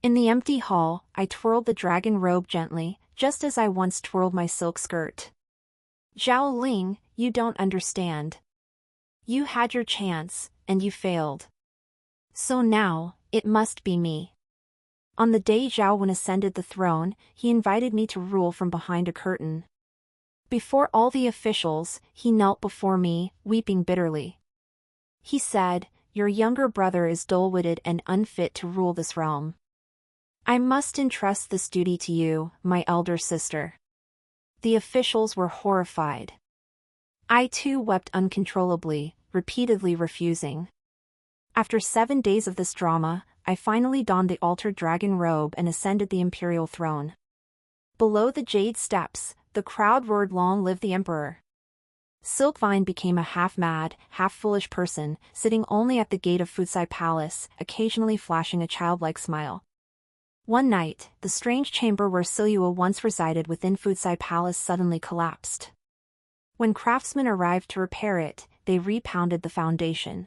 In the empty hall, I twirled the dragon robe gently, just as I once twirled my silk skirt. Zhao Ling, you don't understand. You had your chance, and you failed. So now, it must be me. On the day Zhao Wen ascended the throne, he invited me to rule from behind a curtain. Before all the officials, he knelt before me, weeping bitterly. He said, "Your younger brother is dull-witted and unfit to rule this realm. I must entrust this duty to you, my elder sister." The officials were horrified. I too wept uncontrollably, repeatedly refusing. After 7 days of this drama, I finally donned the altered dragon robe and ascended the imperial throne. Below the jade steps, the crowd roared, "Long live the emperor!" Silkvine became a half-mad, half-foolish person, sitting only at the gate of Futsai Palace, occasionally flashing a childlike smile. One night, the strange chamber where Silua once resided within Futsai Palace suddenly collapsed. When craftsmen arrived to repair it, they repounded the foundation.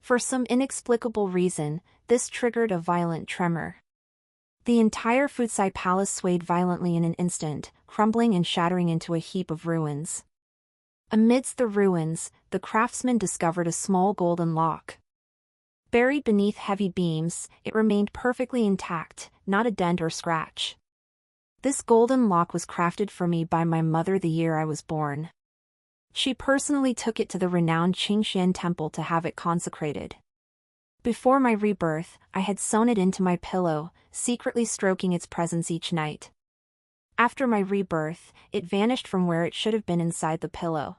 For some inexplicable reason, this triggered a violent tremor. The entire Futsai Palace swayed violently in an instant, crumbling and shattering into a heap of ruins. Amidst the ruins, the craftsman discovered a small golden lock. Buried beneath heavy beams, it remained perfectly intact, not a dent or scratch. This golden lock was crafted for me by my mother the year I was born. She personally took it to the renowned Qingxian temple to have it consecrated. Before my rebirth, I had sewn it into my pillow, secretly stroking its presence each night. After my rebirth, it vanished from where it should have been inside the pillow.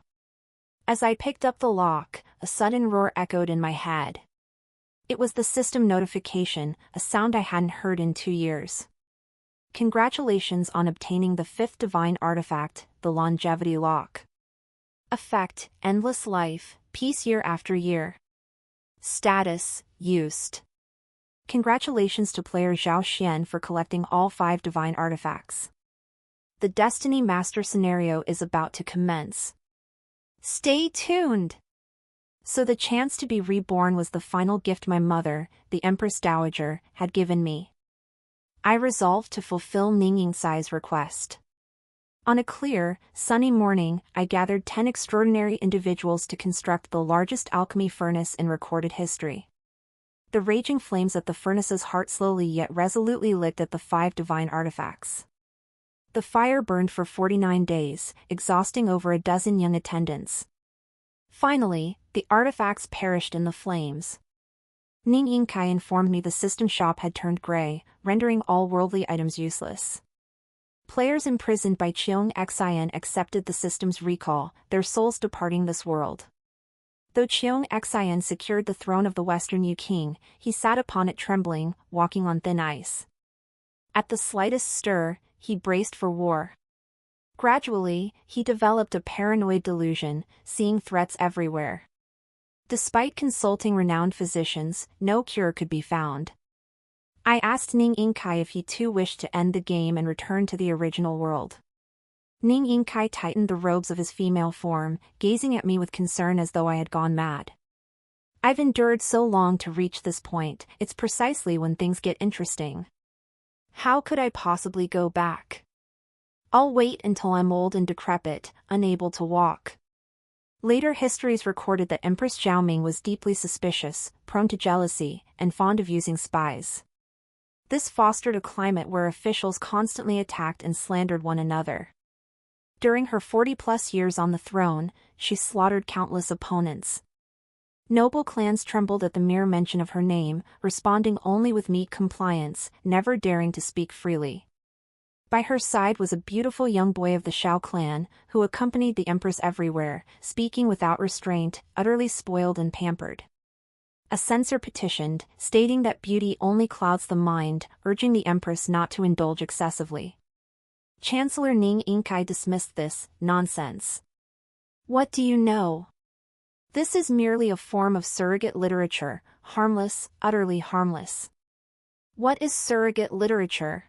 As I picked up the lock, a sudden roar echoed in my head. It was the system notification, a sound I hadn't heard in 2 years. Congratulations on obtaining the 5th divine artifact, the longevity lock. Effect, endless life, peace year after year. Status, used. Congratulations to player Zhao Xian for collecting all 5 divine artifacts. The Destiny Master scenario is about to commence. Stay tuned! So the chance to be reborn was the final gift my mother, the Empress Dowager, had given me. I resolved to fulfill Ning Yingsai's request. On a clear, sunny morning, I gathered 10 extraordinary individuals to construct the largest alchemy furnace in recorded history. The raging flames at the furnace's heart slowly yet resolutely licked at the 5 divine artifacts. The fire burned for 49 days, exhausting over a dozen young attendants. Finally, the artifacts perished in the flames. Ning Yingkai informed me the system shop had turned gray, rendering all worldly items useless. Players imprisoned by Cheong Xian accepted the system's recall, their souls departing this world. Though Cheong Xian secured the throne of the Western Yu King, he sat upon it trembling, walking on thin ice. At the slightest stir, he braced for war. Gradually, he developed a paranoid delusion, seeing threats everywhere. Despite consulting renowned physicians, no cure could be found. I asked Ning Yingkai if he too wished to end the game and return to the original world. Ning Yingkai tightened the robes of his female form, gazing at me with concern as though I had gone mad. I've endured so long to reach this point, it's precisely when things get interesting. How could I possibly go back? I'll wait until I'm old and decrepit, unable to walk. Later histories recorded that Empress Zhaoming was deeply suspicious, prone to jealousy, and fond of using spies. This fostered a climate where officials constantly attacked and slandered one another. During her 40-plus years on the throne, she slaughtered countless opponents. Noble clans trembled at the mere mention of her name, responding only with meek compliance, never daring to speak freely. By her side was a beautiful young boy of the Shao clan, who accompanied the empress everywhere, speaking without restraint, utterly spoiled and pampered. A censor petitioned, stating that beauty only clouds the mind, urging the empress not to indulge excessively. Chancellor Ning Yingkai dismissed this nonsense. What do you know? This is merely a form of surrogate literature, harmless, utterly harmless. What is surrogate literature?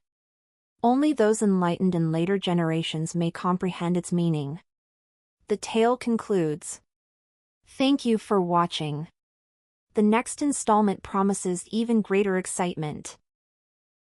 Only those enlightened in later generations may comprehend its meaning. The tale concludes. Thank you for watching. The next installment promises even greater excitement.